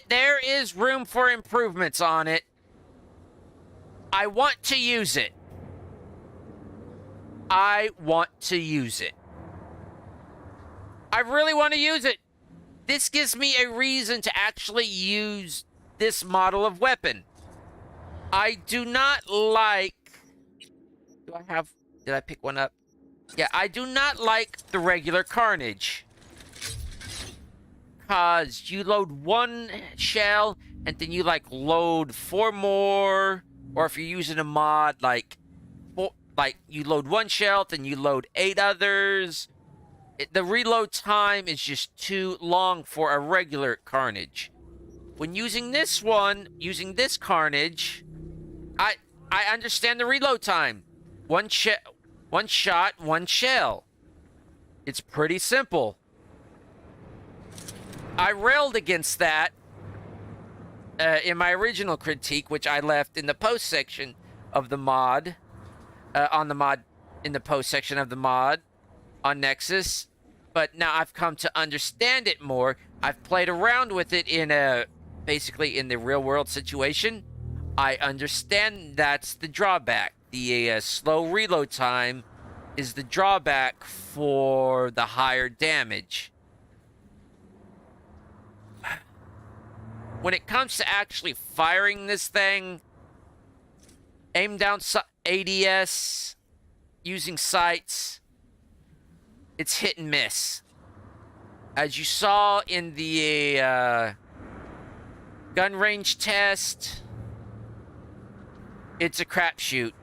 There is room for improvements on it. I want to use it. I want to use it. I really want to use it. This gives me a reason to actually use this model of weapon. I do not like... Did I pick one up? Yeah, I do not like the regular Carnage. Because you load one shell, and then you, like, load 4 more. Or if you're using a mod, you load one shell, then you load 8 others. The reload time is just too long for a regular Carnage. When using this Carnage, I understand the reload time. One shot, one shell. It's pretty simple. I railed against that in my original critique, which I left in the post section of the mod, in the post section of the mod on Nexus. But now I've come to understand it more. I've played around with it basically in the real world situation. I understand that's the drawback. The slow reload time is the drawback for the higher damage. When it comes to actually firing this thing, Aim down ADS using sights. It's hit and miss. As you saw in the gun range test, it's a crapshoot.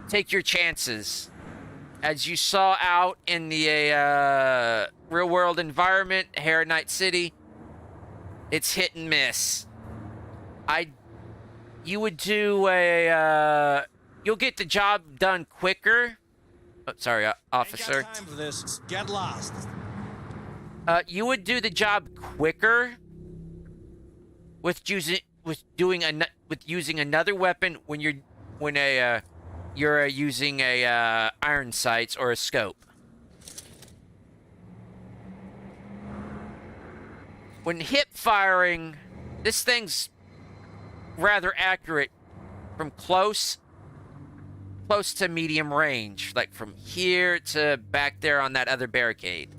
Take your chances. As you saw out in the real world environment, here in Night City, it's hit and miss. You would do you'll get the job done quicker. Oh, sorry, officer. Ain't got time for this. Get lost. You would do the job quicker with using another weapon when you're using a iron sights or a scope. When hip firing, this thing's rather accurate from close to medium range, like from here to back there on that other barricade.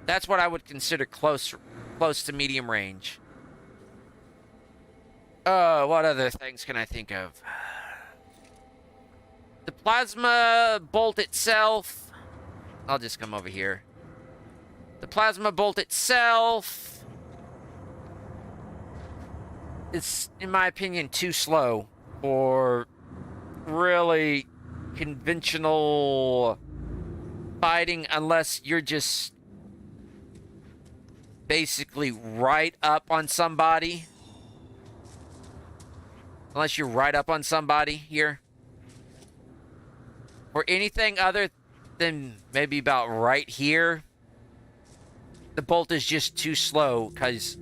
That's what I would consider close to medium range. What other things can I think of? The plasma bolt itself. I'll just come over here. The plasma bolt itself is, in my opinion, too slow for really conventional fighting unless you're just basically right up on somebody. Unless you're right up on somebody here. Or anything other than maybe about right here, the bolt is just too slow because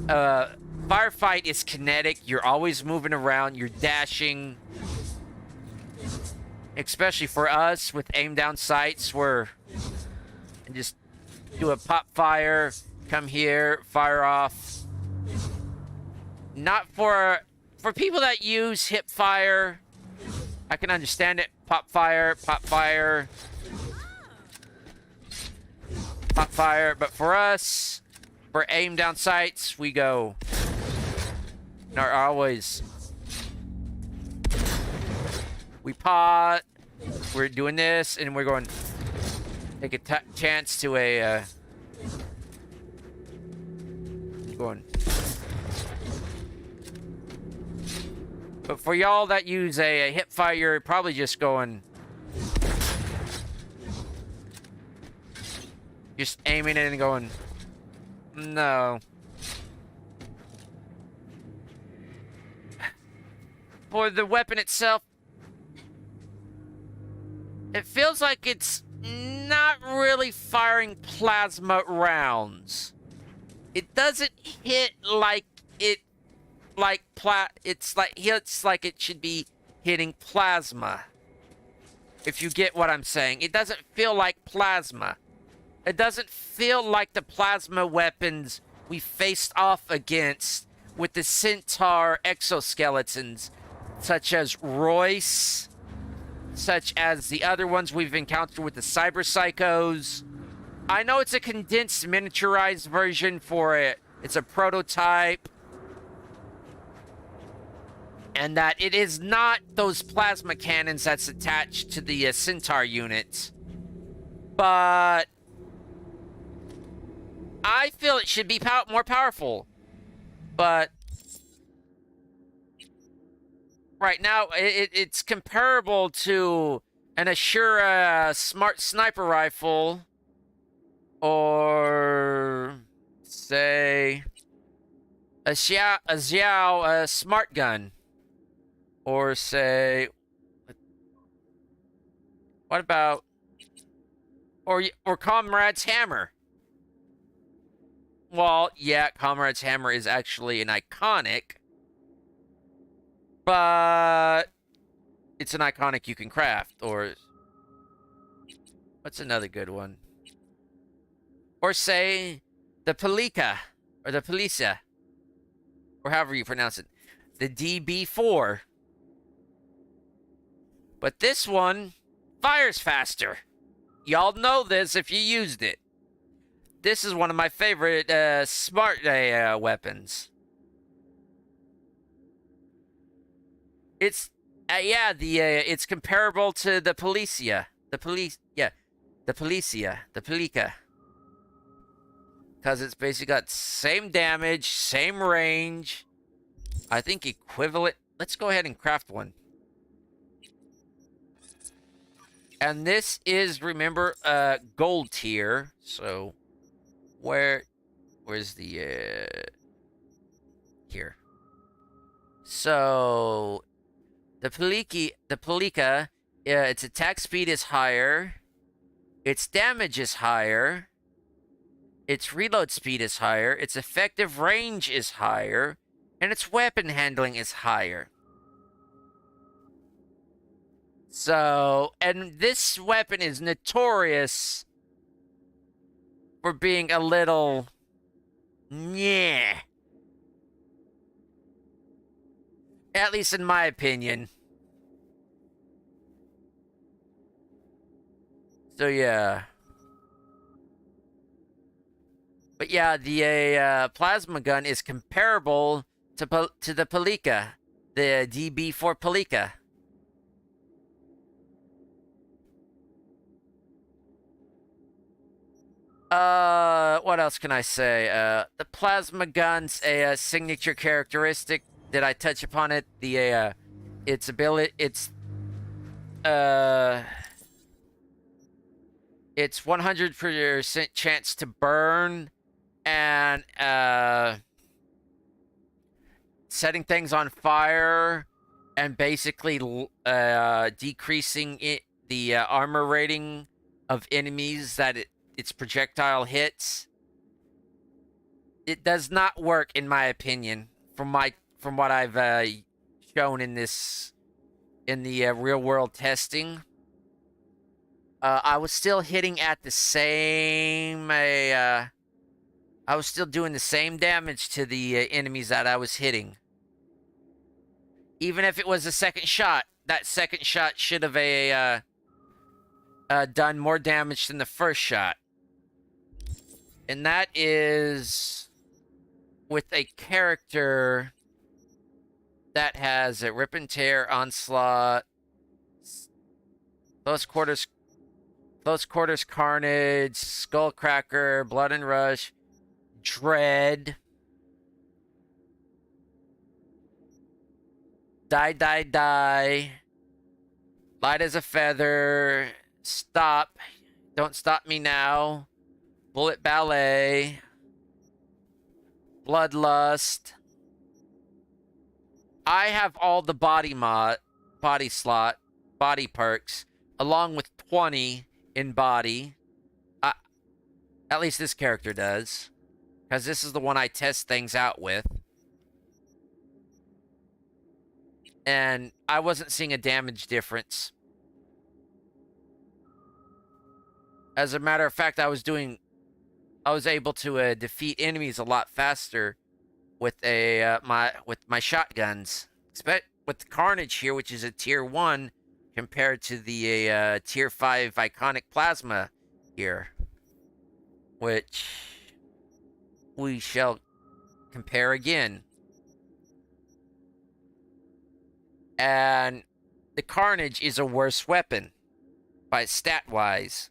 firefight is kinetic. You're always moving around. You're dashing. Especially for us with aim down sights where and just do a pop fire, come here, fire off. Not for people that use hip fire. I can understand it. Pop fire, pop fire. Pop fire. But for us, for aim down sights, we go. Are always. We pot. We're doing this, and we're going. Take a chance to a. Going. But for y'all that use a hip fire, you're probably just going. Just aiming it and going. No. For the weapon itself, it feels like it's not really firing plasma rounds. It doesn't hit like it. It's like it should be hitting plasma. If you get what I'm saying. It doesn't feel like plasma. It doesn't feel like the plasma weapons we faced off against with the Centaur exoskeletons, such as Royce, such as the other ones we've encountered with the Cyber Psychos. I know it's a condensed, miniaturized version for it. It's a prototype. And that it is not those plasma cannons that's attached to the Centaur units. But I feel it should be more powerful. But right now, it's comparable to an Ashura smart sniper rifle. Or, say, a Xiao smart gun. Or say, what about, or Comrade's hammer? Well, yeah, Comrade's hammer is actually an iconic, but it's an iconic you can craft. Or what's another good one? Or say the Pelika, or the Pelisa, or however you pronounce it, the DB4. But this one fires faster. Y'all know this if you used it. This is one of my favorite smart weapons. It's yeah, it's comparable to the Policia. The Policia, the Pelica. Because it's basically got same damage, same range. I think equivalent. Let's go ahead and craft one. And this is, remember, gold tier. So, where's the, here. So, the Pelica, its attack speed is higher. Its damage is higher. Its reload speed is higher. Its effective range is higher. And its weapon handling is higher. So, and this weapon is notorious for being a little... yeah. At least in my opinion. So, yeah. But yeah, the plasma gun is comparable to the Pelica, the DB4 Pelica. What else can I say? The plasma gun's a signature characteristic. Did I touch upon it? The its ability, it's 100% chance to burn, and setting things on fire, and basically decreasing the armor rating of enemies that its projectile hits. It does not work, in my opinion, from what I've shown in the real world testing. I was still hitting at the same. I was still doing the same damage to the enemies that I was hitting. Even if it was a second shot, that second shot should have done more damage than the first shot. And that is with a character that has a Rip and Tear, Onslaught, Close Quarters Carnage, Skullcracker, Blood and Rush, Dread, Die, Light as a Feather, Stop, Don't Stop Me Now, Bullet Ballet, Bloodlust. I have all the body perks, along with 20 in body. At least this character does, because this is the one I test things out with. And I wasn't seeing a damage difference. As a matter of fact, I was able to defeat enemies a lot faster with my shotguns. With the Carnage here, which is a tier 1 compared to the tier 5 iconic plasma here, which we shall compare again. And the Carnage is a worse weapon by stat-wise.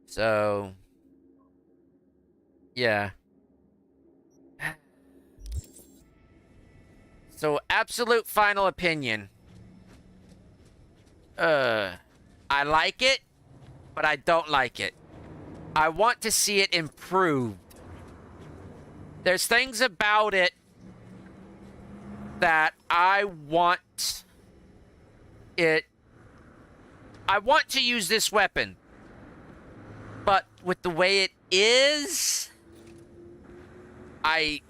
So, yeah. So, absolute final opinion. I like it, but I don't like it. I want to see it improved. There's things about it that I want to use this weapon. But with the way it is, I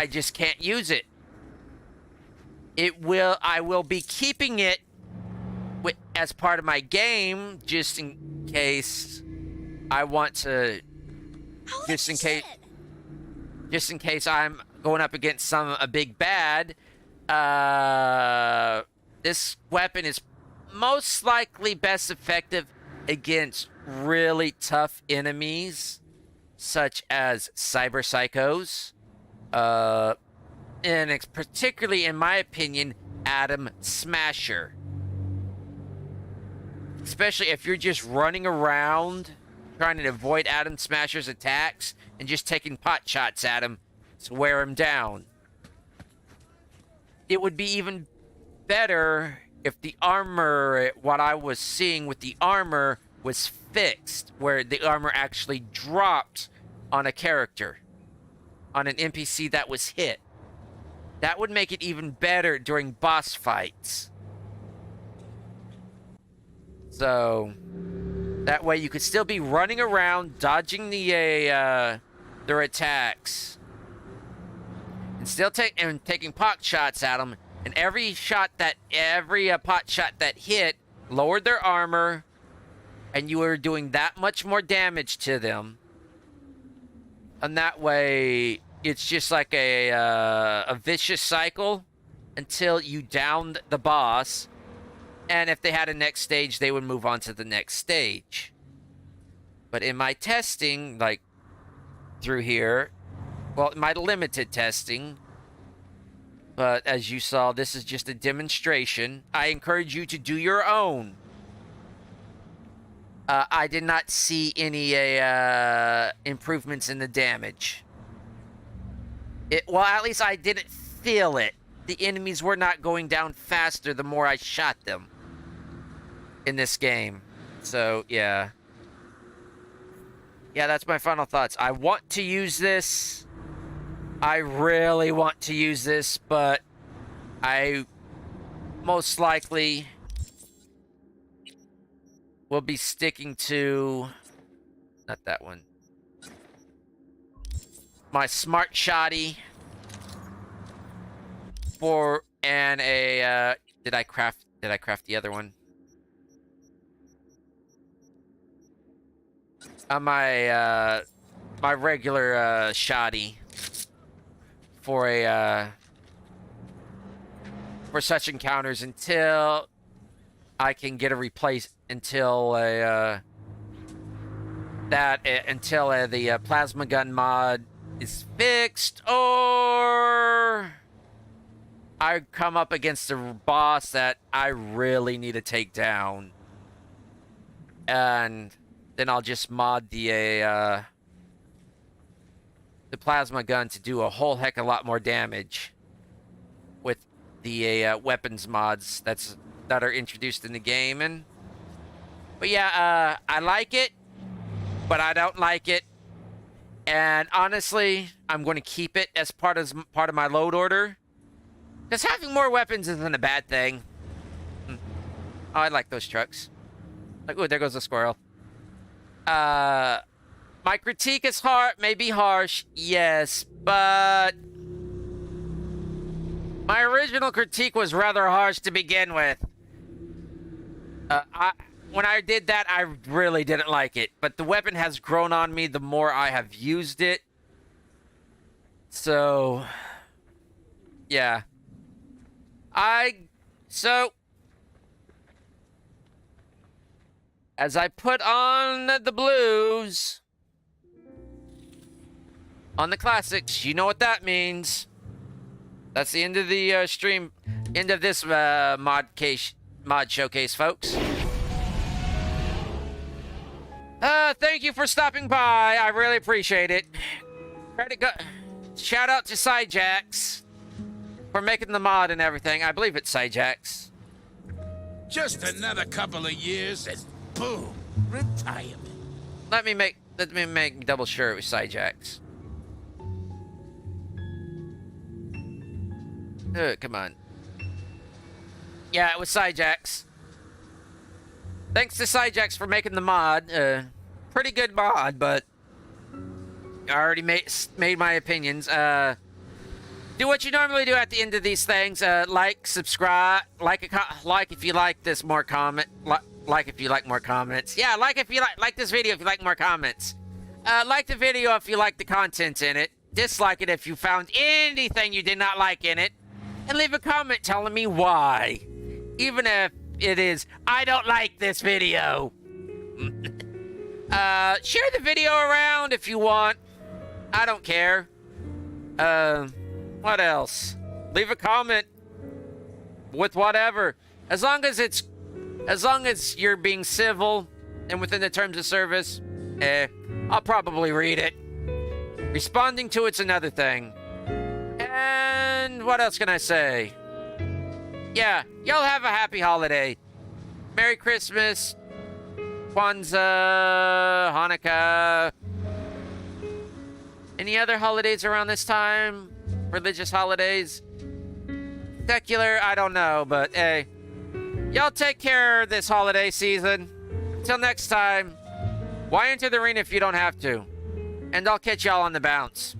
just can't use it. I will be keeping it as part of my game, just in case I want to, just in case I'm going up against a big bad. This weapon is most likely best effective against really tough enemies, such as cyber psychos, And it's particularly, in my opinion, Atom Smasher. Especially if you're just running around trying to avoid Atom Smasher's attacks and just taking pot shots at him to wear him down. It would be even better if the armor, what I was seeing with the armor, was fixed, where the armor actually dropped on a character, on an NPC that was hit. That would make it even better during boss fights. So that way you could still be running around, dodging their attacks, and still taking pot shots at them. And every pot shot that hit lowered their armor, and you were doing that much more damage to them. And that way, it's just like a vicious cycle until you downed the boss. And if they had a next stage, they would move on to the next stage. But in my testing, like through here, well, my limited testing, but as you saw, this is just a demonstration. I encourage you to do your own. I did not see any improvements in the damage. Well, at least I didn't feel it. The enemies were not going down faster the more I shot them in this game. So, yeah. Yeah, that's my final thoughts. I want to use this. I really want to use this, but I most likely will be sticking to... Not that one. My smart shotty. And a did I craft the other one? My regular shoddy for such encounters until I can get a until the plasma gun mod is fixed, or I come up against a boss that I really need to take down, and then I'll just mod the plasma gun to do a whole heck of a lot more damage with the weapons mods that are introduced in the game. But yeah, I like it, but I don't like it, and honestly, I'm going to keep it as part of my load order. Because having more weapons isn't a bad thing. Oh, I like those trucks. Like, ooh, there goes a squirrel. My critique is maybe harsh, yes, but my original critique was rather harsh to begin with. When I did that, I really didn't like it, but the weapon has grown on me the more I have used it. So, yeah. As I put on the blues on the classics, you know what that means. That's the end of the stream, end of this mod showcase, folks. Thank you for stopping by. I really appreciate it. Shout out to Cyjax for making the mod and everything. I believe it's Cyjax. Just another couple of years and boom, retirement. Let me make double sure it was Cyjax. Come on. Yeah, it was Cyjax. Thanks to Cyjax for making the mod. Pretty good mod, but I already made my opinions. Do what you normally do at the end of these things. Like, subscribe, like if you like this, more comment. Like if you like more comments. Yeah, like if you like this video if you like more comments. Like the video if you like the content in it. Dislike it if you found anything you did not like in it. And leave a comment telling me why. Even if it is, I don't like this video. Share the video around if you want. I don't care. What else? Leave a comment with whatever. As long as you're being civil and within the terms of service, I'll probably read it. Responding to it's another thing. And what else can I say? Yeah, y'all have a happy holiday. Merry Christmas, Kwanzaa, Hanukkah. Any other holidays around this time? Religious holidays? Secular? I don't know, but hey. Y'all take care this holiday season. Until next time, why enter the arena if you don't have to? And I'll catch y'all on the bounce.